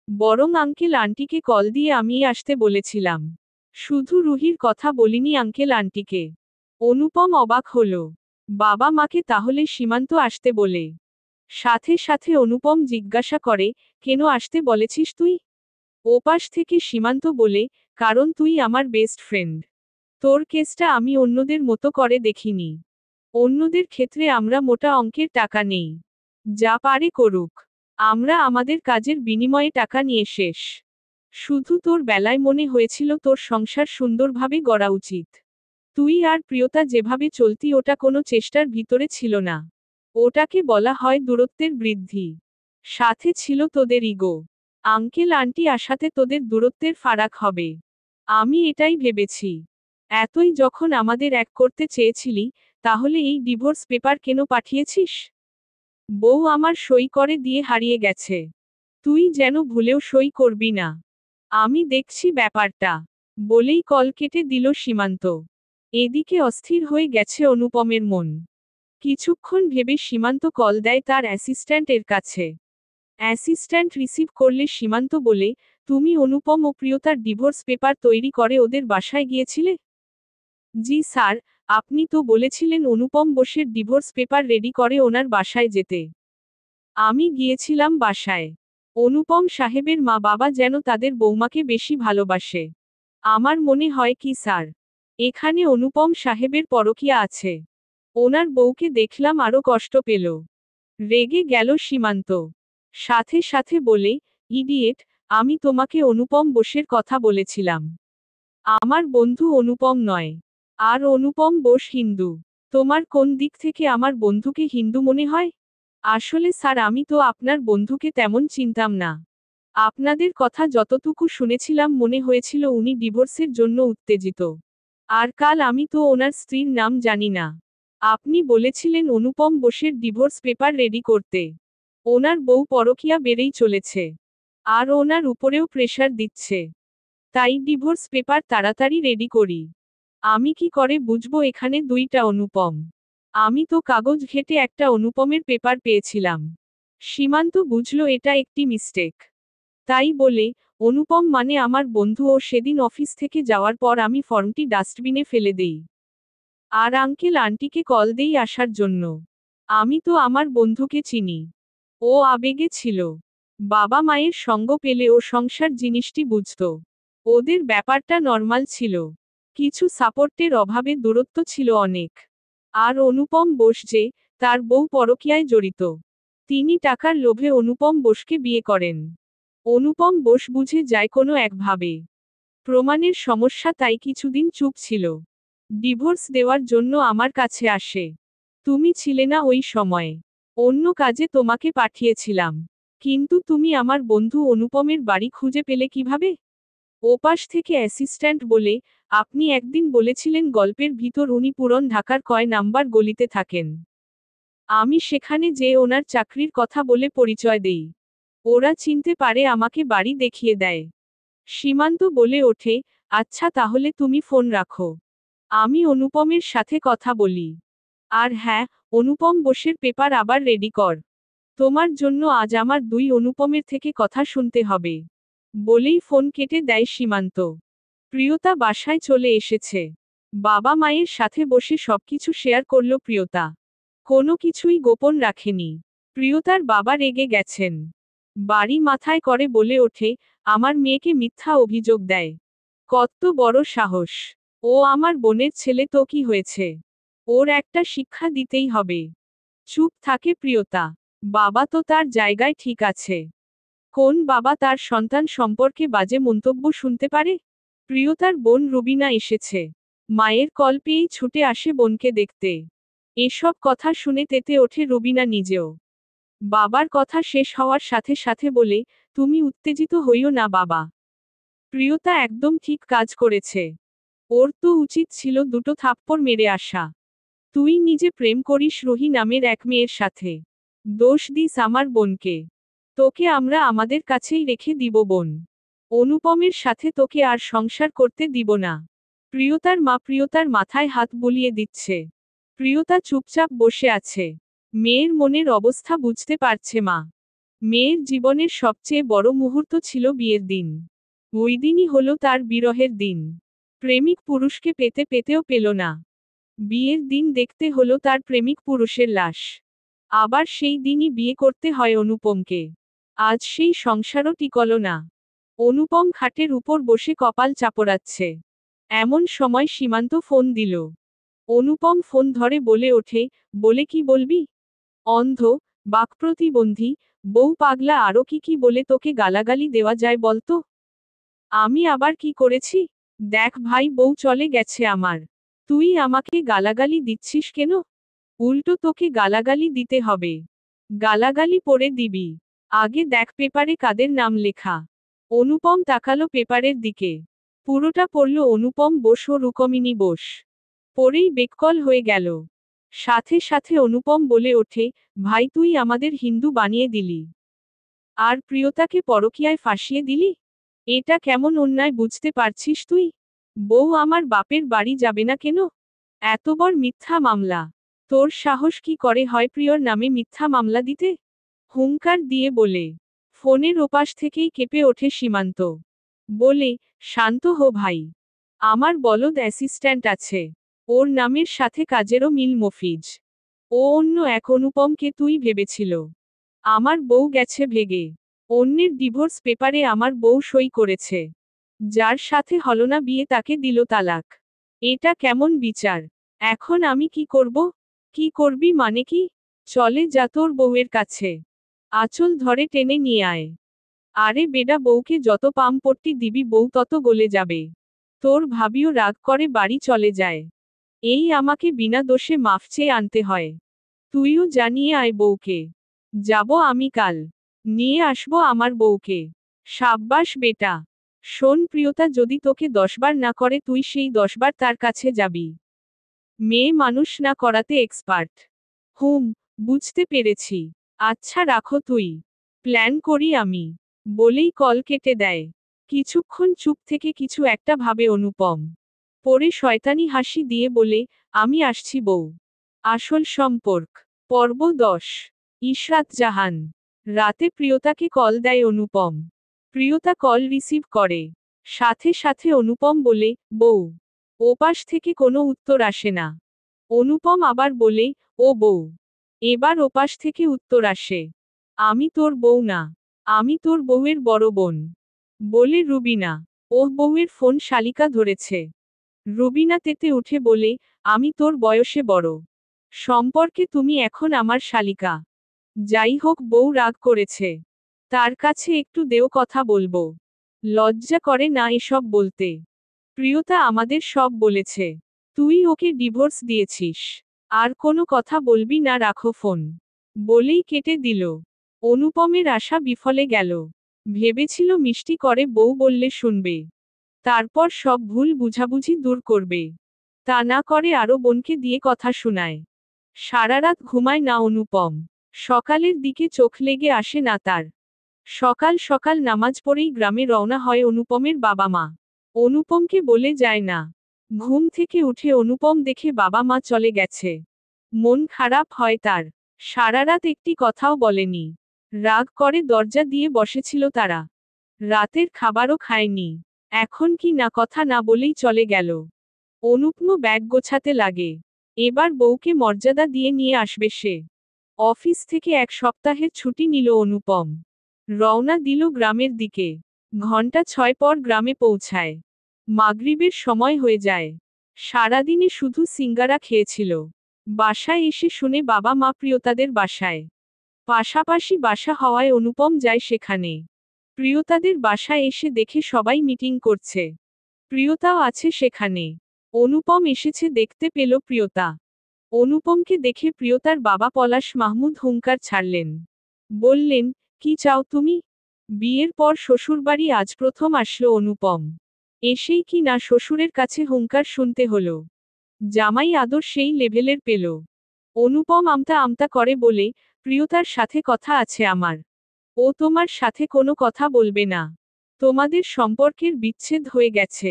বরং আঙ্কেল আন্টিকে কল দিয়ে আমিই আসতে বলেছিলাম। শুধু রুহির কথা বলিনি আঙ্কেল আন্টিকে। অনুপম অবাক হলো। বাবা মাকে তাহলে সীমান্ত আসতে বলে। সাথে সাথে অনুপম জিজ্ঞাসা করে, কেন আসতে বলেছিস তুই? ওপাশ থেকে সীমান্ত বলে, কারণ তুই আমার বেস্ট ফ্রেন্ড। তোর কেসটা আমি অন্যদের মতো করে দেখিনি। অন্যদের ক্ষেত্রে আমরা মোটা অঙ্কের টাকা নেই। যা পারে করুক। আমরা আমাদের কাজের বিনিময়ে টাকা নিয়ে শেষ। শুধু তোর বেলায় মনে হয়েছিল তোর সংসার সুন্দরভাবে গড়া উচিত। তুই আর প্রিয়তা যেভাবে চলতি ওটা কোনো চেষ্টার ভিতরে ছিল না। ওটাকে বলা হয় দূরত্বের বৃদ্ধি। সাথে ছিল তোদের ইগো। আঙ্কেল আন্টি আসাতে তোদের দূরত্বের ফারাক হবে। আমি এটাই ভেবেছি। এতই যখন আমাদের এক করতে চেয়েছিলি, তাহলে এই ডিভোর্স পেপার কেন পাঠিয়েছিস? বউ আমার সই করে দিয়ে হারিয়ে গেছে। তুই যেন ভুলেও সই করবি না। আমি দেখছি ব্যাপারটা। বলেই কল কেটে দিল সীমান্ত। এদিকে অস্থির হয়ে গেছে অনুপমের মন। কিছুক্ষণ ভেবে সীমান্ত কল দেয় তার অ্যাসিস্ট্যান্ট এর কাছে। অ্যাসিস্ট্যান্ট রিসিভ করলে সীমান্ত বলে, তুমি অনুপম ও প্রিয়তার ডিভোর্স পেপার তৈরি করে ওদের বাসায় গিয়েছিলে? জি স্যার, আপনি তো বলেছিলেন অনুপম বোসের ডিভোর্স পেপার রেডি করে ওনার বাসায় যেতে। আমি গিয়েছিলাম বাসায়। অনুপম সাহেবের মা বাবা যেন তাদের বৌমাকে বেশি ভালোবাসে। আমার মনে হয় কি স্যার, এখানে অনুপম সাহেবের পরকীয়া আছে। ওনার বউকে দেখলাম আরো কষ্ট পেল। রেগে গেল সীমান্ত। সাথে সাথে বলে, ইডিয়েট, আমি তোমাকে অনুপম বোসের কথা বলেছিলাম। আমার বন্ধু অনুপম নয়। আর অনুপম বোস হিন্দু। তোমার কোন দিক থেকে আমার বন্ধুকে হিন্দু মনে হয়? আসলে স্যার আমি তো আপনার বন্ধুকে তেমন চিনতাম না। আপনাদের কথা যতটুকু শুনেছিলাম মনে হয়েছিল উনি ডিভোর্সের জন্য উত্তেজিত। আর কাল আমি তো ওনার স্ত্রীর নাম জানি না। আপনি বলেছিলেন অনুপম বোসের ডিভোর্স পেপার রেডি করতে। ওনার বউ পরকীয়া বেড়েই চলেছে। আর ওনার উপরেও প্রেশার দিচ্ছে। তাই ডিভোর্স পেপার তাড়াতাড়ি রেডি করি। আমি কি করে বুঝবো এখানে দুইটা অনুপম? আমি তো কাগজ ঘেটে একটা অনুপমের পেপার পেয়েছিলাম। সীমান্ত বুঝল এটা একটি মিস্টেক। তাই বলে, অনুপম মানে আমার বন্ধু ও সেদিন অফিস থেকে যাওয়ার পর আমি ফর্মটি ডাস্টবিনে ফেলে দেই। আর আঙ্কেল আন্টিকে কল দেই আসার জন্য। আমি তো আমার বন্ধুকে চিনি। ও আবেগে ছিল। বাবা মায়ের সঙ্গ পেলে ও সংসার জিনিসটি বুঝত। ওদের ব্যাপারটা নর্মাল ছিল। কিছু সাপোর্টের অভাবে দূরত্ব ছিল অনেক। আর অনুপম বোস যে, তার বউ পরকীয়ায় জড়িত। তিনি টাকার লোভে অনুপম বোসকে বিয়ে করেন। অনুপম বোস বুঝে যায় কোনো একভাবে। প্রমাণের সমস্যা, তাই কিছুদিন চুপ ছিল। ডিভোর্স দেওয়ার জন্য আমার কাছে আসে। তুমি ছিলে না ওই সময়ে। অন্য কাজে তোমাকে পাঠিয়েছিলাম। কিন্তু তুমি আমার বন্ধু অনুপমের বাড়ি খুঁজে পেলে কিভাবে? ওপাশ থেকে অ্যাসিস্ট্যান্ট বলে, আপনি একদিন বলেছিলেন গল্পের ভিতর উনি পুরন ঢাকার কয় নাম্বার গলিতে থাকেন। আমি সেখানে যেয়ে ওনার চাকরির কথা বলে পরিচয় দেই। ওরা চিনতে পারে আমাকে বাড়ি দেখিয়ে দেয়। সীমান্ত বলে ওঠে, আচ্ছা তাহলে তুমি ফোন রাখো। আমি অনুপমের সাথে কথা বলি। আর হ্যাঁ, অনুপম বোসের পেপার আবার রেডি কর। তোমার জন্য আজ আমার 2 অনুপমের থেকে কথা শুনতে হবে। বলেই ফোন কেটে দেয় সীমান্ত। প্রিয়তা বাসায় চলে এসেছে। বাবা মায়ের সাথে বসে সবকিছু শেয়ার করল প্রিয়তা। কোনো কিছুই গোপন রাখেনি। প্রিয়তার বাবা রেগে গেছেন। বাড়ি মাথায় করে বলে ওঠে, আমার মেয়েকে মিথ্যা অভিযোগ দেয়। কত বড় সাহস! ও আমার বোনের ছেলে তো কি হয়েছে? ওর একটা শিক্ষা দিতেই হবে। চুপ থাকে প্রিয়তা। বাবা তো তার জায়গায় ঠিক আছে। কোন বাবা তার সন্তান সম্পর্কে বাজে মন্তব্য শুনতে পারে? প্রিয়তার বোন রুবিনা এসেছে। মায়ের কল পেয়েই ছুটে আসে বোনকে দেখতে। এসব কথা শুনে তেতে ওঠে রুবিনা নিজেও। বাবার কথা শেষ হওয়ার সাথে সাথে বলে, তুমি উত্তেজিত হইও না বাবা। প্রিয়তা একদম ঠিক কাজ করেছে। ওর তো উচিত ছিল দুটো থাপ্পড় মেরে আসা। তুই নিজে প্রেম করিস রুহি নামের এক মেয়ের সাথে। দোষ দিস আমার বোনকে। তোকে আমরা আমাদের কাছেই রেখে দিব বোন। অনুপমের সাথে তোকে আর সংসার করতে দিব না। প্রিয়তার মা প্রিয়তার মাথায় হাত বুলিয়ে দিচ্ছে। প্রিয়তা চুপচাপ বসে আছে। মেয়ের মনের অবস্থা বুঝতে পারছে মা। মেয়ের জীবনের সবচেয়ে বড় মুহূর্ত ছিল বিয়ের দিন। ওই দিনই হলো তার বিরহের দিন। প্রেমিক পুরুষকে পেতে পেতেও পেল না। বিয়ের দিন দেখতে হলো তার প্রেমিক পুরুষের লাশ। আবার সেই দিনই বিয়ে করতে হয় অনুপমকে। আজ সেই সংসারও টিকল না। অনুপম খাটের উপর বসে কপাল চাপড়াচ্ছে। এমন সময় সীমান্ত ফোন দিল। অনুপম ফোন ধরে বলে ওঠে, বলে কি বলবি? অন্ধ, বাকপ্রতিবন্ধী, বউ পাগলা আরও কি কি বলে তোকে গালাগালি দেওয়া যায় বলতো? আমি আবার কি করেছি? দেখ ভাই বউ চলে গেছে আমার। তুই আমাকে গালাগালি দিচ্ছিস কেন? উল্টো তোকে গালাগালি দিতে হবে। গালাগালি পড়ে দিবি। আগে দেখ পেপারে কাদের নাম লেখা। অনুপম তাকালো পেপারের দিকে। পুরোটা পড়ল অনুপম বোস ও রুকমিনী বোস। পরেই বেককল হয়ে গেল। সাথে সাথে অনুপম বলে ওঠে, ভাই তুই আমাদের হিন্দু বানিয়ে দিলি। আর প্রিয়তাকে পরকীয়ায় ফাঁসিয়ে দিলি? এটা কেমন অন্যায় বুঝতে পারছিস তুই? বউ আমার বাপের বাড়ি যাবে না কেন? এত বড় মিথ্যা মামলা। তোর সাহস কি করে হয় প্রিয়র নামে মিথ্যা মামলা দিতে? হুঙ্কার দিয়ে বলে। ফোনের ওপাশ থেকেই কেঁপে ওঠে সীমান্ত। বলে, শান্ত হো ভাই। আমার বলদ অ্যাসিস্ট্যান্ট আছে। ওর নামের সাথে কাজেরও মিল মফিজ। ও অন্য এক অনুপমকে তুই ভেবেছিল। আমার বউ গেছে ভেগে। অন্যের ডিভোর্স পেপারে আমার বউ সই করেছে। যার সাথে হলো না বিয়ে তাকে দিল তালাক। এটা কেমন বিচার? এখন আমি কি করব? কি করবি মানে কি? চলে যা তোর বউয়ের কাছে। আঁচল ধরে টেনে নিয়ে আয়। আরে বেডা বউকে যত পামপট্টি দিবি বউ তত গলে যাবে। তোর ভাবিও রাগ করে বাড়ি চলে যায়। এই আমাকে বিনা দোষে মাফ চেয়ে আনতে হয়। তুইও জানিয়ে আয় বউকে। যাব আমি কাল। নিয়ে আসবো আমার বউকে। সাব্বাস বেটা। শোন প্রিয়তা যদি তোকে 10 বার না করে তুই সেই 10 বার তার কাছে যাবি। মেয়ে মানুষ না করাতে এক্সপার্ট। হুম, বুঝতে পেরেছি। আচ্ছা রাখো তুই। প্ল্যান করি আমি। বলেই কল কেটে দেয়। কিছুক্ষণ চুপ থেকে কিছু একটা ভাবে অনুপম। পরে শয়তানি হাসি দিয়ে বলে, আমি আসছি বউ। আসল সম্পর্ক। পর্ব 10। ইশরাত জাহান। রাতে প্রিয়তাকে কল দেয় অনুপম। প্রিয়তা কল রিসিভ করে। সাথে সাথে অনুপম বলে, বউ। ওপাশ থেকে কোনো উত্তর আসে না। অনুপম আবার বলে, ও বউ। এবার ওপাশ থেকে উত্তর আসে। আমি তোর বউ না। আমি তোর বউয়ের বড় বোন। বলে রুবিনা। ওহ বউয়ের ফোন শালিকা ধরেছে। রুবিনা তেতে উঠে বলে, আমি তোর বয়সে বড়। সম্পর্কে তুমি এখন আমার শালিকা। যাই হোক বউ রাগ করেছে। তার কাছে একটু দেও কথা বলবো। লজ্জা করে না এসব বলতে। প্রিয়তা আমাদের সব বলেছে। তুই ওকে ডিভোর্স দিয়েছিস। আর কোনো কথা বলবি না রাখো ফোন। বলেই কেটে দিল। অনুপমের আশা বিফলে গেল। ভেবেছিল মিষ্টি করে বউ বললে শুনবে, তারপর সব ভুল বুঝাবুঝি দূর করবে। তা না করে আরো বোনকে দিয়ে কথা শোনায়। সারা রাত ঘুমায় না অনুপম। সকালের দিকে চোখ লেগে আসে না তার। সকাল সকাল নামাজ পড়েই গ্রামে রওনা হয় অনুপমের বাবা মা। অনুপমকে বলে যায় না। ঘুম থেকে উঠে অনুপম দেখে বাবা মা চলে গেছে। মন খারাপ হয় তার। সারা রাত একটি কথাও বলেনি। রাগ করে দরজা দিয়ে বসেছিল তারা। রাতের খাবারও খায়নি। এখন কি না কথা না বলেই চলে গেল। অনুপম ব্যাগ গোছাতে লাগে। এবার বউকে মর্যাদা দিয়ে নিয়ে আসবে সে। অফিস থেকে 1 সপ্তাহের ছুটি নিল অনুপম। রওনা দিল গ্রামের দিকে। ঘন্টা 6 পর গ্রামে পৌঁছায়। মাগরিবের সময় হয়ে যায়। সারাদিনে শুধু সিঙ্গারা খেয়েছিল। বাসায় এসে শুনে বাবা মা প্রিয়তাদের বাসায়। পাশাপাশি বাসা হওয়ায় অনুপম যায় সেখানে। প্রিয়তাদের বাসায় এসে দেখে সবাই মিটিং করছে। প্রিয়তাও আছে সেখানে। অনুপম এসেছে দেখতে পেল প্রিয়তা। অনুপমকে দেখে প্রিয়তার বাবা পলাশ মাহমুদ হুঙ্কার ছাড়লেন। বললেন, কি চাও তুমি? বিয়ের পর শ্বশুরবাড়ি আজ প্রথম আসলো অনুপম। এসেই কি না শ্বশুরের কাছে হুঙ্কার শুনতে হলো। জামাই আদর সেই লেভেলের পেল। অনুপম আমতা আমতা করে বলে, প্রিয়তার সাথে কথা আছে আমার। ও তোমার সাথে কোনো কথা বলবে না। তোমাদের সম্পর্কের বিচ্ছেদ হয়ে গেছে।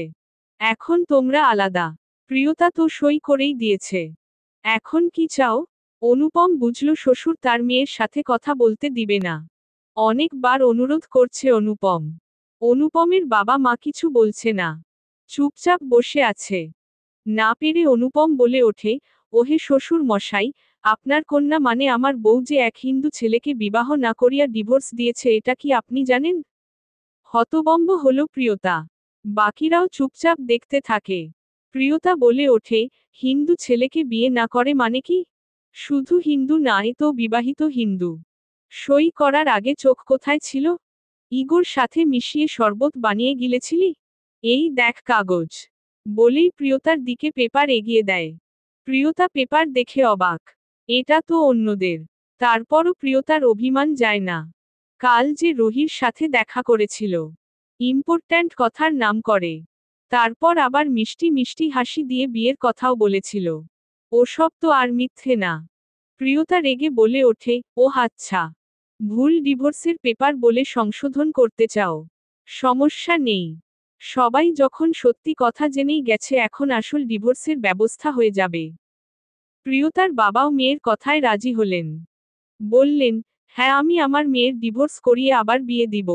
এখন তোমরা আলাদা। প্রিয়তা তো সই করেই দিয়েছে। এখন কি চাও? অনুপম বুঝল শ্বশুর তার মেয়ের সাথে কথা বলতে দিবে না। অনেকবার অনুরোধ করছে অনুপম। অনুপমের বাবা মা কিছু বলছে না। চুপচাপ বসে আছে। না পেরে অনুপম বলে ওঠে, ওহে শ্বশুর মশাই, আপনার কন্যা মানে আমার বউ যে এক হিন্দু ছেলেকে বিবাহ না করিয়া ডিভোর্স দিয়েছে এটা কি আপনি জানেন? হতবম্ব হল প্রিয়তা। বাকিরাও চুপচাপ দেখতে থাকে। প্রিয়তা বলে ওঠে, হিন্দু ছেলেকে বিয়ে না করে মানে কি? শুধু হিন্দু না, এ তো বিবাহিত হিন্দু। সই করার আগে চোখ কোথায় ছিল? ইগোর সাথে মিশিয়ে শরবত বানিয়ে গিলেছিলি? এই দেখ কাগজ। বলেই প্রিয়তার দিকে পেপার এগিয়ে দেয়। প্রিয়তা পেপার দেখে অবাক। এটা তো অন্যদের। তারপরও প্রিয়তার অভিমান যায় না। কাল যে রোহির সাথে দেখা করেছিল। ইম্পর্ট্যান্ট কথার নাম করে। তারপর আবার মিষ্টি মিষ্টি হাসি দিয়ে বিয়ের কথাও বলেছিল। ওসব তো আর মিথ্যে না। প্রিয়তা রেগে বলে ওঠে, ও আচ্ছা। ভুল ডিভোর্সের পেপার বলে সংশোধন করতে চাও। সমস্যা নেই। সবাই যখন সত্যি কথা জেনেই গেছে এখন আসল ডিভোর্সের ব্যবস্থা হয়ে যাবে। প্রিয়তার বাবাও মেয়ের কথায় রাজি হলেন। বললেন, হ্যাঁ আমি আমার মেয়ের ডিভোর্স করিয়ে আবার বিয়ে দিব।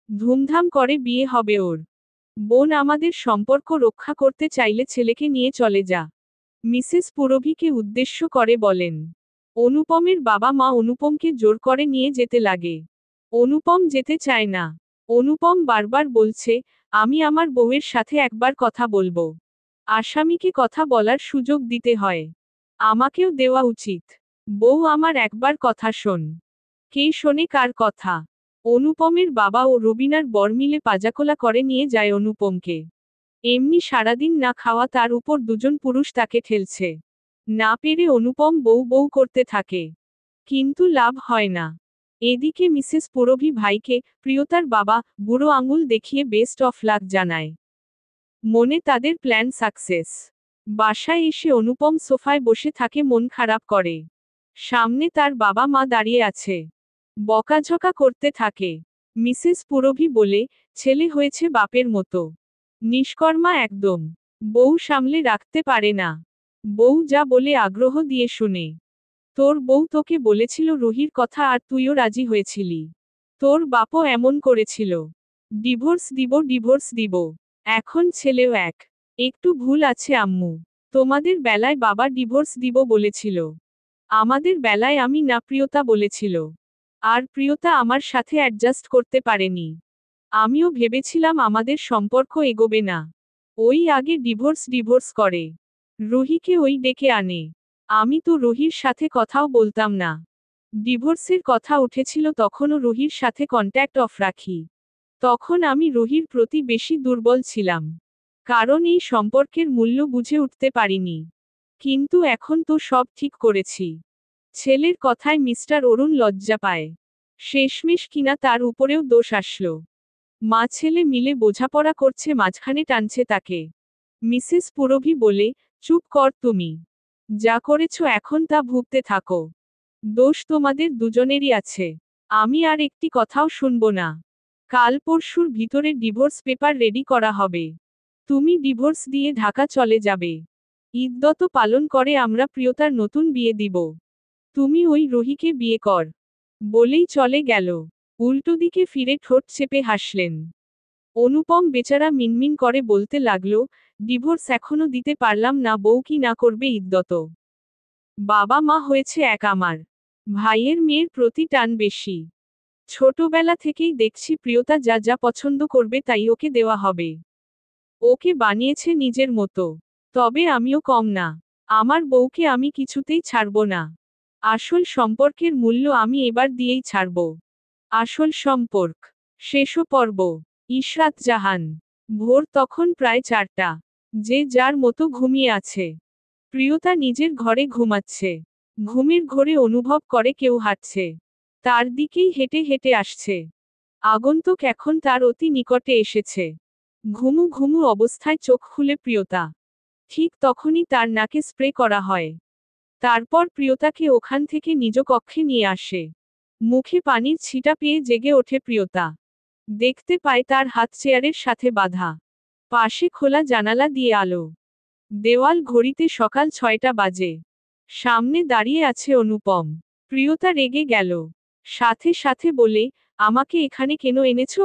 ধুমধাম করে বিয়ে হবে ওর। বোন আমাদের সম্পর্ক রক্ষা করতে চাইলে ছেলেকে নিয়ে চলে যা। মিসেস পুরভিকে উদ্দেশ্য করে বলেন। অনুপমের বাবা মা অনুপমকে জোর করে নিয়ে যেতে লাগে। অনুপম যেতে চায় না। অনুপম বারবার বলছে, আমি আমার বউয়ের সাথে একবার কথা বলবো। আসামিকে কথা বলার সুযোগ দিতে হয়। আমাকেও দেওয়া উচিত। বউ আমার একবার কথা শোন। কে শোনে কার কথা? অনুপমের বাবা ও রবিনার বর মিলে পাজাকোলা করে নিয়ে যায় অনুপমকে। এমনি সারাদিন না খাওয়া তার উপর দুজন পুরুষ তাকে ঠেলছে। না পেরে অনুপম বউ বউ করতে থাকে। কিন্তু লাভ হয় না। এদিকে মিসেস পুরভি ভাইকে, প্রিয়তার বাবা, বুড়ো আঙুল দেখিয়ে বেস্ট অফ লাক জানায়। মনে তাদের প্ল্যান সাকসেস। বাসায় এসে অনুপম সোফায় বসে থাকে, মন খারাপ করে। সামনে তার বাবা মা দাঁড়িয়ে আছে। বকাঝকা করতে থাকে। মিসেস পুরভি বলে, ছেলে হয়েছে বাপের মতো। নিষ্কর্মা একদম। বউ সামলে রাখতে পারে না। বউ যা বলে আগ্রহ দিয়ে শুনে। তোর বউ তোকে বলেছিল রুহির কথা আর তুইও রাজি হয়েছিলি। তোর বাপও এমন করেছিল। ডিভোর্স দিব ডিভোর্স দিব। এখন ছেলেও এক। একটু ভুল আছে আম্মু। তোমাদের বেলায় বাবা ডিভোর্স দিব বলেছিল। আমাদের বেলায় আমি না প্রিয়তা বলেছিল। আর প্রিয়তা আমার সাথে অ্যাডজাস্ট করতে পারেনি। আমিও ভেবেছিলাম আমাদের সম্পর্ক এগোবে না। ওই আগে ডিভোর্স ডিভোর্স করে। রুহিকে ওই ডেকে আনে। আমি তো রুহির সাথে কথাও বলতাম না। ডিভোর্সের কথা উঠেছিল তখনও রুহির সাথে কন্ট্যাক্ট অফ রাখি। তখন আমি রুহির প্রতি বেশি দুর্বল ছিলাম। কারণ এই সম্পর্কের মূল্য বুঝে উঠতে পারিনি। কিন্তু এখন তো সব ঠিক করেছি। ছেলের কথায় মিস্টার অরুণ লজ্জা পায়। শেষমেশ কিনা তার উপরেও দোষ আসলো। মা ছেলে মিলে বোঝাপড়া করছে, মাঝখানে টানছে তাকে। মিসেস পুরভি বলে, চুপ কর তুমি। যা করেছ এখন তা ভুগতে থাকো। দোষ তোমাদের দুজনেরই আছে। আমি আর একটি কথাও শুনব না। কাল পরশুর ভিতরে ডিভোর্স পেপার রেডি করা হবে। তুমি ডিভোর্স দিয়ে ঢাকা চলে যাবে। ইদ্যত পালন করে আমরা প্রিয়তার নতুন বিয়ে দিব। তুমি ওই রুহিকে বিয়ে কর। বলেই চলে গেল। উল্টো দিকে ফিরে ঠোঁট চেপে হাসলেন। অনুপম বেচারা মিনমিন করে বলতে লাগলো, ডিভোর্স এখনো দিতে পারলাম না, বউ কি না করবে ইদ্যত। বাবা মা হয়েছে এক আমার। ভাইয়ের মেয়ের প্রতি টান বেশি। ছোটবেলা থেকেই দেখছি প্রিয়তা যা যা পছন্দ করবে তাই ওকে দেওয়া হবে। ওকে বানিয়েছে নিজের মতো। তবে আমিও কম না। আমার বউকে আমি কিছুতেই ছাড়ব না। আসল সম্পর্কের মূল্য আমি এবার দিয়েই ছাড়ব। আসল সম্পর্ক। শেষ পর্ব। ইশরাত জাহান। ভোর তখন প্রায় 4টা। যে যার মতো ঘুমিয়ে আছে। প্রিয়তা নিজের ঘরে ঘুমাচ্ছে। ঘুমের ঘোরে অনুভব করে কেউ হাঁটছে। তার দিকেই হেঁটে হেঁটে আসছে। আগন্তুক এখন তার অতি নিকটে এসেছে। ঘুমু ঘুমু অবস্থায় চোখ খুলে প্রিয়তা। ঠিক তখনই তার নাকে স্প্রে করা হয়। তারপর প্রিয়তাকে ওখান থেকে নিজ কক্ষে নিয়ে আসে। মুখে পানির ছিটা পেয়ে জেগে ওঠে প্রিয়তা। দেখতে পায় তার হাত চেয়ারের সাথে বাঁধা। পাশে খোলা জানালা দিয়ে আলো। দেওয়াল ঘড়িতে সকাল 6টা বাজে। সামনে দাঁড়িয়ে আছে অনুপম। প্রিয়তা রেগে গেল। সাথে সাথে বলে, আমাকে এখানে কেন এনেছো?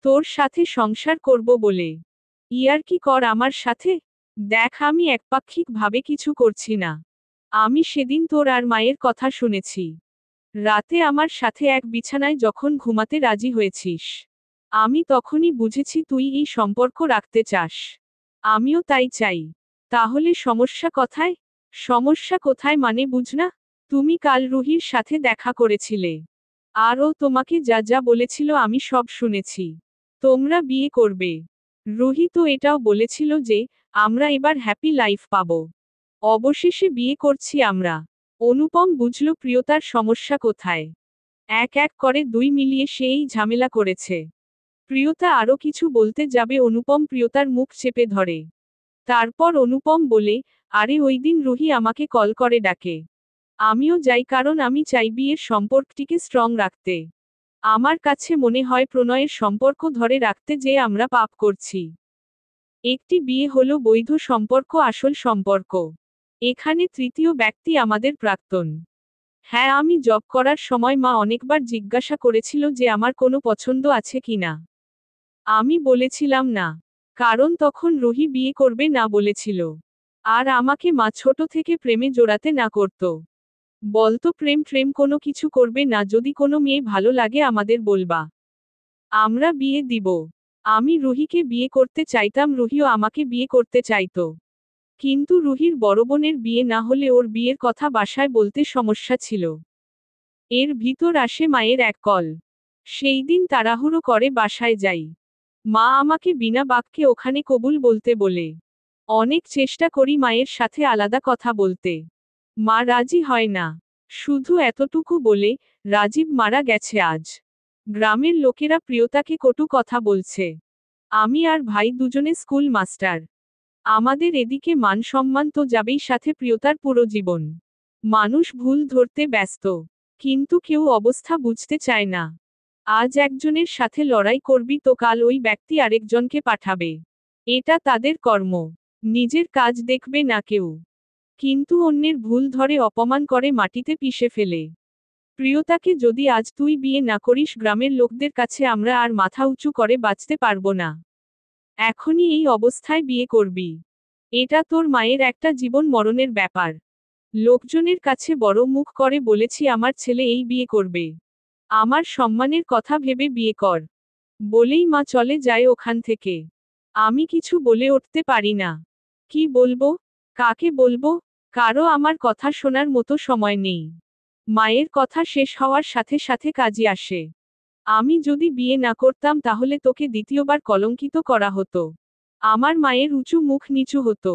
তোর সাথে সংসার করব বলে। ইয়ার্কি কর আমার সাথে? দেখ আমি একপাক্ষিক ভাবে কিছু করছি না। আমি সেদিন তোর আর মায়ের কথা শুনেছি। রাতে আমার সাথে এক বিছানায় যখন ঘুমাতে রাজি হয়েছিস, আমি তখনই বুঝেছি তুই এই সম্পর্ক রাখতে চাস। আমিও তাই চাই। তাহলে সমস্যা কোথায়? সমস্যা কোথায় মানে বুঝ না? তুমি কাল রুহির সাথে দেখা করেছিলে। আর ও তোমাকে যা যা বলেছিল আমি সব শুনেছি। তোমরা বিয়ে করবে। রুহি তো এটাও বলেছিল যে, আমরা এবার হ্যাপি লাইফ পাবো। অবশেষে বিয়ে করছি আমরা। অনুপম বুঝল প্রিয়তার সমস্যা কোথায়। এক এক করে দুই মিলিয়ে সেই ঝামেলা করেছে। প্রিয়তা আরও কিছু বলতে যাবে, অনুপম প্রিয়তার মুখ চেপে ধরে। তারপর অনুপম বলে, আরে ওই দিন রুহি আমাকে কল করে ডাকে। আমিও যাই, কারণ আমি চাই বিয়ের সম্পর্কটিকে স্ট্রং রাখতে। আমার কাছে মনে হয় প্রণয়ের সম্পর্ক ধরে রাখতে যে আমরা পাপ করছি। একটি বিয়ে হলো বৈধ সম্পর্ক, আসল সম্পর্ক। এখানে তৃতীয় ব্যক্তি আমাদের প্রাক্তন। হ্যাঁ, আমি জব করার সময় মা অনেকবার জিজ্ঞাসা করেছিল যে আমার কোনো পছন্দ আছে কিনা। আমি বলেছিলাম না। কারণ তখন রুহি বিয়ে করবে না বলেছিল। আর আমাকে মা ছোট থেকে প্রেমে জড়াতে না করত। বলতো প্রেম প্রেম কোনো কিছু করবে না, যদি কোনো মেয়ে ভালো লাগে আমাদের বলবা। আমরা বিয়ে দিব। আমি রুহিকে বিয়ে করতে চাইতাম, রুহিও আমাকে বিয়ে করতে চাইতো। কিন্তু রুহির বড় বোনের বিয়ে না হলে ওর বিয়ের কথা বাসায় বলতে সমস্যা ছিল। এর ভিতর আসে মায়ের এক কল। সেই দিন তাড়াহুড়ো করে বাসায় যাই। মা আমাকে বিনা বাক্যে ওখানে কবুল বলতে বলে। অনেক চেষ্টা করি মায়ের সাথে আলাদা কথা বলতে। মা রাজি হয় না। শুধু এতটুকু বলে, রাজীব মারা গেছে আজ। গ্রামের লোকেরা প্রিয়তাকে কটু কথা বলছে। আমি আর ভাই দুজনে স্কুল মাস্টার। আমাদের এদিকে মান সম্মান তো যাবেই, সাথে প্রিয়তার পুরো জীবন। মানুষ ভুল ধরতে ব্যস্ত। কিন্তু কেউ অবস্থা বুঝতে চায় না। আজ একজনের সাথে লড়াই করবি তো কাল ওই ব্যক্তি আরেকজনকে পাঠাবে। এটা তাদের কর্ম। নিজের কাজ দেখবে না কেউ। কিন্তু অন্যের ভুল ধরে অপমান করে মাটিতে পিষে ফেলে। প্রিয়তাকে যদি আজ তুই বিয়ে না করিস, গ্রামের লোকদের কাছে আমরা আর মাথা উঁচু করে বাঁচতে পারবো না। এখনই এই অবস্থায় বিয়ে করবি। এটা তোর মায়ের একটা জীবন মরণের ব্যাপার। লোকজনের কাছে বড় মুখ করে বলেছি আমার ছেলে এই বিয়ে করবে। আমার সম্মানের কথা ভেবে বিয়ে কর। বলেই মা চলে যায় ওখান থেকে। আমি কিছু বলে উঠতে পারি না। কি বলবো? কাকে বলবো? কারো আমার কথা শোনার মতো সময় নেই। মায়ের কথা শেষ হওয়ার সাথে সাথে কাজই আসে। আমি যদি বিয়ে না করতাম তাহলে তোকে দ্বিতীয়বার কলঙ্কিত করা হতো। আমার মায়ের উঁচু মুখ নিচু হতো।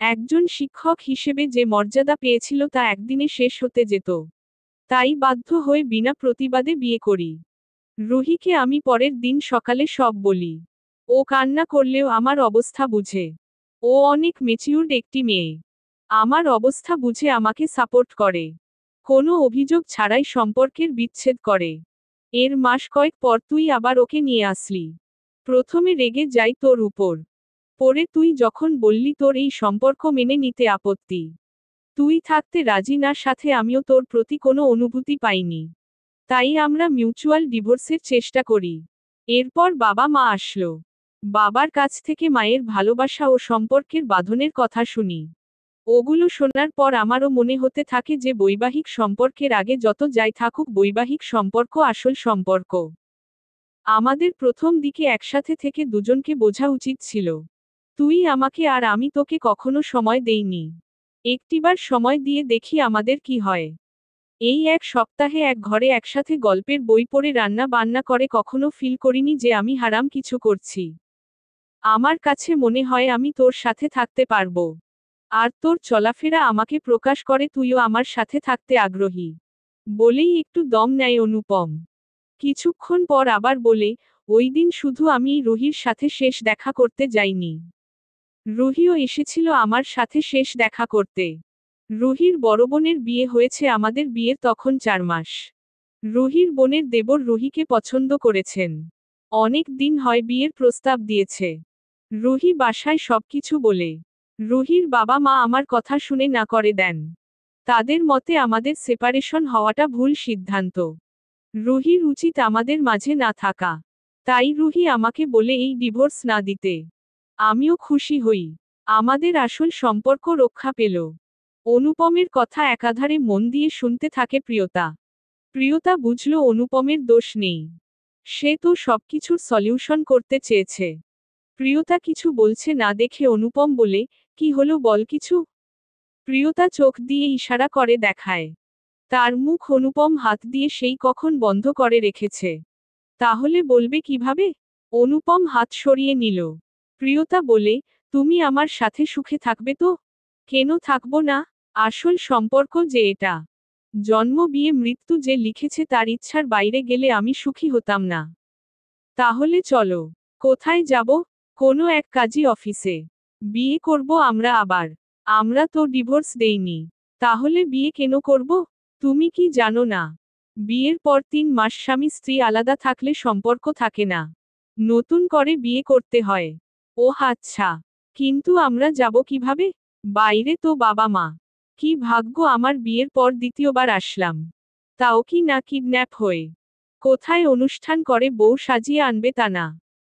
একজন শিক্ষক হিসেবে যে মর্যাদা পেয়েছিল তা একদিনে শেষ হতে যেত। তাই বাধ্য হয়ে বিনা প্রতিবাদে বিয়ে করি। রুহিকে আমি পরের দিন সকালে সব বলি। ও কান্না করলেও আমার অবস্থা বুঝে। ও অনেক ম্যাচিউরড একটি মেয়ে। আমার অবস্থা বুঝে আমাকে সাপোর্ট করে। কোনো অভিযোগ ছাড়াই সম্পর্কের বিচ্ছেদ করে। এর মাস কয়েক পর তুই আবার ওকে নিয়ে আসলি। প্রথমে রেগে যাই তোর উপর। পরে তুই যখন বললি তোর এই সম্পর্ক মেনে নিতে আপত্তি। তুই থাকতে রাজি না, সাথে আমিও তোর প্রতি কোনো অনুভূতি পাইনি। তাই আমরা মিউচুয়াল ডিভোর্সের চেষ্টা করি। এরপর বাবা মা আসলো। বাবার কাছ থেকে মায়ের ভালোবাসা ও সম্পর্কের বাঁধনের কথা শুনি। ওগুলো শোনার পর আমারও মনে হতে থাকে যে বৈবাহিক সম্পর্কের আগে যত যাই থাকুক, বৈবাহিক সম্পর্ক আসল সম্পর্ক। আমাদের প্রথম দিকে একসাথে থেকে দুজনকে বোঝা উচিত ছিল। তুই আমাকে আর আমি তোকে কখনো সময় দেইনি। একটিবার সময় দিয়ে দেখি আমাদের কি হয়। এই এক সপ্তাহে এক ঘরে একসাথে গল্পের বই পড়ে রান্না বান্না করে কখনো ফিল করিনি যে আমি হারাম কিছু করছি। আমার কাছে মনে হয় আমি তোর সাথে থাকতে পারবো। আর তোর চলাফেরা আমাকে প্রকাশ করে তুইও আমার সাথে থাকতে আগ্রহী। বলেই একটু দম নেয় অনুপম। কিছুক্ষণ পর আবার বলে, ওই দিন শুধু আমি রুহির সাথে শেষ দেখা করতে যাইনি। রুহিও এসেছিল আমার সাথে শেষ দেখা করতে। রুহির বড় বোনের বিয়ে হয়েছে আমাদের বিয়ের তখন 4 মাস। রুহির বোনের দেবর রুহিকে পছন্দ করেছেন। অনেক দিন হয় বিয়ের প্রস্তাব দিয়েছে। রুহি বাসায় সবকিছু বলে। রুহির বাবা মা আমার কথা শুনে না করে দেন। তাদের মতে আমাদের সেপারেশন হওয়াটা ভুল সিদ্ধান্ত। রুহির উচিত আমাদের মাঝে না থাকা। তাই রুহি আমাকে বলে এই ডিভোর্স না দিতে। আমিও খুশি হই। আমাদের আসল সম্পর্ক রক্ষা পেল। অনুপমের কথা একাধারে মন দিয়ে শুনতে থাকে প্রিয়তা। প্রিয়তা বুঝল অনুপমের দোষ নেই। সে তো সবকিছুর সলিউশন করতে চেয়েছে। প্রিয়তা কিছু বলছে না দেখে অনুপম বলে, কি হলো বল কিছু। প্রিয়তা চোখ দিয়ে ইশারা করে দেখায়। তার মুখ অনুপম হাত দিয়ে সেই কখন বন্ধ করে রেখেছে। তাহলে বলবে কিভাবে? অনুপম হাত সরিয়ে নিল। প্রিয়তা বলে, তুমি আমার সাথে সুখে থাকবে তো? কেন থাকবো না? আসল সম্পর্ক যে এটা। জন্ম বিয়ে মৃত্যু যে লিখেছে তার ইচ্ছার বাইরে গেলে আমি সুখী হতাম না। তাহলে চলো। কোথায় যাব? কোনো এক কাজী অফিসে। বিয়ে করব আমরা আবার। আমরা তো ডিভোর্স দেইনি। তাহলে বিয়ে কেন করব? তুমি কি জানো না? বিয়ের পর 3 মাস স্বামী স্ত্রী আলাদা থাকলে সম্পর্ক থাকে না। নতুন করে বিয়ে করতে হয়। ওহ আচ্ছা। কিন্তু আমরা যাব কিভাবে? বাইরে তো বাবা মা। কি ভাগ্য আমার বিয়ের পর দ্বিতীয়বার আসলাম। তাও কি না কিডন্যাপ হয়ে। কোথায় অনুষ্ঠান করে বউ সাজিয়ে আনবে তা না।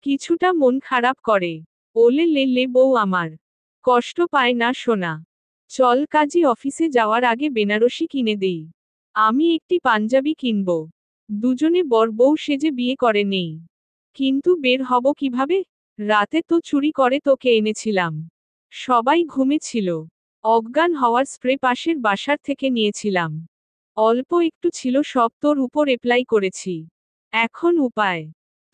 কিছুটা মন খারাপ করে। ওলে লে লে বউ আমার। কষ্ট পায় না সোনা। চল কাজী অফিসে যাওয়ার আগে বেনারসি কিনে দেই। আমি একটি পাঞ্জাবি কিনব। দুজনে বর বউ সেজে বিয়ে করে নেই। কিন্তু বের হব কিভাবে? রাতে তো চুরি করে তোকে এনেছিলাম। সবাই ঘুমেছিল। অজ্ঞান হওয়ার স্প্রে পাশের বাসার থেকে নিয়েছিলাম। অল্প একটু ছিল, সব তোর উপর এপ্লাই করেছি। এখন উপায়?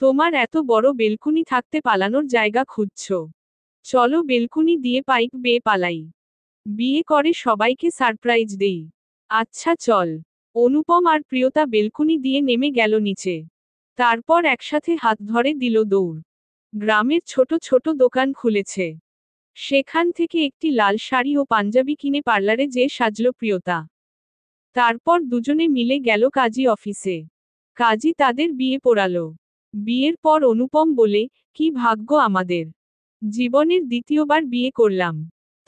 তোমার এত বড় বেলকুনি থাকতে পালানোর জায়গা খুঁজছ। চলো বেলকুনি দিয়ে পাইপ বেয়ে পালাই। বিয়ে করে সবাইকে সারপ্রাইজ দেই। আচ্ছা চল। অনুপম আর প্রিয়তা বেলকুনি দিয়ে নেমে গেল নিচে। তারপর একসাথে হাত ধরে দিল দৌড়। গ্রামের ছোট ছোট দোকান খুলেছে। সেখান থেকে একটি লাল শাড়ি ও পাঞ্জাবি কিনে পার্লারে যেয়ে সাজল প্রিয়তা। তারপর দুজনে মিলে গেল কাজী অফিসে। কাজী তাদের বিয়ে পড়ালো। বিয়ের পর অনুপম বলে, কি ভাগ্য আমাদের। জীবনের দ্বিতীয়বার বিয়ে করলাম।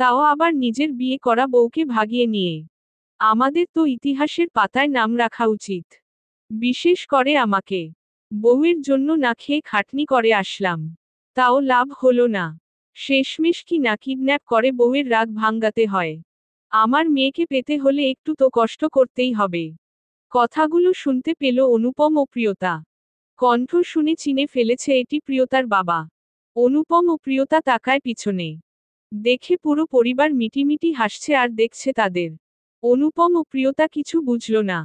তাও আবার নিজের বিয়ে করা বউকে ভাগিয়ে নিয়ে। আমাদের তো ইতিহাসের পাতায় নাম রাখা উচিত। বিশেষ করে আমাকে। বউয়ের জন্য না খেয়ে খাটনি করে আসলাম। তাও লাভ হলো না। শেষমেশ কি না কিডন্যাপ করে বউয়ের রাগ ভাঙ্গাতে হয়। আমার মেয়েকে পেতে হলে একটু তো কষ্ট করতেই হবে। কথাগুলো শুনতে পেল অনুপম ও প্রিয়তা। কণ্ঠ শুনে চিনে ফেলেছে এটি প্রিয়তার বাবা। অনুপম ও প্রিয়তা তাকায় পিছনে। দেখে পুরো পরিবার মিটিমিটি হাসছে আর দেখছে তাদের। অনুপম ও প্রিয়তা কিছু বুঝল না।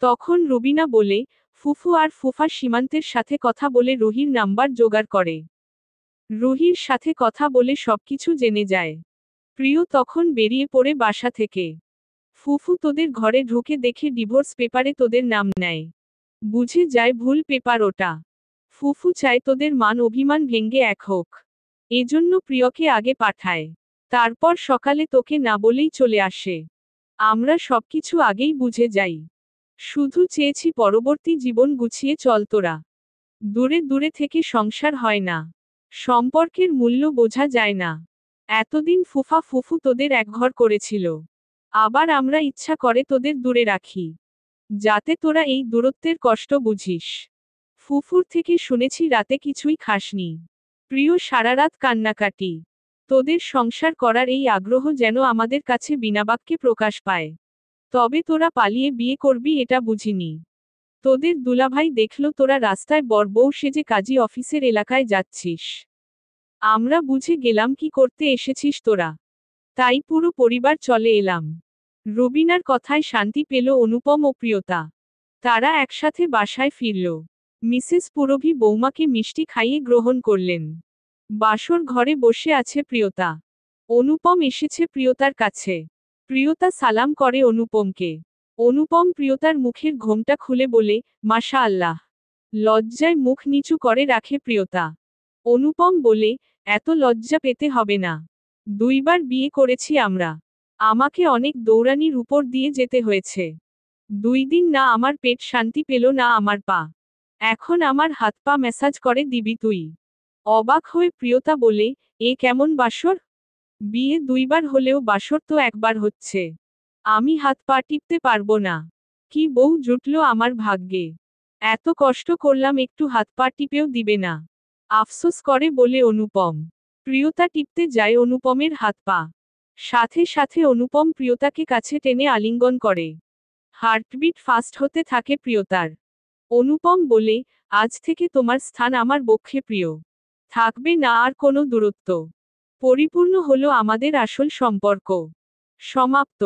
তখন রুবিনা বলে, ফুফু আর ফুফা সীমান্তের সাথে কথা বলে রুহির নাম্বার জোগাড় করে। রুহির সাথে কথা বলে সবকিছু জেনে যায়। প্রিয় তখন বেরিয়ে পড়ে বাসা থেকে। ফুফু তোদের ঘরে ঢুকে দেখে ডিভোর্স পেপারে তোদের নাম নেয়। বুঝে যায় ভুল পেপার ওটা। ফুফু চায় তোদের মান অভিমান ভেঙ্গে এক হোক। এজন্য প্রিয়কে আগে পাঠায়। তারপর সকালে তোকে না বলেই চলে আসে। আমরা সবকিছু আগেই বুঝে যাই। শুধু চেয়েছি পরবর্তী জীবন গুছিয়ে চল তোরা। দূরে দূরে থেকে সংসার হয় না। সম্পর্কের মূল্য বোঝা যায় না। এতদিন ফুফা ফুফু তোদের একঘর করেছিল। আবার আমরা ইচ্ছা করে তোদের দূরে রাখি, যাতে তোরা এই দূরত্বের কষ্ট বুঝিস। ফুফুর থেকে শুনেছি রাতে কিছুই খাসনি। প্রিয় সারারাত কান্নাকাটি। তোদের সংসার করার এই আগ্রহ যেন আমাদের কাছে বিনা বাক্যে প্রকাশ পায়। তবে তোরা পালিয়ে বিয়ে করবি এটা বুঝিনি। তোদের দুলাভাই দেখল তোরা রাস্তায় বর বউ সেজে কাজী অফিসের এলাকায় যাচ্ছিস। আমরা বুঝে গেলাম কি করতে এসেছিস তোরা। তাই পুরো পরিবার চলে এলাম। রবিনার কথায় শান্তি পেল অনুপম ও প্রিয়তা। তারা একসাথে বাসায় ফিরল। মিসেস পুরভী বৌমাকে মিষ্টি খাইয়ে গ্রহণ করলেন। বাসর ঘরে বসে আছে প্রিয়তা। অনুপম এসেছে প্রিয়তার কাছে। প্রিয়তা সালাম করে অনুপমকে। অনুপম প্রিয়তার মুখের ঘোমটা খুলে বলে, মাশা আল্লাহ। লজ্জায় মুখ নিচু করে রাখে প্রিয়তা। অনুপম বলে, এত লজ্জা পেতে হবে না। 2 বার বিয়ে করেছি আমরা। আমাকে অনেক দৌড়ানির উপর দিয়ে যেতে হয়েছে। 2 দিন না আমার পেট শান্তি পেল না আমার পা। এখন আমার হাত পা ম্যাসাজ করে দিবি তুই। অবাক হয়ে প্রিয়তা বলে, এ কেমন বাসর? বিয়ে 2 বার হলেও বাসর তো 1 বার হচ্ছে। আমি হাত পা টিপতে পারবো না। কি বউ জুটলো আমার ভাগ্যে। এত কষ্ট করলাম একটু হাত পা টিপেও দিবে না। আফসোস করে বলে অনুপম। প্রিয়তা টিপতে যায় অনুপমের হাত পা। সাথে সাথে অনুপম প্রিয়তাকে কাছে টেনে আলিঙ্গন করে। হার্টবিট ফাস্ট হতে থাকে প্রিয়তার। অনুপম বলে, আজ থেকে তোমার স্থান আমার বক্ষে প্রিয়। থাকবে না আর কোনো দূরত্ব। পরিপূর্ণ হলো আমাদের আসল সম্পর্ক। সমাপ্ত।